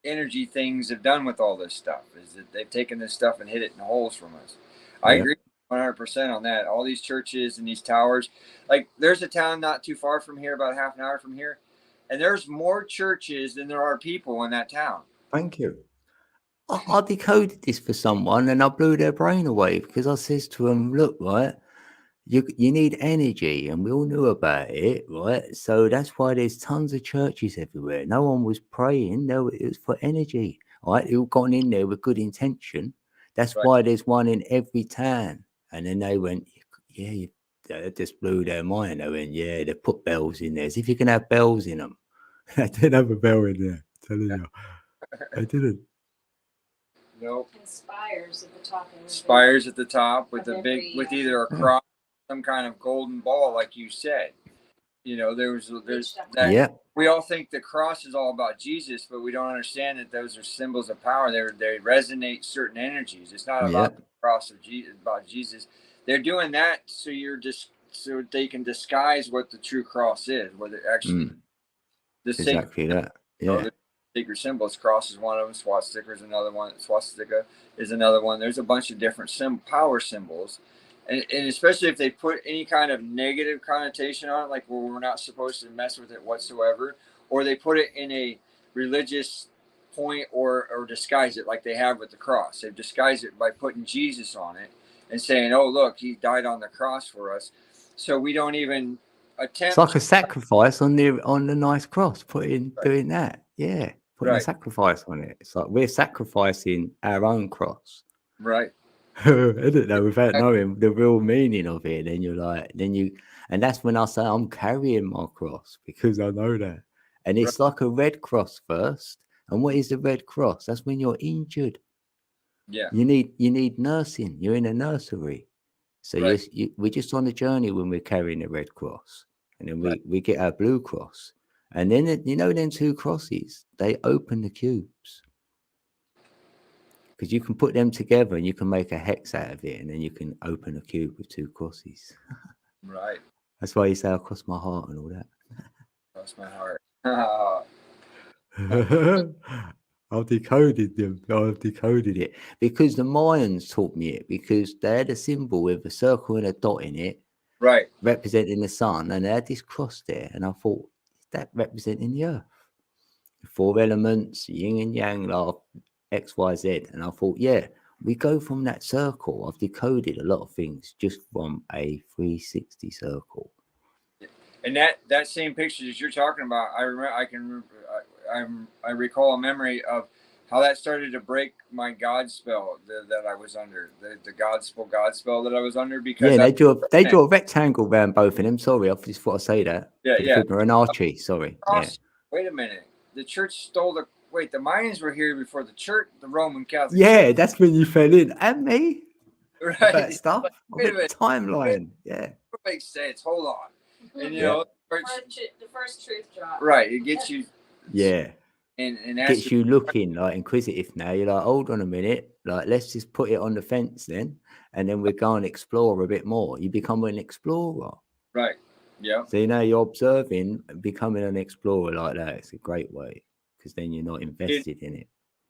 energy things have done with all this stuff, is that they've taken this stuff and hid it in holes from us. I agree 100% on that. All these churches and these towers, like there's a town not too far from here, about half an hour from here, and there's more churches than there are people in that town. Thank you. I decoded this for someone and I blew their brain away, because I says to them, look, right, you need energy, and we all knew about it, right? So that's why there's tons of churches everywhere. No one was praying. No, it was for energy, right? They all gone in there with good intention. That's why there's one in every town. And then they went, they just blew their mind. They went, they put bells in there. As if you can have bells in them. I didn't have a bell in there, I'm telling you. I didn't. Nope. And spires at the top. Spires at the top with with either a cross, some kind of golden ball, like you said. You know, there's that. Yeah. We all think the cross is all about Jesus, but we don't understand that those are symbols of power. They resonate certain energies. It's not about the cross of Jesus, about Jesus. They're doing that so they can disguise what the true cross is, whether it actually exactly that. Yeah. Sacred symbols. Cross is one of them. Swastika is another one. There's a bunch of different power symbols, and especially if they put any kind of negative connotation on it, like where we're not supposed to mess with it whatsoever, or they put it in a religious point or disguise it like they have with the cross. They've disguised it by putting Jesus on it and saying, oh, look, he died on the cross for us. So we don't even It's attempt. like a sacrifice on the nice cross, doing that. Yeah, putting a Right. sacrifice on it. It's like we're sacrificing our own cross. Right. I don't know, without knowing the real meaning of it. Then you're like, and that's when I say I'm carrying my cross, because I know that. And it's like a red cross first. And what is the red cross? That's when you're injured. Yeah. You need nursing. You're in a nursery. So Right. we're just on a journey when we're carrying the red cross. And then we get our blue cross. And then, them two crosses, they open the cubes. Because you can put them together and you can make a hex out of it. And then you can open a cube with two crosses. Right. That's why you say, across my heart and all that. That's my heart. I've decoded them. I've decoded it. Because the Mayans taught me it. Because they had a symbol with a circle and a dot in it. Right. Representing the sun, and they had this cross there, and I thought, is that representing the earth? The 4 elements, yin and yang, like X, Y, Z. And I thought, yeah, we go from that circle. I've decoded a lot of things just from a 360 circle. And that same picture that you're talking about, I recall a memory of how that started to break my God spell that I was under, the God spell that I was under, because they draw a rectangle around both of them. Sorry, I just thought I'd say that. Yeah, yeah. Fibonacci, sorry. Yeah. Wait a minute. The church stole the Mayans were here before the church, the Roman Catholic. Yeah, Church. That's when you fell in. And me. Right. That stuff. Wait a minute. Timeline. Yeah. It makes sense. Hold on. And you Yeah. know, the first truth drop. Right. It gets you. Yeah. And gets you looking like inquisitive now. You're like, hold on a minute, like let's just put it on the fence then, and then we go and explore a bit more. You become an explorer. Right. Yeah. So you're observing, becoming an explorer like that. It's a great way, because then you're not invested in it.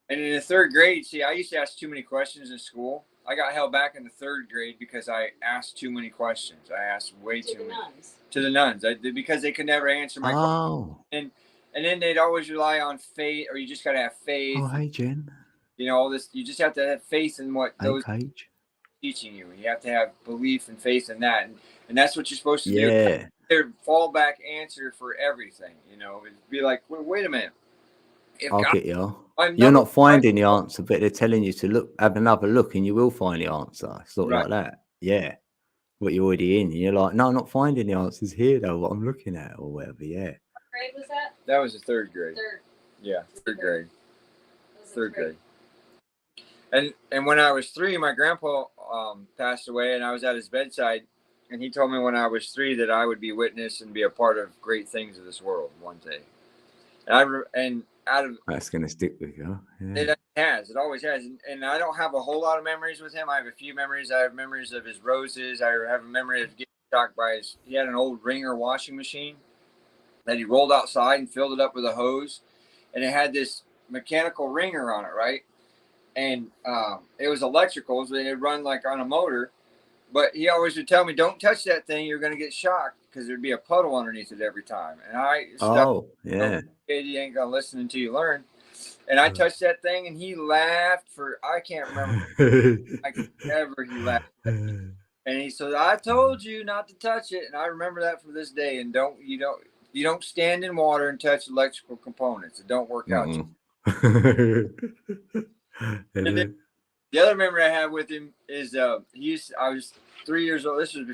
And in the 3rd grade, see, I used to ask too many questions in school. I got held back in the 3rd grade because I asked too many questions. I asked way too many. To the nuns. Because they could never answer my question. And then they'd always rely on faith, or you just got to have faith. Oh, hey, Jen. You know, all this. You just have to have faith in what those teaching you. You have to have belief and faith in that. And that's what you're supposed to do. Yeah. Their fallback answer for everything. You know, it'd be like, wait a minute. I'll get you. You're not finding the answer, but they're telling you to have another look, and you will find the answer. Sort of like that. Yeah. What you're already in. And you're like, no, I'm not finding the answers here, though, what I'm looking at, or whatever. Yeah. What grade was that? That was the 3rd grade. 3rd. Yeah, 3rd grade. 3rd grade. And when I was 3, my grandpa passed away, and I was at his bedside, and he told me when I was 3 that I would be witness and be a part of great things of this world one day. That's gonna stick with you. Yeah. It always has. And I don't have a whole lot of memories with him. I have a few memories. I have memories of his roses. I have a memory of getting shocked by he had an old Ringer washing machine that he rolled outside and filled it up with a hose, and it had this mechanical wringer on it, right? And it was electrical, so it'd run like on a motor. But he always would tell me, "Don't touch that thing; you're going to get shocked because there'd be a puddle underneath it every time." And I you ain't gonna listen until you learn. And I touched that thing, and he laughed for I can't remember like ever he laughed. And he said, "I told you not to touch it," and I remember that for this day. And you don't stand in water and touch electrical components. It don't work out. And then the other memory I have with him is I was 3 years old. This was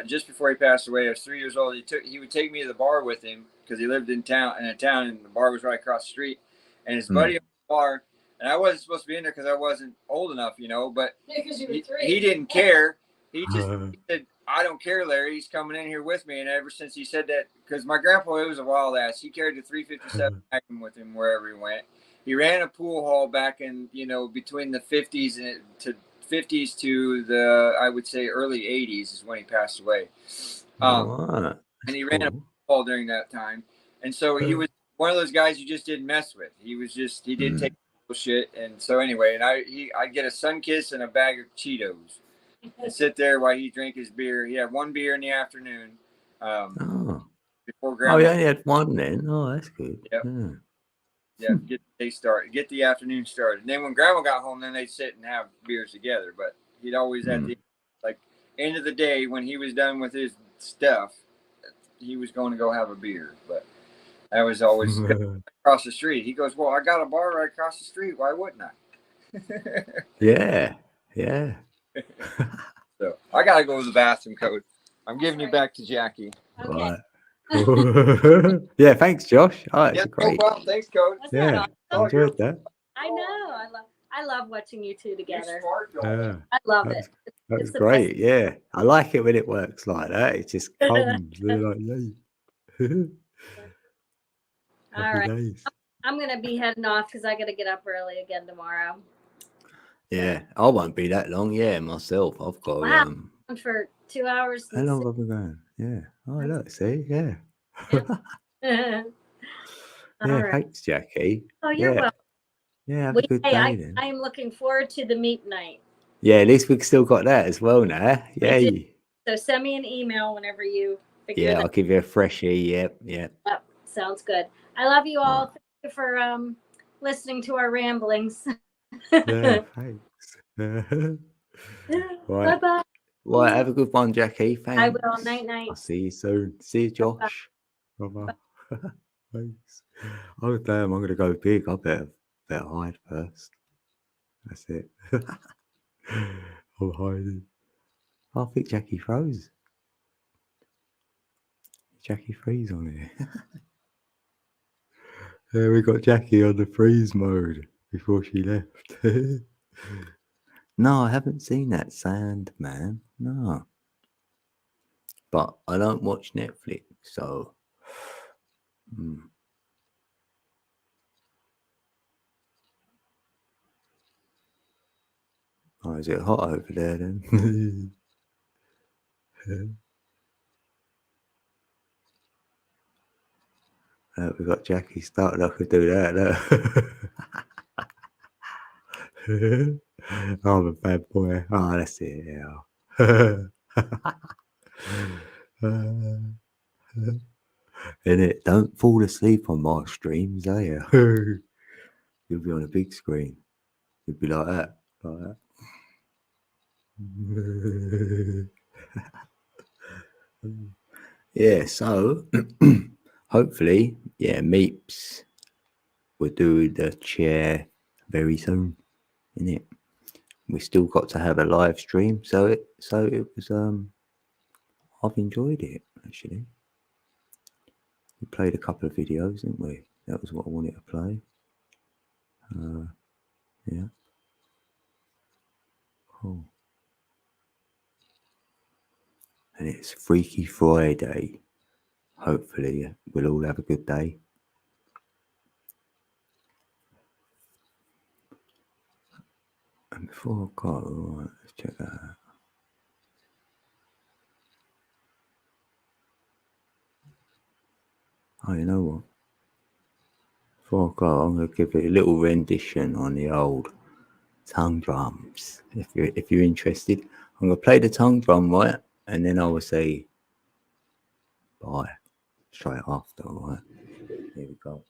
just before he passed away. I was 3 years old. He would take me to the bar with him because he lived in a town, and the bar was right across the street. And his buddy at the bar, and I wasn't supposed to be in there because I wasn't old enough, but he didn't care. He said, "I don't care, Larry. He's coming in here with me." And ever since he said that, because my grandpa, he was a wild ass. He carried the 357 Magnum with him wherever he went. He ran a pool hall back in, between the 50s to the, I would say, early 80s is when he passed away. And he ran a pool hall during that time. And so he was one of those guys you just didn't mess with. He didn't take shit. And so anyway, and I'd get a Sun Kiss and a bag of Cheetos. and sit there while he drank his beer. He had one beer in the afternoon Oh. before Oh, Grandma. you only had one then. Oh, that's good. Yep. Yeah. Yeah, get the afternoon started. And then when Grandma got home, then they'd sit and have beers together. But he'd always at the end of the day when he was done with his stuff, he was going to go have a beer. But that was always across the street. He goes, "Well, I got a bar right across the street. Why wouldn't I?" Yeah. So I gotta go to the bathroom, Coach. I'm giving you back to Jackie. Okay. Right. Yeah, thanks, Josh. Oh, it's Yeah, great. no problem. Thanks, Coach. That's not Yeah, awesome. enjoyed that. I know. I love watching you two together. Yeah, I love that's, it. that's It's the great. Yeah, I like it when it works like that. It just comes. They're like, yay. All Happy right. days. I'm gonna be heading off because I gotta get up early again tomorrow. Yeah, I won't be that long. Yeah, myself. I've got Wow. For 2 hours. How long have I been going? Yeah. Oh, look, see, yeah. All Yeah, right. thanks, Jackie. Oh, you're Yeah. welcome. Yeah, have Well, a good hey, day then. I am looking forward to the meet night. Yeah, at least we've still got that as well now. We do. Yay. So send me an email whenever you figure Yeah, that I'll give you a freshie. Yep. out. Sounds good. I love you all. Right. Thank you for listening to our ramblings. Yeah, thanks. Right. Bye-bye. Right, have a good one, Jackie. Thanks. I will. Night. I'll see you soon. See you, Josh. Bye-bye. Thanks. Oh, damn, I'm going to go big. I better hide first. That's it. I'm hiding. I think Jackie froze. Jackie freeze on here. Yeah, we got Jackie on the freeze mode before she left. No, I haven't seen that Sandman. No. But I don't watch Netflix, so. Oh, is it hot over there then? We got Jackie started. I could do that. I'm a bad boy. Oh, that's it. Yeah. And it don't fall asleep on my streams, eh? You'll be on a big screen. You'll be like that. Yeah, so hopefully, yeah, Meeps will do the chair very soon, innit? We still got to have a live stream, so it was I've enjoyed it actually. We played a couple of videos, didn't we? That was what I wanted to play. Yeah. Cool. And it's Freaky Friday. Hopefully we'll all have a good day. And before I go, let's check that out. Oh, you know what? Before I go, I'm going to give it a little rendition on the old tongue drums. If you're interested, I'm going to play the tongue drum, right? And then I will say bye straight after, all right? Here we go.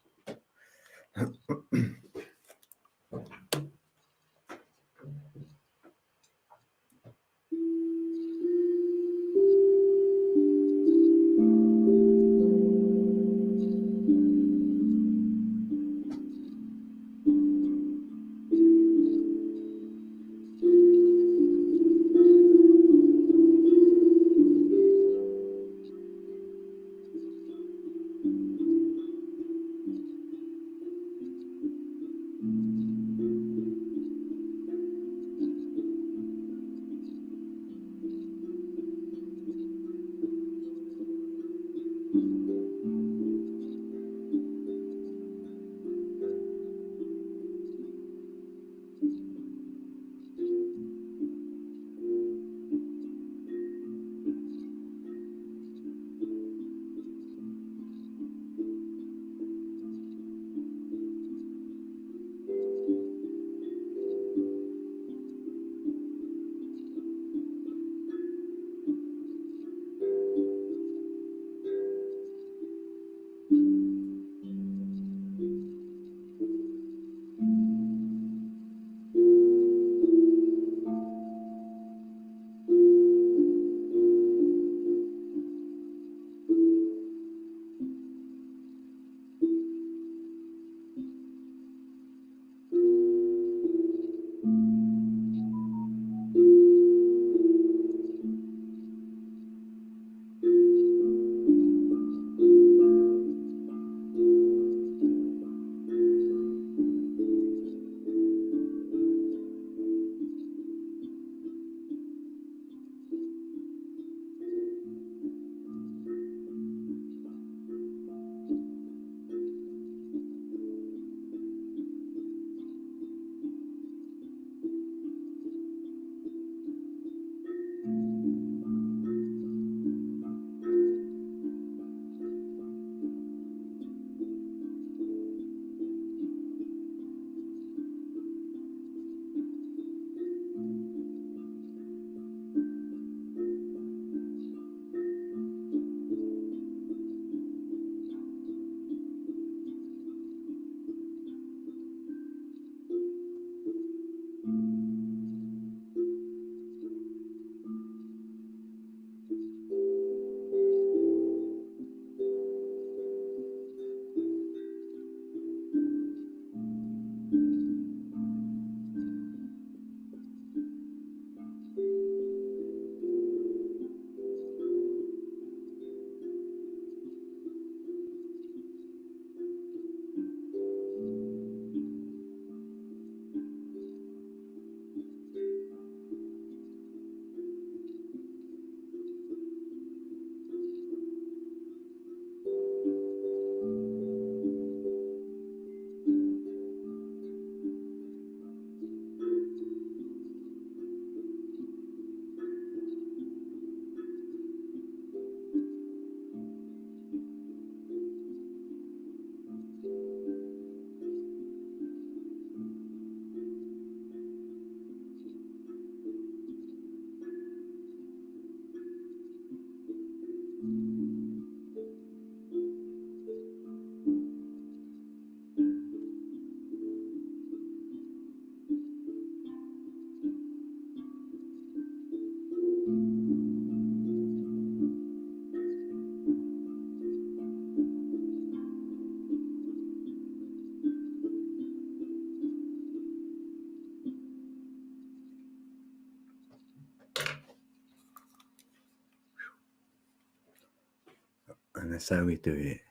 And that's how we do it.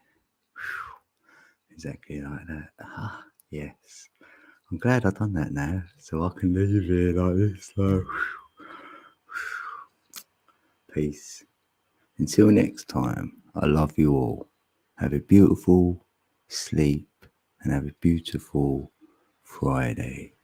Exactly like that. Yes. I'm glad I've done that now, so I can leave it like this. So. Peace. Until next time, I love you all. Have a beautiful sleep and have a beautiful Friday.